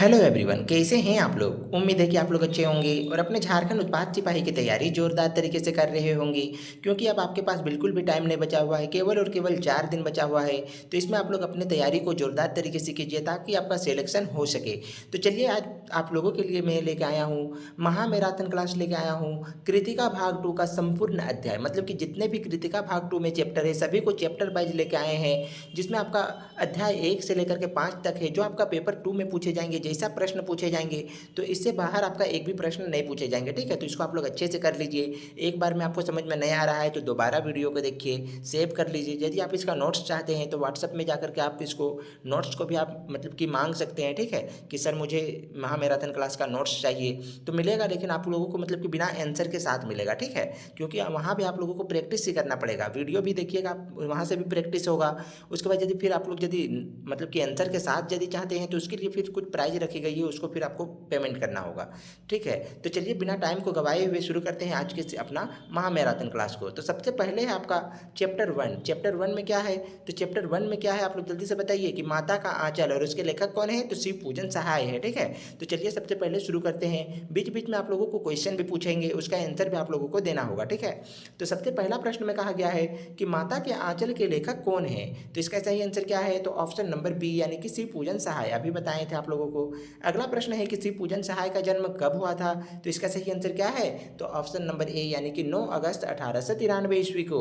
Hello everyone, कैसे हैं आप लोग। उम्मीद है कि आप लोग अच्छे होंगे और अपने झारखंड उत्पाद सिपाही की तैयारी जोरदार तरीके से कर रहे होंगे। क्योंकि अब आपके पास बिल्कुल भी टाइम नहीं बचा हुआ है, केवल और केवल 4 दिन बचा हुआ है। तो इसमें आप लोग अपनी तैयारी को जोरदार तरीके से कीजिए ताकि आपका सिलेक्शन हो सके। तो चलिए, आज आप लोगों के लिए मैं लेकर आया हूँ महामैराथन क्लास लेके आया हूँ कृतिका भाग 2 का संपूर्ण अध्याय, मतलब कि जितने भी कृतिका भाग 2 में चैप्टर है सभी को चैप्टर वाइज लेके आए हैं। जिसमें आपका अध्याय 1 से लेकर के 5 तक है, जो आपका पेपर 2 में पूछे जाएंगे। जैसा प्रश्न पूछे जाएंगे तो इससे बाहर आपका एक भी प्रश्न नहीं पूछे जाएंगे, ठीक है। तो इसको आप लोग अच्छे से कर लीजिए। एक बार में आपको समझ में नहीं आ रहा है तो दोबारा वीडियो को देखिए, सेव कर लीजिए। यदि आप इसका नोट्स चाहते हैं तो व्हाट्सअप में जाकर के आप इसको नोट्स को भी आप मतलब कि मांग सकते हैं, ठीक है, कि सर मुझे महामैराथन क्लास का नोट्स चाहिए। तो मिलेगा, लेकिन आप लोगों को मतलब कि बिना आंसर के साथ मिलेगा, ठीक है। क्योंकि वहाँ भी आप लोगों को प्रैक्टिस ही करना पड़ेगा। वीडियो भी देखिएगा, वहाँ से भी प्रैक्टिस होगा। उसके बाद यदि फिर आप लोग यदि मतलब कि आंसर के साथ यदि चाहते हैं तो उसके लिए फिर कुछ प्राइज रखी गई है, उसको फिर आपको पेमेंट करना होगा, ठीक है। तो चलिए, बिना टाइम को गवाए हुए शुरू करते हैं आज के अपना महामैराथन क्लास को। तो सबसे पहले है आपका चैप्टर 1। चैप्टर 1 में क्या है, तो चैप्टर 1 में क्या है आप लोग जल्दी से बताइए कि माता का आंचल, और उसके लेखक कौन है, तो शिव पूजन सहाय है, ठीक है। तो चलिए सबसे पहले शुरू करते हैं। बीच बीच में आप लोगों को क्वेश्चन भी पूछेंगे, उसका आंसर भी आप लोगों को देना होगा, ठीक है। तो सबसे पहला प्रश्न में कहा गया है कि माता के आंचल के लेखक कौन है। तो इसका सही आंसर क्या है, तो ऑप्शन नंबर बी यानी कि शिव पूजन सहाय, अभी बताए थे आप लोगों को। अगला प्रश्न है कि शिव पूजन सहाय का जन्म कब हुआ था। तो इसका सही आंसर क्या है, तो ऑप्शन नंबर ए यानी कि 9 अगस्त 1893 ईस्वी को।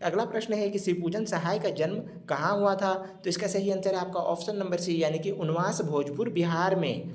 अगला प्रश्न है कि शिव पूजन सहाय का जन्म कहाँ हुआ था। तो इसका सही आंसर है आपका ऑप्शन नंबर सी यानी कि उनवास भोजपुर बिहार में।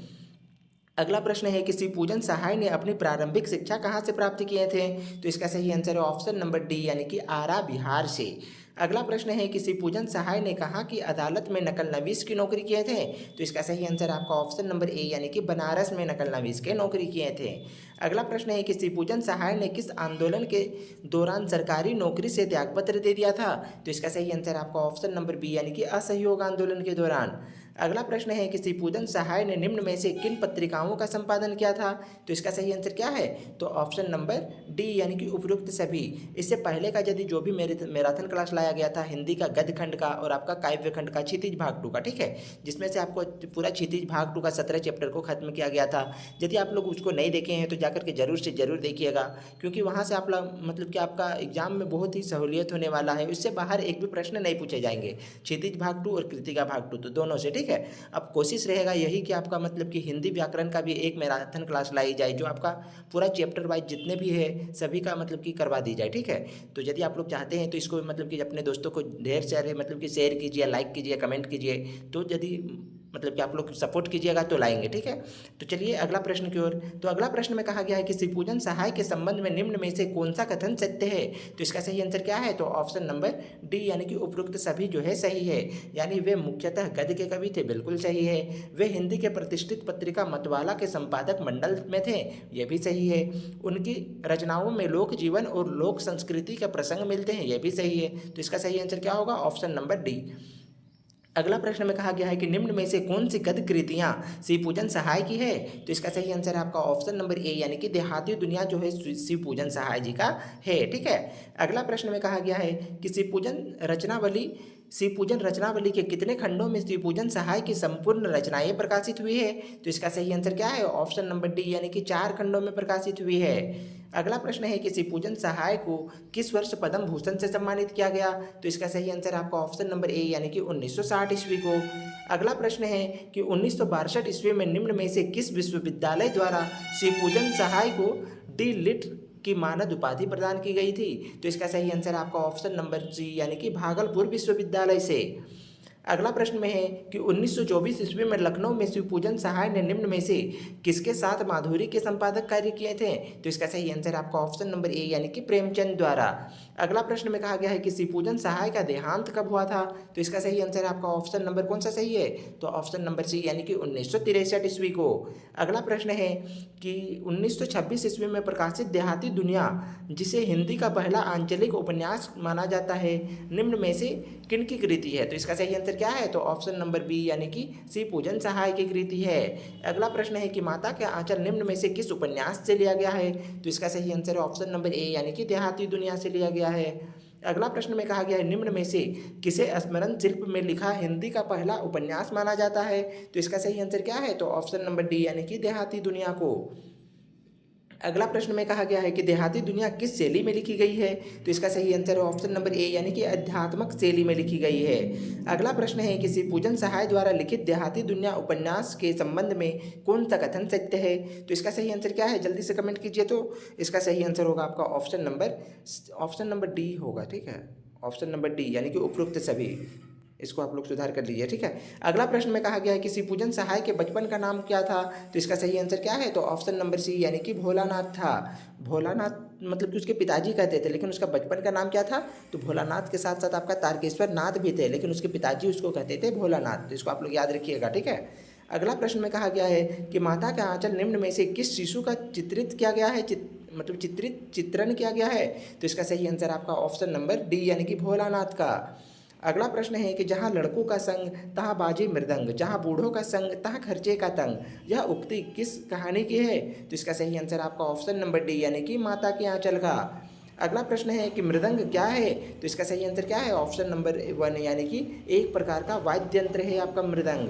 अगला प्रश्न है कि शिव पूजन सहाय ने अपनी प्रारंभिक शिक्षा कहाँ से प्राप्त किए थे। तो इसका सही आंसर है ऑप्शन नंबर डी यानी कि आरा बिहार से। अगला प्रश्न है कि शिव पूजन सहाय ने कहा कि अदालत में नकल नवीस की नौकरी किए थे। तो इसका सही आंसर आपका ऑप्शन नंबर ए यानी कि बनारस में नकल नवीस के नौकरी किए थे। अगला प्रश्न है कि शिव पूजन सहाय ने किस आंदोलन के दौरान सरकारी नौकरी से त्यागपत्र दे दिया था। तो इसका सही आंसर आपका ऑप्शन नंबर बी यानी कि असहयोग आंदोलन के दौरान। अगला प्रश्न है कि शिव पूजन सहाय ने निम्न में से किन पत्रिकाओं का संपादन किया था। तो इसका सही आंसर क्या है, तो ऑप्शन नंबर डी यानी कि उपरोक्त सभी। इससे पहले का यदि जो भी मैराथन क्लास लाया गया था हिंदी का गद्य खंड का और आपका काव्य खंड का क्षितिज भाग 2 का, ठीक है, जिसमें से आपको पूरा क्षितिज भाग 2 का 17 चैप्टर को खत्म किया गया था। यदि आप लोग उसको नहीं देखे हैं तो जाकर के जरूर से जरूर देखिएगा, क्योंकि वहाँ से आप मतलब कि आपका एग्जाम में बहुत ही सहूलियत होने वाला है। उससे बाहर एक भी प्रश्न नहीं पूछे जाएंगे, क्षितिज भाग 2 और कृतिका भाग 2 तो दोनों से, ठीक है। अब कोशिश रहेगा यही कि आपका मतलब कि हिंदी व्याकरण का भी एक मैराथन क्लास लाई जाए, जो आपका पूरा चैप्टर वाइज जितने भी है सभी का मतलब कि करवा दी जाए, ठीक है। तो यदि आप लोग चाहते हैं तो इसको मतलब कि अपने दोस्तों को ढेर सारे मतलब कि शेयर कीजिए, लाइक कीजिए, कमेंट कीजिए। तो यदि मतलब कि आप लोग सपोर्ट कीजिएगा तो लाएंगे, ठीक है। तो चलिए अगला प्रश्न की ओर। तो अगला प्रश्न में कहा गया है कि शिव पूजन सहाय के संबंध में निम्न में से कौन सा कथन सत्य है। तो इसका सही आंसर क्या है, तो ऑप्शन नंबर डी यानी कि उपरोक्त सभी जो है सही है। यानी वे मुख्यतः गद्य के कवि थे, बिल्कुल सही है। वे हिंदी के प्रतिष्ठित पत्रिका मतवाला के संपादक मंडल में थे, यह भी सही है। उनकी रचनाओं में लोक जीवन और लोक संस्कृति के प्रसंग मिलते हैं, यह भी सही है। तो इसका सही आंसर क्या होगा, ऑप्शन नंबर डी। अगला प्रश्न में कहा गया है कि निम्न में से कौन सी गद्य कृतियां शिव पूजन सहाय की है। तो इसका सही आंसर है आपका ऑप्शन नंबर ए यानी कि देहाती दुनिया जो है शिव पूजन सहाय जी का है, ठीक है। अगला प्रश्न में कहा गया है कि शिव पूजन रचनावली के कितने खंडों में शिव पूजन सहाय की संपूर्ण रचनाएं प्रकाशित हुई है। तो इसका सही आंसर क्या है, ऑप्शन नंबर डी यानी कि 4 खंडों में प्रकाशित हुई है। अगला प्रश्न है कि शिव पूजन सहाय को किस वर्ष पद्म भूषण से सम्मानित किया गया। तो इसका सही आंसर आपका ऑप्शन नंबर ए यानी कि 1960 ईस्वी को। अगला प्रश्न है कि 1962 ईस्वी में निम्न में से किस विश्वविद्यालय द्वारा शिव पूजन सहाय को डी लिट की मानद उपाधि प्रदान की गई थी। तो इसका सही आंसर आपका ऑप्शन नंबर सी यानी कि भागलपुर विश्वविद्यालय से। अगला प्रश्न में है कि 1924 ईस्वी में लखनऊ में शिव पूजन सहाय ने निम्न में से किसके साथ माधुरी के संपादक कार्य किए थे। तो इसका सही आंसर आपका ऑप्शन नंबर ए यानी कि प्रेमचंद द्वारा। अगला प्रश्न में कहा गया है कि शिव पूजन सहाय का देहांत कब हुआ था। तो इसका सही आंसर आपका ऑप्शन नंबर कौन सा सही है, तो ऑप्शन नंबर सी यानी कि 1963 ईस्वी को। अगला प्रश्न है कि 1926 ईस्वी में प्रकाशित देहाती दुनिया, जिसे हिंदी का पहला आंचलिक उपन्यास माना जाता है, निम्न में से किन की कृति है। तो इसका सही आंसर क्या है, तो ऑप्शन नंबर बी यानी कि शिव पूजन सहाय की कृति है। अगला प्रश्न है कि माता के आंचल निम्न में से किस उपन्यास से लिया गया है। तो इसका सही आंसर है ऑप्शन नंबर ए यानी कि देहाती दुनिया से लिया गया है। अगला प्रश्न में कहा गया है निम्न में से किसे स्मरण शिल्प में लिखा हिंदी का पहला उपन्यास माना जाता है? तो इसका सही आंसर क्या है? तो ऑप्शन नंबर डी यानी कि देहाती दुनिया को। अगला प्रश्न में कहा गया है कि देहाती दुनिया किस शैली में लिखी गई है? तो इसका सही आंसर है ऑप्शन नंबर ए यानी कि अध्यात्मक शैली में लिखी गई है। अगला प्रश्न है कि श्री पूजन सहाय द्वारा लिखित देहाती दुनिया उपन्यास के संबंध में कौन सा कथन सत्य है? तो इसका सही आंसर क्या है? जल्दी से कमेंट कीजिए। तो इसका सही आंसर होगा आपका ऑप्शन नंबर डी होगा। ठीक है, ऑप्शन नंबर डी यानी कि उपरोक्त सभी। इसको आप लोग सुधार कर लीजिए। ठीक है, अगला प्रश्न में कहा गया है कि श्री पूजन सहाय के बचपन का नाम क्या था? तो इसका सही आंसर क्या है? तो ऑप्शन नंबर सी यानी कि भोलानाथ था। भोलानाथ मतलब कि उसके पिताजी कहते थे, लेकिन उसका बचपन का नाम क्या था? तो भोलानाथ के साथ साथ आपका तारकेश्वर नाथ भी थे, लेकिन उसके पिताजी उसको कहते थे भोलानाथ। तो इसको आप लोग याद रखिएगा। ठीक है, अगला प्रश्न में कहा गया है कि माता का आंचल निम्न में से किस शिशु का चित्रित किया गया है? मतलब चित्रण किया गया है? तो इसका सही आंसर आपका ऑप्शन नंबर डी यानी कि भोलानाथ का। अगला प्रश्न है कि जहाँ लड़कों का संग तहाँ बाजे मृदंग, जहाँ बूढ़ों का संग तहाँ खर्चे का तंग, यह उक्ति किस कहानी की है? तो इसका सही आंसर आपका ऑप्शन नंबर डी यानी कि माता के आंचल का। अगला प्रश्न है कि मृदंग क्या है? तो इसका सही आंसर क्या है? ऑप्शन नंबर वन यानी कि एक प्रकार का वाद्य यंत्र है आपका मृदंग।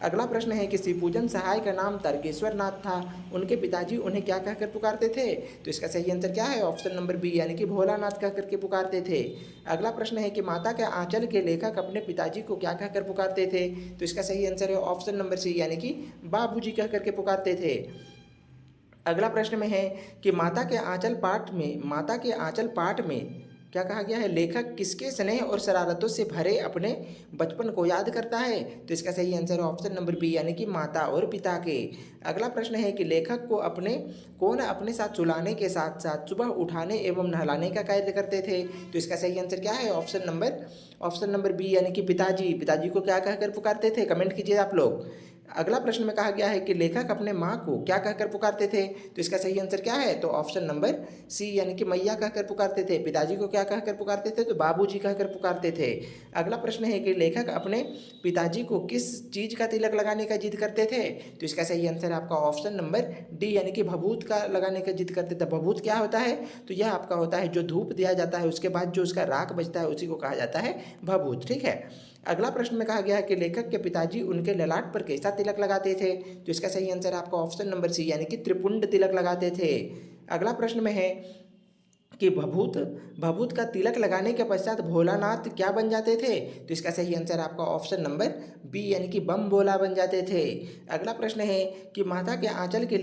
अगला प्रश्न है कि श्री पूजन सहाय का नाम तारकेश्वर नाथ था, उनके पिताजी उन्हें क्या कहकर पुकारते थे? तो इसका सही आंसर क्या है? ऑप्शन नंबर बी यानी कि भोलानाथ कह करके पुकारते थे। अगला प्रश्न है कि माता के आंचल के लेखक अपने पिताजी को क्या कहकर पुकारते थे? तो इसका सही आंसर है ऑप्शन नंबर सी यानी कि बाबूजी कह करके पुकारते थे। अगला प्रश्न में है कि माता के आंचल पाठ में क्या कहा गया है? लेखक किसके स्नेह और शरारतों से भरे अपने बचपन को याद करता है? तो इसका सही आंसर है ऑप्शन नंबर बी यानी कि माता और पिता के। अगला प्रश्न है कि लेखक को कौन अपने साथ सुलाने के साथ साथ सुबह उठाने एवं नहलाने का कार्य करते थे? तो इसका सही आंसर क्या है? ऑप्शन नंबर बी यानी कि पिताजी को क्या कहकर पुकारते थे? कमेंट कीजिए आप लोग। अगला प्रश्न में कहा गया है कि लेखक अपने माँ को क्या कहकर पुकारते थे? तो इसका सही आंसर क्या है? तो ऑप्शन नंबर सी यानी कि मैया कहकर पुकारते थे। पिताजी को क्या कहकर पुकारते थे? तो बाबूजी कहकर पुकारते थे। अगला प्रश्न है कि लेखक अपने पिताजी को किस चीज़ का तिलक लगाने का जिद करते थे? तो इसका सही आंसर आपका ऑप्शन नंबर डी यानी कि भभूत का लगाने का जिद करते थे। भभूत क्या होता है? तो यह आपका होता है जो धूप दिया जाता है, उसके बाद जो उसका राख बचता है उसी को कहा जाता है भभूत। ठीक है, अगला प्रश्न में कहा गया है कि लेखक के पिताजी उनके ललाट पर कैसा तिलक लगाते थे? तो इसका सही आंसर आपका ऑप्शन नंबर सी यानी कि त्रिपुंड तिलक लगाते थे। अगला प्रश्न में है कि भभूत का तिलक लगाने के पश्चात भोलानाथ क्या बन जाते थे? तो इसका सही आंसर आपका ऑप्शन नंबर बी यानी कि बम भोला बन जाते थे। अगला प्रश्न है कि माता के आंचल के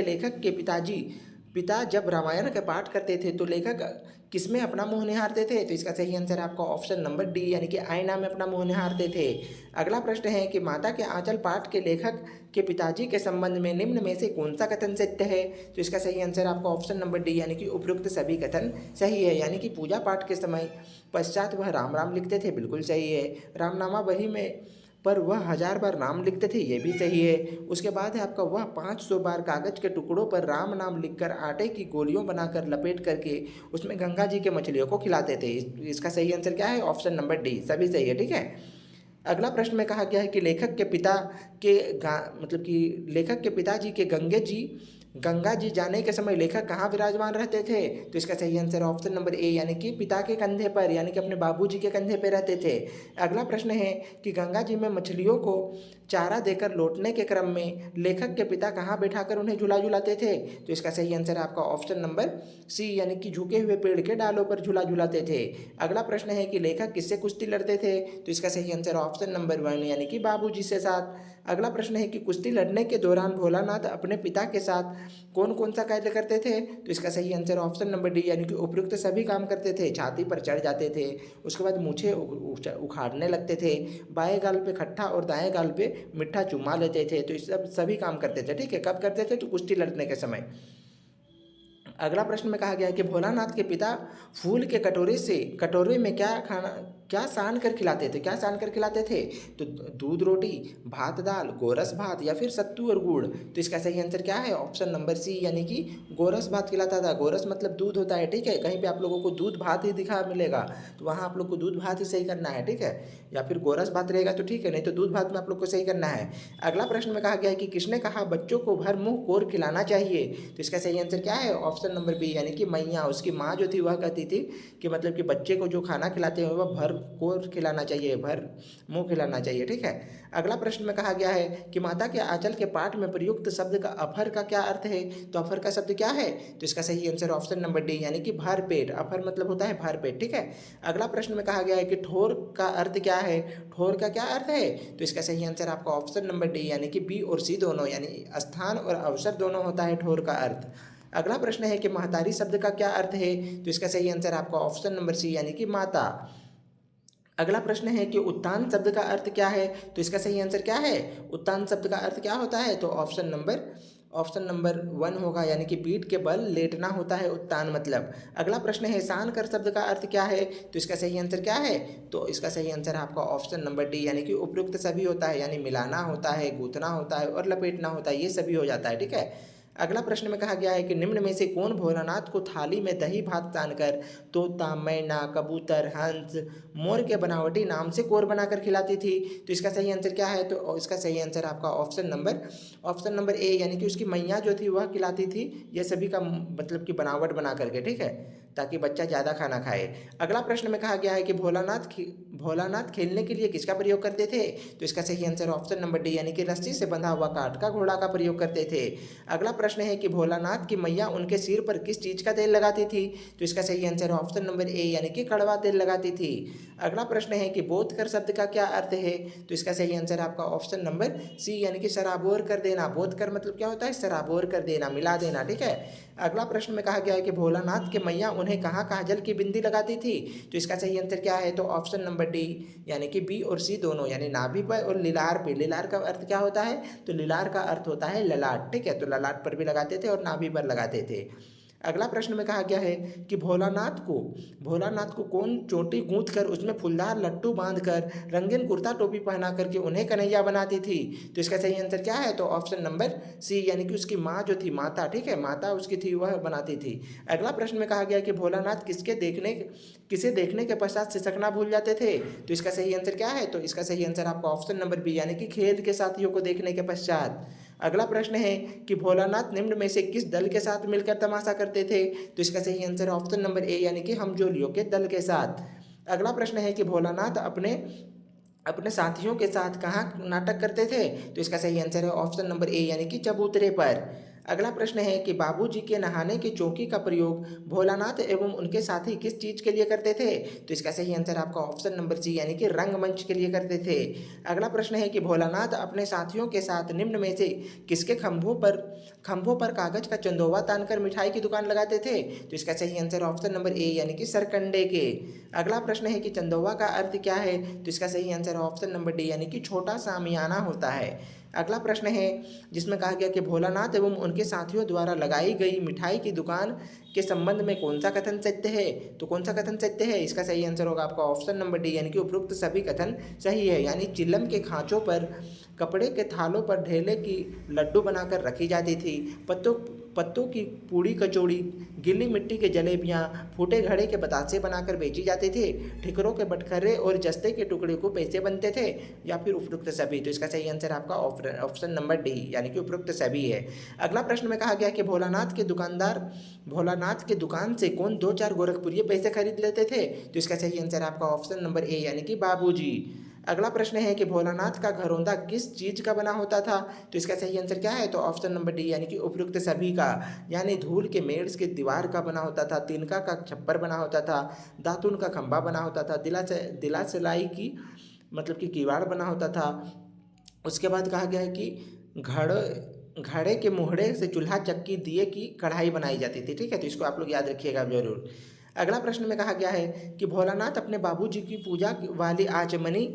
लेखक के पिता जब रामायण का पाठ करते थे तो लेखक किसमें अपना मुंह निहारते थे? तो इसका सही आंसर आपका ऑप्शन नंबर डी यानी कि आईना में अपना मुंह निहारते थे। अगला प्रश्न है कि माता के आंचल पाठ के लेखक के पिताजी के संबंध में निम्न में से कौन सा कथन सत्य है? तो इसका सही आंसर आपका ऑप्शन नंबर डी यानी कि उपयुक्त सभी कथन सही है। यानी कि पूजा पाठ के समय पश्चात वह राम राम लिखते थे, बिल्कुल सही है। रामनामा बही में पर वह 1000 बार नाम लिखते थे, ये भी सही है। उसके बाद है आपका वह 500 बार कागज के टुकड़ों पर राम नाम लिखकर आटे की गोलियों बनाकर लपेट करके उसमें गंगा जी के मछलियों को खिलाते थे। इसका सही आंसर क्या है? ऑप्शन नंबर डी, सभी सही है। ठीक है, अगला प्रश्न में कहा गया है कि लेखक के पिताजी के गंगा जी जाने के समय लेखक कहाँ विराजमान रहते थे? तो इसका सही आंसर ऑप्शन नंबर ए यानी कि पिता के कंधे पर, यानी कि अपने बाबूजी के कंधे पर रहते थे। अगला प्रश्न है कि गंगा जी में मछलियों को चारा देकर लौटने के क्रम में लेखक के पिता कहाँ बैठाकर उन्हें झूला झुलाते थे? तो इसका सही आंसर आपका ऑप्शन नंबर सी यानी कि झुके हुए पेड़ के डालों पर झूला झुलाते थे। अगला प्रश्न है कि लेखक किससे कुश्ती लड़ते थे? तो इसका सही आंसर ऑप्शन नंबर वन यानी कि बाबूजी से साथ। अगला प्रश्न है कि कुश्ती लड़ने के दौरान भोलानाथ अपने पिता के साथ कौन कौन सा कार्य करते थे? तो इसका सही आंसर ऑप्शन नंबर डी यानी कि उपयुक्त सभी काम करते थे। छाती पर चढ़ जाते थे, उसके बाद मूछें उखाड़ने लगते थे, बाएं गाल पे खट्टा और दाएं गाल पे मिठा चुमा लेते थे। तो इस सभी काम करते थे। ठीक है, कब करते थे? तो कुश्ती लड़ने के समय। अगला प्रश्न में कहा गया है कि भोलानाथ के पिता फूल के कटोरे में क्या सान कर खिलाते थे, क्या सान कर खिलाते थे? तो दूध रोटी, भात दाल, गोरस भात या फिर सत्तू और गुड़। तो इसका सही आंसर क्या है? ऑप्शन नंबर सी यानी कि गोरस भात खिलाता था। गोरस मतलब दूध होता है, ठीक है। कहीं पे आप लोगों को दूध भात ही दिखा मिलेगा तो वहाँ आप लोग को दूध भात ही सही करना है, ठीक है। या फिर गोरस भात रहेगा तो ठीक है, नहीं तो दूध भात में आप लोग को सही करना है। अगला प्रश्न में कहा गया है कि किसने कहा बच्चों को भर मुंह कोर खिलाना चाहिए? तो इसका सही आंसर क्या है? ऑप्शन नंबर बी यानी कि मैया, उसकी माँ जो थी वह कहती थी कि मतलब कि बच्चे को जो खाना खिलाते हैं वह भर कोर खिलाना चाहिए, भर मुंह खिलाना चाहिए, ठीक है। अगला प्रश्न में कहा गया है कि माता के आंचल के पाठ में प्रयुक्त शब्द का अफर का क्या अर्थ है? तो अफर का शब्द क्या है? तो इसका सही आंसर ऑप्शन नंबर डी यानी कि भर पेट। अफर मतलब होता है भर पेट, ठीक है। अगला प्रश्न में कहा गया है कि ठोर का अर्थ क्या है? ठोर का क्या अर्थ है? तो इसका सही आंसर आपका ऑप्शन नंबर डी यानी कि बी और सी दोनों, यानी स्थान और अवसर दोनों होता है ठोर का अर्थ। अगला प्रश्न है कि महतारी शब्द का क्या अर्थ है? तो इसका सही आंसर आपका ऑप्शन नंबर सी यानी कि माता। अगला प्रश्न है कि उत्तान शब्द का अर्थ क्या है? तो इसका सही आंसर क्या है? उत्तान शब्द का अर्थ क्या होता है? तो ऑप्शन नंबर वन होगा, यानी कि पीठ के बल लेटना होता है उत्तान मतलब। अगला प्रश्न है सान कर शब्द का अर्थ क्या है? तो इसका सही आंसर क्या है? तो इसका सही आंसर आपका ऑप्शन नंबर डी यानी कि उपयुक्त सभी होता है, यानी मिलाना होता है, गूंथना होता है और लपेटना होता है, ये सभी हो जाता है, ठीक है। अगला प्रश्न में कहा गया है कि निम्न में से कौन भोलानाथ को थाली में दही भात तानकर तोता, मैना, कबूतर, हंस, मोर के बनावटी नाम से कोर बनाकर खिलाती थी? तो इसका सही आंसर क्या है? तो इसका सही आंसर आपका ऑप्शन नंबर ए यानी कि उसकी मैया जो थी वह खिलाती थी ये सभी का मतलब कि बनावट बना करके, ठीक है, ताकि बच्चा ज़्यादा खाना खाए। अगला प्रश्न में कहा गया है कि भोलानाथ खेलने के लिए किसका प्रयोग करते थे? तो इसका सही आंसर ऑप्शन नंबर डी यानी कि रस्सी से बंधा हुआ काठ का घोड़ा का प्रयोग करते थे। अगला प्रश्न है कि भोलानाथ की मैया उनके सिर पर किस चीज़ का तेल लगाती थी? तो इसका सही आंसर ऑप्शन नंबर ए यानी कि कड़वा तेल लगाती थी। अगला प्रश्न है कि बोध कर शब्द का क्या अर्थ है? तो इसका सही आंसर आपका ऑप्शन नंबर सी यानी कि सराबोर कर देना। बोध कर मतलब क्या होता है? सराबोर कर देना, मिला देना, ठीक है। अगला प्रश्न में कहा गया है कि भोलानाथ के मैया उन्हें कहाँ काजल की बिंदी लगाती थी? तो इसका सही आंसर क्या है? तो ऑप्शन नंबर डी यानी कि बी और सी दोनों, यानी नाभि पर और लिलार पे। लिलार का अर्थ क्या होता है? तो लिलार का अर्थ होता है ललाट, ठीक है। तो ललाट पर भी लगाते थे और नाभि पर लगाते थे। अगला प्रश्न में कहा गया है कि भोलानाथ को कौन चोटी गूंथ कर उसमें फूलदार लट्टू बांधकर रंगीन कुर्ता टोपी पहना करके उन्हें कन्हैया बनाती थी? तो इसका सही आंसर क्या है? तो ऑप्शन नंबर सी यानी कि उसकी माँ जो थी, माता, ठीक है, माता उसकी थी वह बनाती थी। अगला प्रश्न में कहा गया कि भोलानाथ किसे देखने के पश्चात सिसकना भूल जाते थे? तो इसका सही आंसर क्या है? तो इसका सही आंसर आपका ऑप्शन नंबर बी यानी कि खेल के साथियों को देखने के पश्चात। अगला प्रश्न है कि भोलानाथ निम्न में से किस दल के साथ मिलकर तमाशा करते थे? तो इसका सही आंसर ऑप्शन नंबर ए यानी कि हमजोलियों के दल के साथ। अगला प्रश्न है कि भोलानाथ अपने अपने साथियों के साथ कहाँ नाटक करते थे? तो इसका सही आंसर है ऑप्शन नंबर ए यानी कि चबूतरे पर। अगला प्रश्न है कि बाबूजी के नहाने की चौकी का प्रयोग भोलानाथ एवं उनके साथी किस चीज़ के लिए करते थे? तो इसका सही आंसर आपका ऑप्शन नंबर सी यानी कि रंगमंच के लिए करते थे। अगला प्रश्न है कि भोलानाथ अपने साथियों के साथ निम्न में से किसके खंभों पर कागज का चंदोवा तानकर मिठाई की दुकान लगाते थे? तो इसका सही आंसर ऑप्शन नंबर ए यानी कि सरकंडे के। अगला प्रश्न है कि चंदोवा का अर्थ क्या है? तो इसका सही आंसर ऑप्शन नंबर डी यानी कि छोटा सामियाना होता है। अगला प्रश्न है जिसमें कहा गया कि भोलानाथ एवं उनके साथियों द्वारा लगाई गई मिठाई की दुकान के संबंध में कौन सा कथन सत्य है? तो कौन सा कथन सत्य है? इसका सही आंसर होगा आपका ऑप्शन नंबर डी यानी कि उपरोक्त सभी कथन सही है। यानी चिल्लम के खांचों पर कपड़े के थालों पर ढेले की लड्डू बनाकर रखी जाती थी। पत्तों की पूड़ी कचौड़ी, गीली मिट्टी के जलेबियाँ, फूटे घड़े के बतासे बनाकर बेची जाते थे। ठिकरों के बटखरे और जस्ते के टुकड़े को पैसे बनते थे, या फिर उपरोक्त सभी। तो इसका सही आंसर आपका ऑप्शन नंबर डी यानी कि उपरोक्त सभी है। अगला प्रश्न में कहा गया कि भोलानाथ के दुकान से कौन 2-4 गोरखपुरी पैसे खरीद लेते थे? तो इसका सही आंसर आपका ऑप्शन नंबर ए यानी कि बाबूजी। अगला प्रश्न है कि भोलानाथ का घरौंदा किस चीज़ का बना होता था? तो इसका सही आंसर क्या है? तो ऑप्शन नंबर डी यानी कि उपयुक्त सभी का, यानी धूल के मेड़ के दीवार का बना होता था, तिनका का छप्पर बना होता था, दातुन का खंभा बना होता था, दिला सिलाई की मतलब कि किवाड़ बना होता था। उसके बाद कहा गया है कि घड़े के मुहड़े से चूल्हा, चक्की, दिए की कढ़ाई बनाई जाती थी, ठीक है। तो इसको आप लोग याद रखिएगा जरूर। अगला प्रश्न में कहा गया है कि भोलानाथ अपने बाबूजी की पूजा वाली आचमनी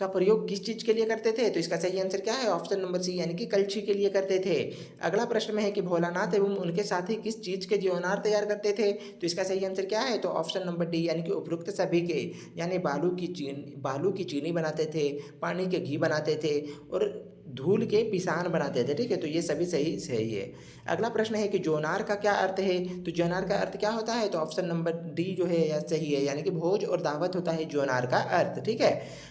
का प्रयोग किस चीज़ के लिए करते थे? तो इसका सही आंसर क्या है? ऑप्शन नंबर सी यानी कि कलछी के लिए करते थे। अगला प्रश्न में है कि भोलानाथ एवं उनके साथी किस चीज़ के जीवनार तैयार करते थे? तो इसका सही आंसर क्या है? तो ऑप्शन नंबर डी यानी कि उपरोक्त सभी के, यानी बालू की चीनी बनाते थे, पानी के घी बनाते थे और धूल के पिसान बनाते थे। ठीक है, तो ये सभी सही सही है। अगला प्रश्न है कि जोनार का क्या अर्थ है? तो जोनार का अर्थ क्या होता है? तो ऑप्शन नंबर डी जो है यह सही है, यानी कि भोज और दावत होता है जोनार का अर्थ। ठीक है।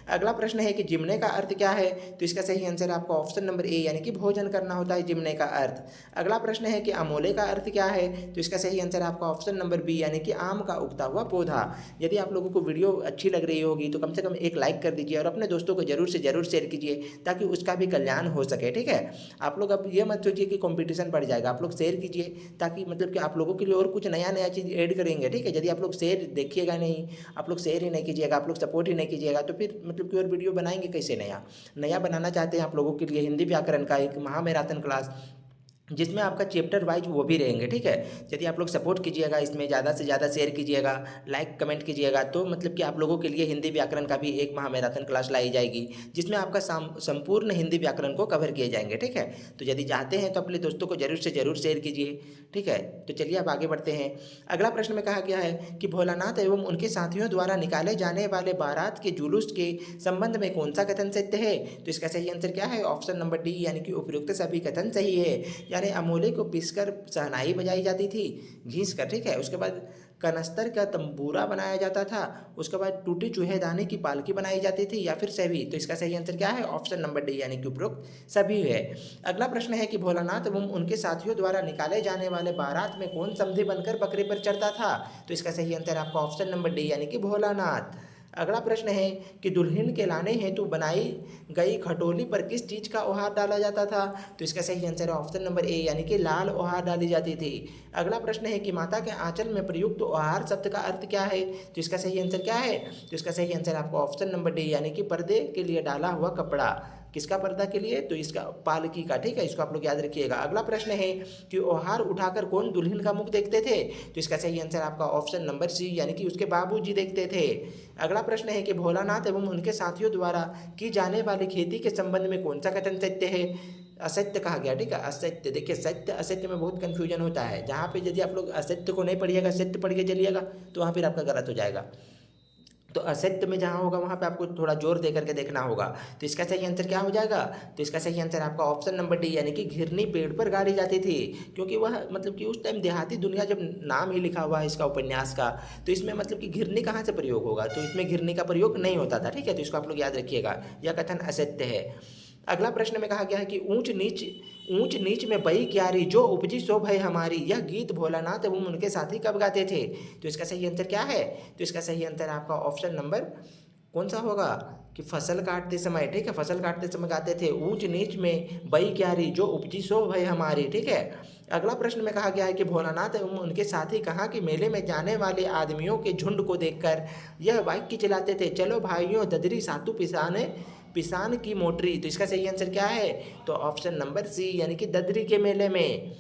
अगला प्रश्न है कि जिमने का अर्थ क्या है? तो इसका सही आंसर आपको ऑप्शन नंबर ए यानी कि भोजन करना होता है जिमने का अर्थ। अगला प्रश्न है कि अमोले का अर्थ क्या है? तो इसका सही आंसर आपका ऑप्शन नंबर बी यानी कि आम का उगता हुआ पौधा। यदि आप लोगों को वीडियो अच्छी लग रही होगी तो कम से कम एक लाइक कर दीजिए और अपने दोस्तों को जरूर से जरूर शेयर कीजिए ताकि उसका भी कल्याण हो सके। ठीक है, आप लोग अब ये मत सोचिए कि कंपटीशन बढ़ जाएगा, आप लोग शेयर कीजिए ताकि मतलब कि आप लोगों के लिए और कुछ नया नया चीज़ ऐड करेंगे। ठीक है, यदि आप लोग शेयर देखिएगा नहीं, आप लोग शेयर ही नहीं कीजिएगा, आप लोग सपोर्ट ही नहीं कीजिएगा तो फिर मतलब कि और वीडियो बनाएंगे कैसे? नया नया बनाना चाहते हैं आप लोगों के लिए हिंदी व्याकरण का एक महामैराथन क्लास जिसमें आपका चैप्टर वाइज वो भी रहेंगे। ठीक है, यदि आप लोग सपोर्ट कीजिएगा, इसमें ज़्यादा से ज़्यादा शेयर कीजिएगा, लाइक कमेंट कीजिएगा तो मतलब कि आप लोगों के लिए हिंदी व्याकरण का भी एक महामैराथन क्लास लाई जाएगी जिसमें आपका संपूर्ण हिंदी व्याकरण को कवर किए जाएंगे। ठीक है, तो यदि चाहते हैं तो अपने दोस्तों को जरूर से जरूर शेयर कीजिए। ठीक है, तो चलिए अब आगे बढ़ते हैं। अगला प्रश्न में कहा गया है कि भोलानाथ एवं उनके साथियों द्वारा निकाले जाने वाले बारात के जुलूस के संबंध में कौन सा कथन सत्य है? तो इसका सही आंसर क्या है? ऑप्शन नंबर डी यानी कि उपयुक्त सभी कथन सही है। यानी अमोले को पीसकर शहनाई बजाई जाती थी घीस कर। ठीक है, उसके बाद कनस्तर का तंबूरा बनाया जाता था, उसके बाद टूटी चूहेदानी की पालकी बनाई जाती थी या फिर सभी। तो इसका सही आंसर क्या है? ऑप्शन नंबर डी यानी कि उपरोक्त सभी है। अगला प्रश्न है कि भोलानाथ एवं उनके साथियों द्वारा निकाले जाने वाले बारात में कौन समधी बनकर बकरे पर चढ़ता था? तो इसका सही आंसर आपका ऑप्शन नंबर डी यानी कि भोलानाथ। अगला प्रश्न है कि दुल्हन के लाने हेतु बनाई गई खटोली पर किस चीज़ का ओहार डाला जाता था? तो इसका सही आंसर है ऑप्शन नंबर ए यानी कि लाल ओहार डाली जाती थी। अगला प्रश्न है कि माता के आंचल में प्रयुक्त ओहार शब्द का अर्थ क्या है? तो इसका सही आंसर क्या है? तो इसका सही आंसर आपको ऑप्शन नंबर डी यानी कि पर्दे के लिए डाला हुआ कपड़ा। किसका पर्दा के लिए? तो इसका पालकी का। ठीक है, इसको आप लोग याद रखिएगा। अगला प्रश्न है कि ओहार उठाकर कौन दुल्हन का मुख देखते थे? तो इसका सही आंसर आपका ऑप्शन नंबर सी यानी कि उसके बाबूजी देखते थे। अगला प्रश्न है कि भोलानाथ एवं उनके साथियों द्वारा की जाने वाली खेती के संबंध में कौन सा कथन सत्य है? असत्य कहा गया। ठीक है, असत्य। देखिए सत्य असत्य में बहुत कंफ्यूजन होता है, जहाँ पे यदि आप लोग असत्य को नहीं पढ़िएगा, सत्य पढ़ के चलिएगा तो वहाँ फिर आपका गलत हो जाएगा। तो असत्य में जहाँ होगा वहाँ पे आपको थोड़ा जोर दे करके देखना होगा। तो इसका सही आंसर क्या हो जाएगा? तो इसका सही आंसर आपका ऑप्शन नंबर डी यानी कि घिरनी पेड़ पर गाड़ी जाती थी, क्योंकि वह मतलब कि उस टाइम देहाती दुनिया, जब नाम ही लिखा हुआ है इसका उपन्यास का, तो इसमें मतलब कि घिरनी कहाँ से प्रयोग होगा? तो इसमें घिरनी का प्रयोग नहीं होता था। ठीक है, तो इसको आप लोग याद रखिएगा, यह कथन असत्य है। अगला प्रश्न में कहा गया है कि ऊंच नीच में बई क्यारी जो उपजी सो भय हमारी, यह गीत भोलानाथ एवं उनके साथी कब गाते थे? तो इसका सही आंसर क्या है? तो इसका सही आंसर आपका ऑप्शन नंबर कौन सा होगा कि फसल काटते समय। ठीक है, फसल काटते समय गाते थे, ऊंच नीच में बई क्यारी जो उपजी सो भय हमारी। ठीक है। अगला प्रश्न में कहा गया है कि भोलानाथ एवं उनके साथी कहाँ के मेले में जाने वाले आदमियों के झुंड को देखकर यह वाक्य चिल्लाते थे, चलो भाइयों ददरी सातु पिसान की मोटरी। तो इसका सही आंसर क्या है? तो ऑप्शन नंबर सी यानी कि ददरी के मेले में।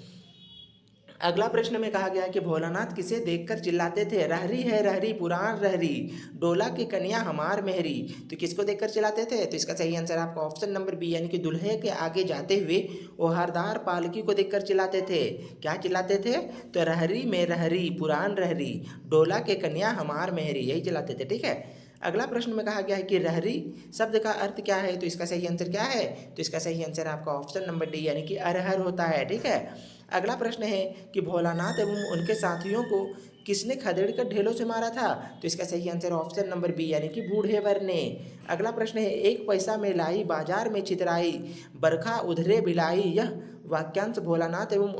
अगला प्रश्न में कहा गया है कि भोलानाथ किसे देखकर चिल्लाते थे, रहरी है रहरी पुराण रहरी, डोला की कन्या हमार मेहरी। तो किसको देखकर चिल्लाते थे? तो इसका सही आंसर आपका ऑप्शन नंबर बी यानी कि दुल्हे के आगे जाते हुए ओहारदार पालकी को देखकर चिल्लाते थे। क्या चिल्लाते थे? तो रहरी में रहरी पुराण रहरी, डोला के कन्या हमार मेहरी, यही चिल्लाते थे। ठीक है। अगला प्रश्न में कहा गया है कि रहरी शब्द का अर्थ क्या है? तो इसका सही आंसर क्या है? तो इसका सही आंसर आपका ऑप्शन नंबर डी यानी कि अरहर होता है। ठीक है। अगला प्रश्न है कि भोलानाथ एवं उनके साथियों को किसने खदेड़ कर ढेलों से मारा था? तो इसका सही आंसर ऑप्शन नंबर बी यानी कि बूढ़े वर ने। अगला प्रश्न है एक पैसा में लाई बाजार में छितराई, बरखा उधरे बिलाई, यह वाक्यांश भोलानाथ एवं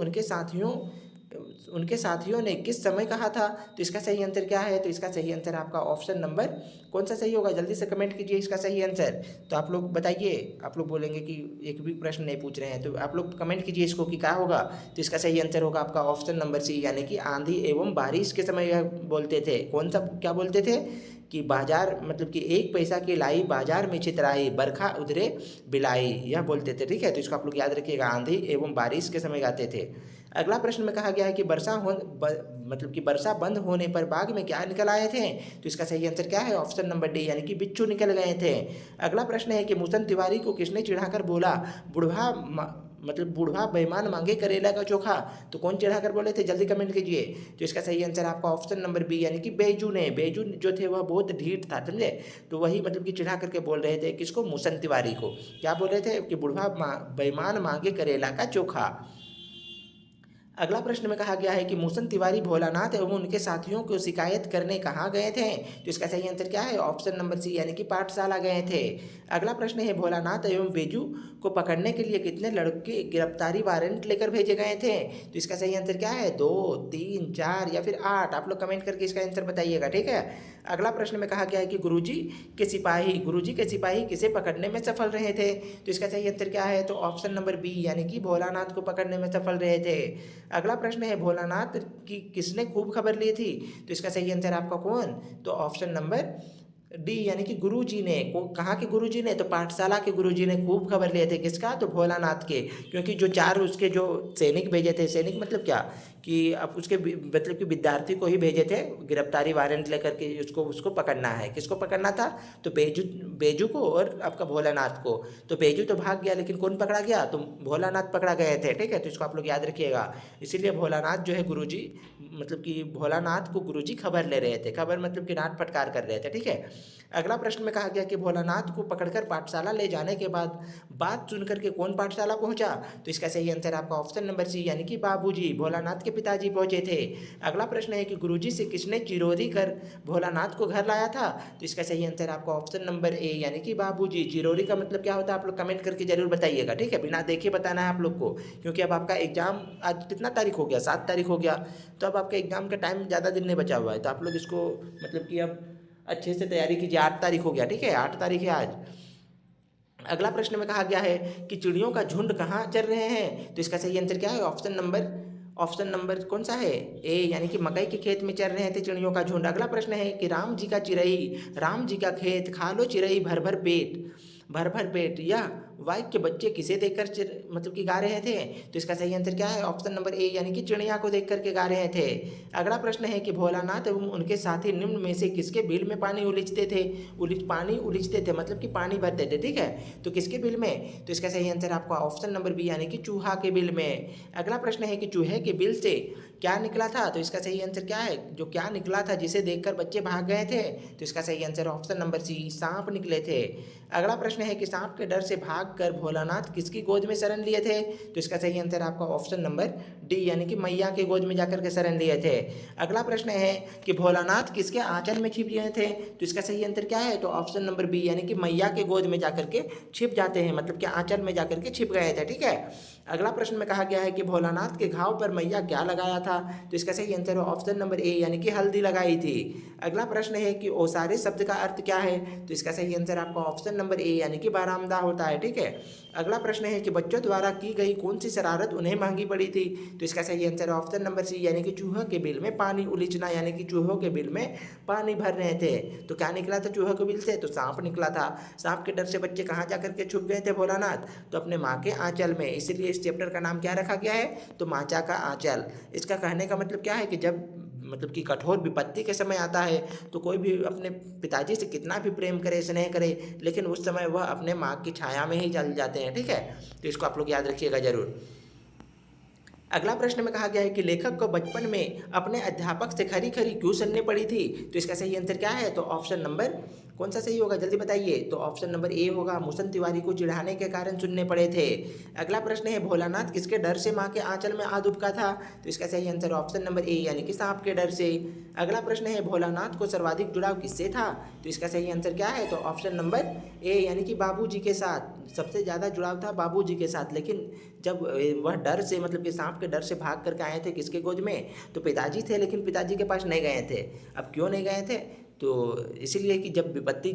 उनके साथियों ने किस समय कहा था? तो इसका सही आंसर क्या है? तो इसका सही आंसर आपका ऑप्शन नंबर कौन सा सही होगा? जल्दी से कमेंट कीजिए इसका सही आंसर। तो आप लोग बताइए, आप लोग बोलेंगे कि एक भी प्रश्न नहीं पूछ रहे हैं, तो आप लोग कमेंट कीजिए इसको कि क्या होगा। तो इसका सही आंसर होगा आपका ऑप्शन नंबर सी यानी कि आंधी एवं बारिश के समय यह बोलते थे। कौन सा क्या बोलते थे? कि बाजार मतलब कि एक पैसा की लाई बाजार में छितराई, बरखा उधरे बिलाई, यह बोलते थे। ठीक है, तो इसको आप लोग याद रखिएगा, आंधी एवं बारिश के समय गाते थे। अगला प्रश्न में कहा गया है कि मतलब कि वर्षा बंद होने पर बाग में क्या निकल आए थे? तो इसका सही आंसर क्या है? ऑप्शन नंबर डी यानी कि बिच्छू निकल गए थे। अगला प्रश्न है कि मूसन तिवारी को किसने चिढ़ाकर बोला, बुढ़वा मतलब बूढ़ा बेईमान मांगे करेला का चोखा? तो कौन चिढ़ाकर बोले थे? जल्दी कमेंट कीजिए। तो इसका सही आंसर आपका ऑप्शन नंबर बी यानी कि बेजू ने। बेजू जो थे वह बहुत ढीठ था, समझे? तो वही मतलब कि चिढ़ा करके बोल रहे थे किसको? मूसन तिवारी को। क्या बोल रहे थे? कि बुढ़वा बेईमान मांगे करेला का चोखा। अगला प्रश्न में कहा गया है कि मूसन तिवारी भोलानाथ एवं उनके साथियों को शिकायत करने कहाँ गए थे? तो इसका सही आंसर क्या है? ऑप्शन नंबर सी यानी कि पाठशाला गए थे। अगला प्रश्न है भोलानाथ एवं बेजू को पकड़ने के लिए कितने लड़के गिरफ्तारी वारंट लेकर भेजे गए थे? तो इसका सही आंसर क्या है? 2, 3, 4 या फिर 8? आप लोग कमेंट करके इसका आंसर बताइएगा, ठीक है। अगला प्रश्न में कहा गया है कि गुरुजी के सिपाही किसे पकड़ने में सफल रहे थे? तो इसका सही आंसर क्या है? तो ऑप्शन नंबर बी यानी कि भोलानाथ को पकड़ने में सफल रहे थे। अगला प्रश्न है भोलानाथ की किसने खूब खबर ली थी? तो इसका सही आंसर आपका कौन? तो ऑप्शन नंबर डी यानी कि गुरुजी ने। कहाँ के गुरुजी ने? तो पाठशाला के गुरुजी ने खूब खबर लिए थे। किसका? तो भोलानाथ के। क्योंकि जो 4 उसके जो सैनिक भेजे थे, सैनिक मतलब क्या कि अब उसके मतलब कि विद्यार्थी को ही भेजे थे गिरफ्तारी वारंट लेकर के, उसको पकड़ना है। किसको पकड़ना था? तो बेजू को और आपका भोलानाथ को। तो बेजू तो भाग गया, लेकिन कौन पकड़ा गया? तो भोलानाथ पकड़ा गए थे, ठीक है। तो इसको आप लोग याद रखिएगा। इसीलिए भोलानाथ जो है गुरुजी, मतलब कि भोलानाथ को गुरुजी खबर ले रहे थे। खबर मतलब कि डांट फटकार कर रहे थे, ठीक है। अगला प्रश्न में कहा गया कि भोलानाथ को पकड़कर पाठशाला ले जाने के बाद बात सुनकर के कौन पाठशाला पहुंचा? तो इसका सही आंसर आपका ऑप्शन नंबर सी यानी कि बाबूजी, भोलानाथ के पिताजी पहुंचे थे। अगला प्रश्न है कि गुरुजी से किसने चिरौरी कर भोलानाथ को घर लाया था? तो इसका सही आंसर आपका ऑप्शन नंबर ए यानी कि बाबूजी। चिरौरी का मतलब क्या होता है? आप लोग कमेंट करके जरूर बताइएगा, ठीक है। बिना देखे बताना है आप लोग को, क्योंकि अब आपका एग्जाम आज कितना तारीख हो गया? 7 तारीख हो गया। तो अब आपका एग्जाम का टाइम ज़्यादा दिन नहीं बचा हुआ है। तो आप लोग इसको मतलब कि अब अच्छे से तैयारी कीजिए। 8 तारीख हो गया, ठीक है। 8 तारीख है आज। अगला प्रश्न में कहा गया है कि चिड़ियों का झुंड कहाँ चर रहे हैं? तो इसका सही आंसर क्या है? ऑप्शन नंबर कौन सा है? ए यानी कि मकई के खेत में चर रहे थे चिड़ियों का झुंड। अगला प्रश्न है कि राम जी का खेत खा लो चिरई भर भर पेट, या वाइफ के बच्चे किसे देखकर मतलब कि गा रहे थे? तो इसका सही आंसर क्या है? ऑप्शन नंबर ए यानी कि चिड़िया को देख करके गा रहे थे। अगला प्रश्न है कि भोलानाथ एवं उनके साथी निम्न में से किसके बिल में पानी उलीचते थे? पानी उलीचते थे मतलब कि पानी भरते थे, ठीक है। तो किसके बिल में? तो इसका सही आंसर आपका ऑप्शन नंबर बी यानी कि चूहा के बिल में। अगला प्रश्न है कि चूहे के बिल से क्या निकला था? तो इसका सही आंसर क्या है? जो क्या निकला था जिसे देखकर बच्चे भाग गए थे? तो इसका सही आंसर ऑप्शन नंबर सी, सांप निकले थे। अगला प्रश्न है कि सांप के डर से भागकर भोलानाथ किसकी गोद में शरण लिए थे? तो इसका सही आंसर आपका ऑप्शन नंबर डी यानी कि मैया के गोद में जाकर के शरण लिए थे। अगला प्रश्न है कि भोलानाथ किसके आंचल में छिप गए थे? तो इसका सही आंसर क्या है? तो ऑप्शन नंबर बी यानी कि मैया के गोद में जाकर के छिप जाते हैं, मतलब कि आंचल में जाकर के छिप गए थे, ठीक है। अगला प्रश्न में कहा गया है कि भोलानाथ के घाव पर मैया क्या लगाया था? तो इसका सही आंसर है ऑप्शन नंबर ए यानी कि हल्दी लगाई थी। अगला प्रश्न है कि ओसारे शब्द का अर्थ क्या है? तो इसका सही आंसर आपका ऑप्शन नंबर ए यानी कि बारामदा होता है, ठीक है। अगला प्रश्न है कि बच्चों द्वारा की गई कौन सी शरारत उन्हें महंगी पड़ी थी? तो इसका सही आंसर है ऑप्शन नंबर सी यानी कि चूहों के बिल में पानी उलीचना, यानी कि चूहों के बिल में पानी भर रहे थे। तो क्या निकला था चूहों के बिल से? तो सांप निकला था। सांप के डर से बच्चे कहाँ जाकर के छुप गए थे भोलानाथ? तो अपने माँ के आंचल में। इसलिए इस चैप्टर का नाम क्या रखा गया है? तो माचा का आंचल। इसका कहने का मतलब क्या है कि जब मतलब कि कठोर विपत्ति के समय आता है तो कोई भी अपने पिताजी से कितना भी प्रेम करे, स्नेह करे, लेकिन उस समय वह अपने माँ की छाया में ही जल जाते हैं, ठीक है। तो इसको आप लोग याद रखिएगा जरूर। अगला प्रश्न में कहा गया है कि लेखक को बचपन में अपने अध्यापक से खरी खरी क्यों सुननी पड़ी थी? तो इसका सही आंसर क्या है? तो ऑप्शन नंबर कौन सा सही होगा? जल्दी बताइए। तो ऑप्शन नंबर ए होगा, मूसन तिवारी को चिढ़ाने के कारण सुनने पड़े थे। अगला प्रश्न है भोलानाथ किसके डर से माँ के आंचल में आ दुबका था? तो इसका सही आंसर ऑप्शन नंबर ए यानी कि सांप के डर से। अगला प्रश्न है भोलानाथ को सर्वाधिक जुड़ाव किससे था? तो इसका सही आंसर क्या है? तो ऑप्शन नंबर ए यानी कि बाबूजी के साथ। सबसे ज़्यादा जुड़ाव था बाबूजी के साथ। लेकिन जब वह डर से मतलब कि सांप के डर से भाग करके आए थे किसके गोद में? तो पिताजी थे, लेकिन पिताजी के पास नहीं गए थे। अब क्यों नहीं गए थे? तो इसीलिए कि जब विपत्ति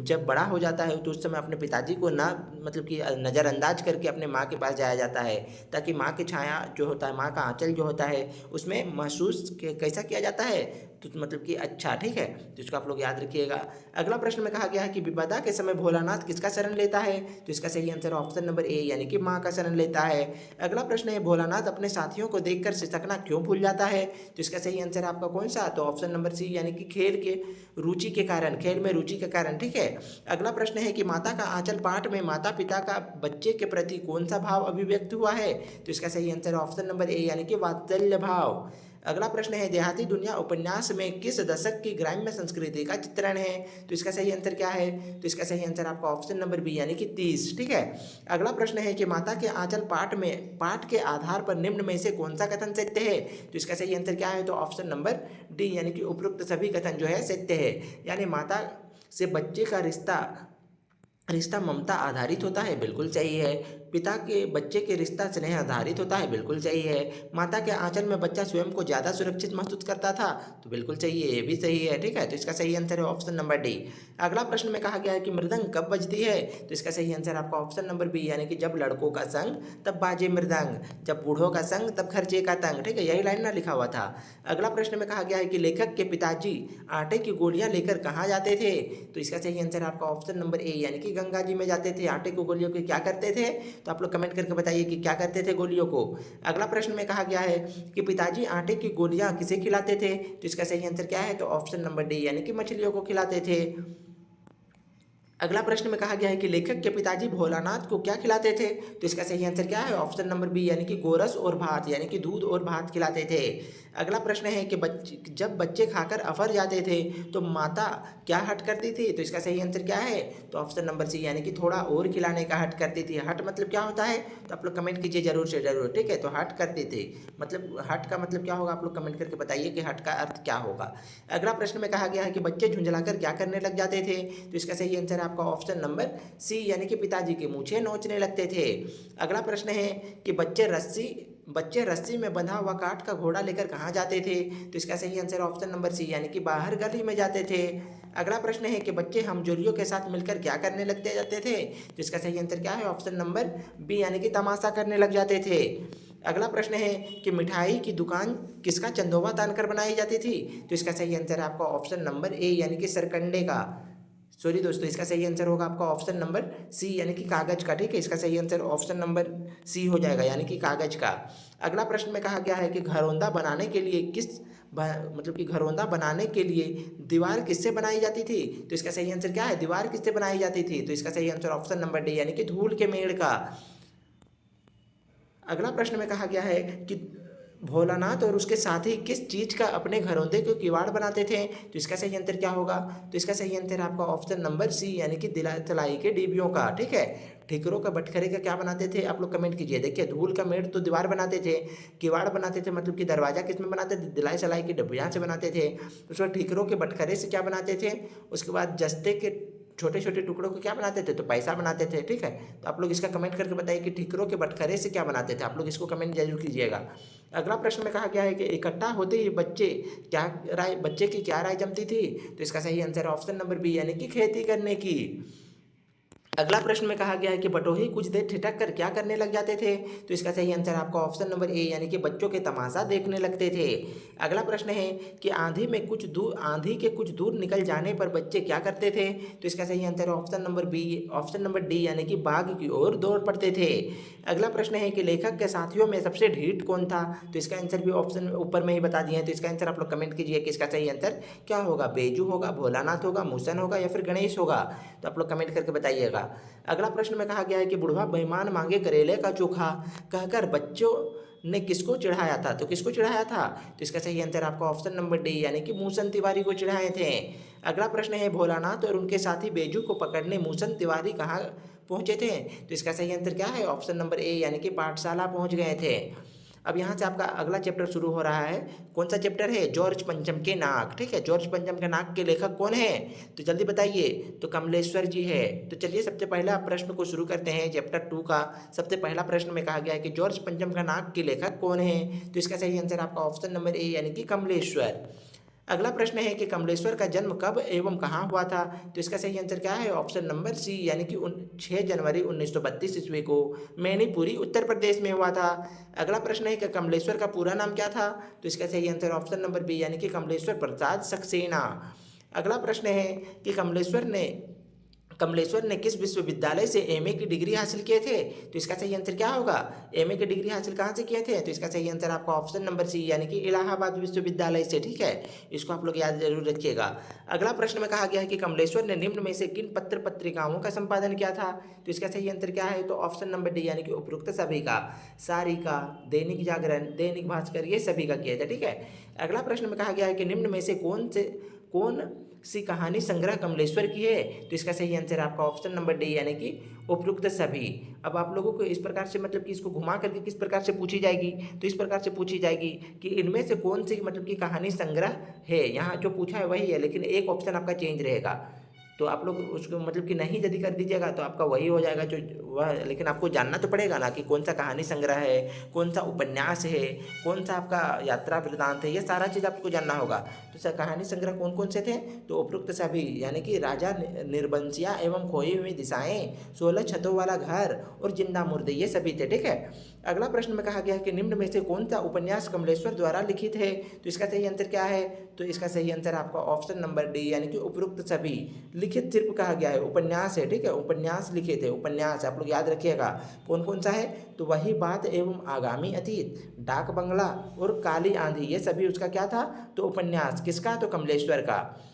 जब बड़ा हो जाता है तो उस समय अपने पिताजी को ना मतलब कि नज़रअंदाज करके अपने माँ के पास जाया जाता है, ताकि माँ की छाया जो होता है, माँ का आंचल जो होता है, उसमें महसूस कैसा किया जाता है? तो मतलब कि अच्छा, ठीक है, तो इसको आप लोग याद रखिएगा। अगला प्रश्न में कहा गया है कि विपदा के समय भोलानाथ किसका शरण लेता है, तो इसका सही आंसर ऑप्शन नंबर ए यानी कि माँ का शरण लेता है। अगला प्रश्न है भोलानाथ अपने साथियों को देखकर सिसकना क्यों भूल जाता है, तो इसका सही आंसर आपका कौन सा, तो ऑप्शन नंबर सी यानी कि खेल के रुचि के कारण, खेल में रुचि के कारण, ठीक है। अगला प्रश्न है कि माता का आंचल पाठ में माता पिता का बच्चे के प्रति कौन सा भाव अभिव्यक्त हुआ है, तो इसका सही आंसर ऑप्शन नंबर ए यानी कि वात्सल्य भाव। अगला प्रश्न है देहाती दुनिया उपन्यास में किस दशक की ग्राम्य संस्कृति का चित्रण है, तो इसका सही आंसर क्या है, तो इसका सही आंसर आपका ऑप्शन नंबर बी यानी कि 30, ठीक है। अगला प्रश्न है कि माता के आंचल पाठ के आधार पर निम्न में से कौन सा कथन सत्य है, तो इसका सही आंसर क्या है, तो ऑप्शन नंबर डी यानी कि उपरोक्त सभी कथन जो है सत्य है। यानी माता से बच्चे का रिश्ता ममता आधारित होता है, बिल्कुल सही है। पिता के बच्चे के रिश्ता स्नेह आधारित होता है, बिल्कुल सही है। माता के आंचल में बच्चा स्वयं को ज़्यादा सुरक्षित महसूस करता था, तो बिल्कुल सही है, ये भी सही है, ठीक है। तो इसका सही आंसर है ऑप्शन नंबर डी। अगला प्रश्न में कहा गया है कि मृदंग कब बजती है, तो इसका सही आंसर आपका ऑप्शन नंबर बी यानी कि जब लड़कों का संग तब बाजे मृदंग, जब बूढ़ों का संग तब खर्चे का तंग, ठीक है, यही लाइन ना लिखा हुआ था। अगला प्रश्न में कहा गया है कि लेखक के पिताजी आटे की गोलियां लेकर कहाँ जाते थे, तो इसका सही आंसर आपका ऑप्शन नंबर ए यानी कि गंगा जी में जाते थे। आटे को गोलियों के क्या करते थे, तो आप लोग कमेंट करके बताइए कि क्या करते थे गोलियों को। अगला प्रश्न में कहा गया है कि पिताजी आटे की गोलियां किसे खिलाते थे, तो इसका सही आंसर क्या है, तो ऑप्शन नंबर डी यानी कि मछलियों को खिलाते थे। अगला प्रश्न में कहा गया है कि लेखक के पिताजी भोलानाथ को क्या खिलाते थे, तो इसका सही आंसर क्या है, ऑप्शन नंबर बी यानी कि गोरस और भात यानी कि दूध और भात खिलाते थे। अगला प्रश्न है कि जब बच्चे खाकर अफर जाते थे तो माता क्या हट करती थी, तो इसका सही आंसर क्या है, तो ऑप्शन नंबर सी यानी कि थोड़ा और खिलाने का हट करती थी। हट मतलब क्या होता है, तो आप लोग कमेंट कीजिए जरूर से जरूर, ठीक है। तो हट करते थे मतलब हट का मतलब क्या होगा, आप लोग कमेंट करके बताइए कि हट का अर्थ क्या होगा। अगला प्रश्न में कहा गया है कि बच्चे झुंझलाकर क्या करने लग जाते थे, तो इसका सही आंसर आपका ऑप्शन नंबर सी यानी कि पिताजी के मूछें नोचने लगते थे। अगला प्रश्न है कि बच्चे रस्सी में बंधा हुआ काठ का घोड़ा लेकर कहाँ जाते थे, तो इसका सही आंसर ऑप्शन नंबर सी यानी कि बाहर गली में जाते थे। अगला प्रश्न है कि बच्चे हमजोलियों के साथ मिलकर क्या करने लगते जाते थे, तो इसका सही आंसर क्या है, ऑप्शन नंबर बी यानी कि तमाशा करने लग जाते थे। अगला प्रश्न है कि मिठाई की दुकान किसका चंदोबा तानकर बनाई जाती थी, तो इसका सही आंसर आपका ऑप्शन नंबर ए यानी कि सरकंडे का, सॉरी दोस्तों, इसका सही आंसर होगा आपका ऑप्शन नंबर सी यानी कि कागज का, ठीक है। इसका सही आंसर ऑप्शन नंबर सी हो जाएगा यानी कि कागज का। अगला प्रश्न में कहा गया है कि घरौंदा बनाने के लिए मतलब कि घरौंदा बनाने के लिए दीवार किससे बनाई जाती थी, तो इसका सही आंसर क्या है, दीवार किससे बनाई जाती थी, तो इसका सही आंसर ऑप्शन नंबर डी यानी कि धूल के मेड़ का। अगला प्रश्न में कहा गया है कि भोलानाथ और उसके साथी किस चीज का अपने घरौंदे को किवाड़ बनाते थे, तो इसका सही आंसर क्या होगा, तो इसका सही आंसर आपका ऑप्शन नंबर सी यानी कि तलाई के डिबियों का, ठीक है। ठिकरों का बटखरे का क्या बनाते थे, आप लोग कमेंट कीजिए। देखिए धूल का मेड़ तो दीवार बनाते थे, किवाड़ बनाते थे मतलब कि दरवाजा किस में बनाते थे, दिलाई सलाई की डिबिया से बनाते थे। उसके बाद ठिकरों के बटखरे से क्या बनाते थे, उसके बाद जस्ते के छोटे छोटे टुकड़ों को क्या बनाते थे, तो पैसा बनाते थे, ठीक है। तो आप लोग इसका कमेंट करके बताइए कि ठिकरों के बटखरे से क्या बनाते थे, आप लोग इसको कमेंट जरूर कीजिएगा। अगला प्रश्न में कहा गया है कि इकट्ठा होते ही बच्चे की क्या राय जमती थी, तो इसका सही आंसर ऑप्शन नंबर बी यानी कि खेती करने की। अगला प्रश्न में कहा गया है कि बटोही कुछ देर ठिठक कर क्या करने लग जाते थे, तो इसका सही आंसर आपका ऑप्शन नंबर ए यानी कि बच्चों के तमाशा देखने लगते थे। अगला प्रश्न है कि आंधी के कुछ दूर निकल जाने पर बच्चे क्या करते थे, तो इसका सही आंसर ऑप्शन नंबर डी यानी कि बाग की ओर दौड़ पड़ते थे। अगला प्रश्न है कि लेखक के साथियों में सबसे ढीठ कौन था, तो इसका आंसर भी ऑप्शन ऊपर में ही बता दिए हैं, तो इसका आंसर आप लोग कमेंट कीजिए कि इसका सही आंसर क्या होगा, बेजू होगा, भोलानाथ होगा, मूसन होगा या फिर गणेश होगा, तो आप लोग कमेंट करके बताइएगा। अगला प्रश्न में कहा गया है कि बुढ़वा बेईमान मांगे करेले का चोखा कहकर बच्चों ने किसको चिढ़ाया था, तो किसको चिढ़ाया था, तो इसका सही आंसर आपका ऑप्शन नंबर डी यानी कि मूसन तिवारी को चिढ़ाए थे। अगला प्रश्न है भोलानाथ और उनके साथी बेजू को पकड़ने मूसन तिवारी कहाँ पहुंचे थे, तो इसका सही आंसर क्या है, ऑप्शन नंबर ए यानी कि पाठशाला पहुंच गए थे। अब यहाँ से आपका अगला चैप्टर शुरू हो रहा है। कौन सा चैप्टर है, जॉर्ज पंचम के नाक, ठीक है। जॉर्ज पंचम के नाक के लेखक कौन है, तो जल्दी बताइए, तो कमलेश्वर जी है। तो चलिए सबसे पहला प्रश्न को शुरू करते हैं चैप्टर 2 का। सबसे पहला प्रश्न में कहा गया है कि जॉर्ज पंचम का नाक के लेखक कौन है, तो इसका सही आंसर आपका ऑप्शन नंबर ए यानी कि कमलेश्वर। अगला प्रश्न है कि कमलेश्वर का जन्म कब एवं कहाँ हुआ था? तो इसका सही आंसर क्या है? ऑप्शन नंबर सी, यानी कि 6 जनवरी 1932 ईस्वी को मैनीपुरी उत्तर प्रदेश में हुआ था। अगला प्रश्न है कि कमलेश्वर का पूरा नाम क्या था? तो इसका सही आंसर ऑप्शन नंबर बी, यानी कि कमलेश्वर प्रसाद सक्सेना। अगला प्रश्न है कि कमलेश्वर ने किस विश्वविद्यालय से एमए की डिग्री हासिल किए थे? तो इसका सही आंसर क्या होगा? एमए की डिग्री हासिल कहाँ से किए थे? तो इसका सही आंसर आपका ऑप्शन नंबर सी, यानी कि इलाहाबाद विश्वविद्यालय से। ठीक है, इसको आप लोग याद जरूर रखिएगा। अगला प्रश्न में कहा गया है कि कमलेश्वर ने निम्न में से किन पत्र पत्रिकाओं का संपादन किया था? तो इसका सही आंसर क्या है? तो ऑप्शन नंबर डी, यानी कि उपरोक्त सभी का, सारिका, दैनिक जागरण, दैनिक भास्कर, ये सभी का किया था। ठीक है। अगला प्रश्न में कहा गया है कि निम्न में से कौन सी कहानी संग्रह कमलेश्वर की है? तो इसका सही आंसर आपका ऑप्शन नंबर डी, यानी कि उपयुक्त सभी। अब आप लोगों को इस प्रकार से मतलब कि इसको घुमा करके किस प्रकार से पूछी जाएगी? तो इस प्रकार से पूछी जाएगी कि इनमें से कौन सी मतलब कि कहानी संग्रह है। यहाँ जो पूछा है वही है, लेकिन एक ऑप्शन आपका चेंज रहेगा। तो आप लोग उसको मतलब कि नहीं यदि कर दीजिएगा तो आपका वही हो जाएगा जो वह, लेकिन आपको जानना तो पड़ेगा ना कि कौन सा कहानी संग्रह है, कौन सा उपन्यास है, कौन सा आपका यात्रा वृतांत है, ये सारा चीज़ आपको जानना होगा। तो सर कहानी संग्रह कौन कौन से थे? तो उपरोक्त सभी, यानी कि राजा निर्बंसिया एवं खोई हुई दिशाएं, 16 छतों वाला घर और जिंदा मुर्दे, ये सभी थे। ठीक है। अगला प्रश्न में कहा गया है कि निम्न में से कौन सा उपन्यास कमलेश्वर द्वारा लिखित है? तो इसका सही आंसर क्या है? तो इसका सही आंसर आपका ऑप्शन नंबर डी, यानी कि उपरोक्त सभी। लिखित सिर्फ कहा गया है, उपन्यास है। ठीक है, उपन्यास लिखे थे, उपन्यास आप लोग याद रखिएगा कौन कौन सा है। तो वही बात एवं आगामी अतीत, डाक बंगला और काली आंधी, ये सभी उसका क्या था? तो उपन्यास। किसका? तो कमलेश्वर का।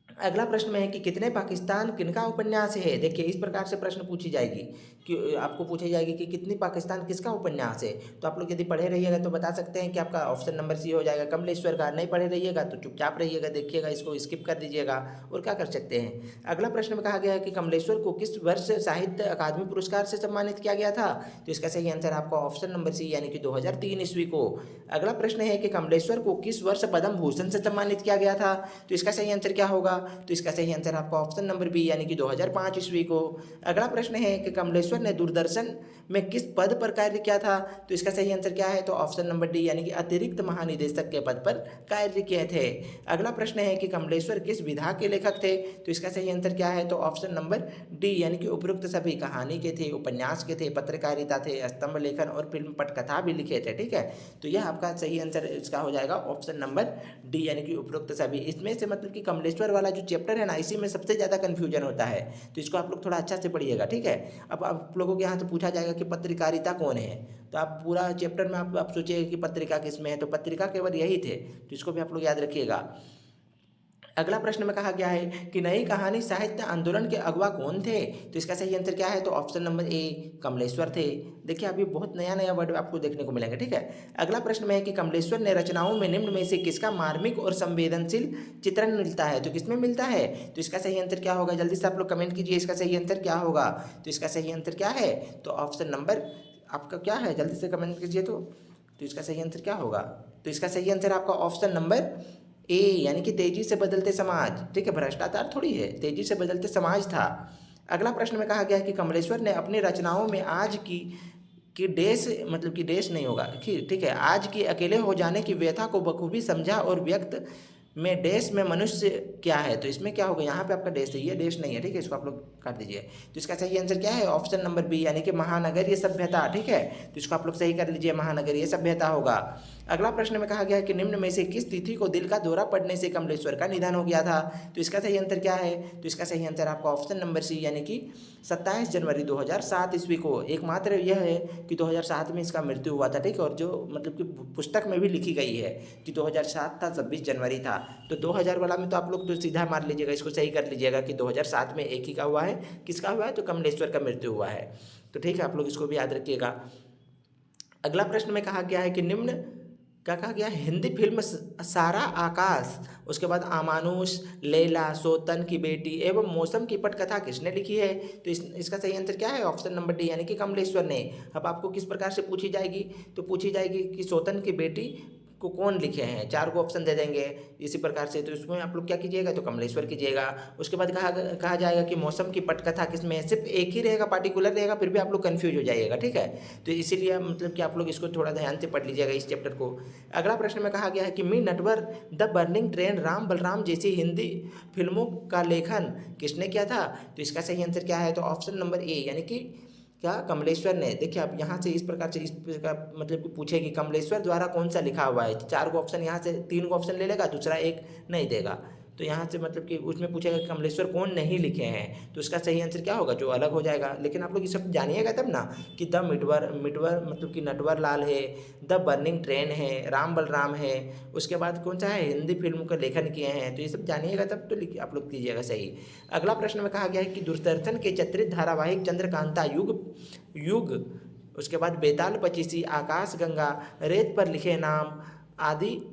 अगला प्रश्न में है कि कितने पाकिस्तान किनका उपन्यास है? देखिए इस प्रकार से प्रश्न पूछी जाएगी कि आपको पूछी जाएगी कि कितनी पाकिस्तान किसका उपन्यास है। तो आप लोग यदि पढ़े रहिएगा तो बता सकते हैं कि आपका ऑप्शन नंबर सी हो जाएगा, कमलेश्वर का। नहीं पढ़े रहिएगा तो चुपचाप रहिएगा, देखिएगा, इसको स्किप कर दीजिएगा और क्या कर सकते हैं। अगला प्रश्न में कहा गया है कि कमलेश्वर को किस वर्ष साहित्य अकादमी पुरस्कार से सम्मानित किया गया था? तो इसका सही आंसर आपका ऑप्शन नंबर सी, यानी कि 2003 ईस्वी को। अगला प्रश्न है कि कमलेश्वर को किस वर्ष पद्म भूषण से सम्मानित किया गया था? तो इसका सही आंसर क्या होगा? तो इसका सही आंसर आपका ऑप्शन नंबर बी, यानी कि 2005 ईस्वी को। अगला प्रश्न है कि कमलेश्वर ने दूरदर्शन में किस पद पर कार्य किया था? तो इसका सही आंसर क्या है? तो ऑप्शन नंबर डी, यानी कि अतिरिक्त महानिदेशक के पद पर कार्य किए थे। अगला प्रश्न है कि कमलेश्वर किस विधा के लेखक थे? तो इसका सही आंसर क्या है? तो ऑप्शन नंबर डी, यानी कि उपरोक्त सभी। कहानी के थे, उपन्यास के थे, पत्रकारिता थे, स्तंभ लेखन और फिल्म पटकथा भी लिखे थे। ठीक है, तो यह आपका सही आंसर इसका हो जाएगा ऑप्शन नंबर डी, यानी कि उपरोक्त सभी। इसमें से मतलब कि कमलेश्वर वाला जो चैप्टर है ना, इसी में सबसे ज़्यादा कन्फ्यूजन होता है, तो इसको आप लोग थोड़ा अच्छा से पढ़िएगा। ठीक है। अब आप लोगों के यहाँ तो पूछा जाएगा कि पत्रकारिता कौन है, तो आप पूरा चैप्टर में आप सोचिएगा कि पत्रिका किसमें है, तो पत्रिका केवल यही थे, तो इसको भी आप लोग याद रखिएगा। अगला प्रश्न में कहा गया है कि नई कहानी साहित्य आंदोलन के अगवा कौन थे? तो इसका सही आंसर क्या है? तो ऑप्शन नंबर ए, कमलेश्वर थे। देखिए अभी बहुत नया नया वर्ड आपको देखने को मिलेंगे। ठीक है। अगला प्रश्न में है कि कमलेश्वर ने रचनाओं में निम्न में से किसका मार्मिक और संवेदनशील चित्रण मिलता है? तो किसमें मिलता है? तो इसका सही आंसर क्या होगा? जल्दी से आप लोग कमेंट कीजिए, इसका सही आंसर क्या होगा? तो इसका सही आंसर क्या है? तो ऑप्शन नंबर आपका क्या है? जल्दी से कमेंट कीजिए। तो इसका सही आंसर क्या होगा? तो इसका सही आंसर आपका ऑप्शन नंबर ए, यानी कि तेजी से बदलते समाज। ठीक है, भ्रष्टाचार थोड़ी है, तेजी से बदलते समाज था। अगला प्रश्न में कहा गया है कि कमलेश्वर ने अपनी रचनाओं में आज की देश मतलब कि देश नहीं होगा, ठीक है, आज की अकेले हो जाने की व्यथा को बखूबी समझा और व्यक्त में देश में मनुष्य क्या है? तो इसमें क्या होगा? यहाँ पे आपका देश है, ये देश नहीं है। ठीक है, इसको आप लोग कर दीजिए। तो इसका सही आंसर क्या है? ऑप्शन नंबर बी, यानी कि महानगरीय सभ्यता। ठीक है, तो इसको आप लोग सही कर लीजिए, महानगरीय सभ्यता होगा। अगला प्रश्न में कहा गया है कि निम्न में से किस तिथि को दिल का दौरा पड़ने से कमलेश्वर का निधन हो गया था? तो इसका सही आंसर क्या है? तो इसका सही आंसर आपका ऑप्शन नंबर सी, यानी कि 27 जनवरी 2007 ईस्वी को। एकमात्र यह है कि 2007 में इसका मृत्यु हुआ था। ठीक है, और जो मतलब कि पुस्तक में भी लिखी गई है कि 2007 था, 26 जनवरी था। तो 2000 वाला में तो आप लोग तो सीधा मार लीजिएगा, इसको सही कर लीजिएगा कि 2007 में एक ही का हुआ है। किसका हुआ है? तो कमलेश्वर का मृत्यु हुआ है। तो ठीक है, आप लोग इसको भी याद रखिएगा। अगला प्रश्न में कहा गया है कि निम्न क्या कहा गया? हिंदी फिल्म सारा आकाश, उसके बाद आमानुष, लैला, सोतन की बेटी एवं मौसम की पटकथा किसने लिखी है? तो इसका सही आंसर क्या है? ऑप्शन नंबर डी, यानी कि कमलेश्वर ने। अब आपको किस प्रकार से पूछी जाएगी? तो पूछी जाएगी कि सोतन की बेटी को कौन लिखे हैं, 4 को ऑप्शन दे देंगे इसी प्रकार से। तो इसमें आप लोग क्या कीजिएगा, तो कमलेश्वर कीजिएगा। उसके बाद कहा जाएगा कि मौसम की पटकथा किसमें है, सिर्फ एक ही रहेगा, पार्टिकुलर रहेगा, फिर भी आप लोग कन्फ्यूज हो जाइएगा, ठीक है। तो इसीलिए मतलब कि आप लोग इसको थोड़ा ध्यान से पढ़ लीजिएगा इस चैप्टर को। अगला प्रश्न में कहा गया है कि मी Natwar, the burning train, Ram Balram जैसी हिंदी फिल्मों का लेखन किसने किया था। तो इसका सही आंसर क्या है, तो ऑप्शन नंबर ए यानी कि क्या, कमलेश्वर ने। देखिए आप यहाँ से इस प्रकार से, इस प्रकार मतलब कि पूछे कि कमलेश्वर द्वारा कौन सा लिखा हुआ है, 4 को ऑप्शन यहाँ से 3 को ऑप्शन ले लेगा, दूसरा एक नहीं देगा। तो यहाँ से मतलब कि उसमें पूछेगा कि कमलेश्वर कौन नहीं लिखे हैं, तो इसका सही आंसर क्या होगा, जो अलग हो जाएगा। लेकिन आप लोग ये सब जानिएगा तब ना कि द मिटवर मिटवर मतलब कि नटवर लाल है, द बर्निंग ट्रेन है, राम बलराम है, उसके बाद कौन सा है, हिंदी फिल्म का लेखन किए हैं। तो ये सब जानिएगा तब तो आप लोग कीजिएगा सही। अगला प्रश्न में कहा गया है कि दूरदर्शन के चित्रित धारावाहिक चंद्रकांता, युग, उसके बाद बेताल पचीसी, आकाश गंगा, रेत पर लिखे नाम आदि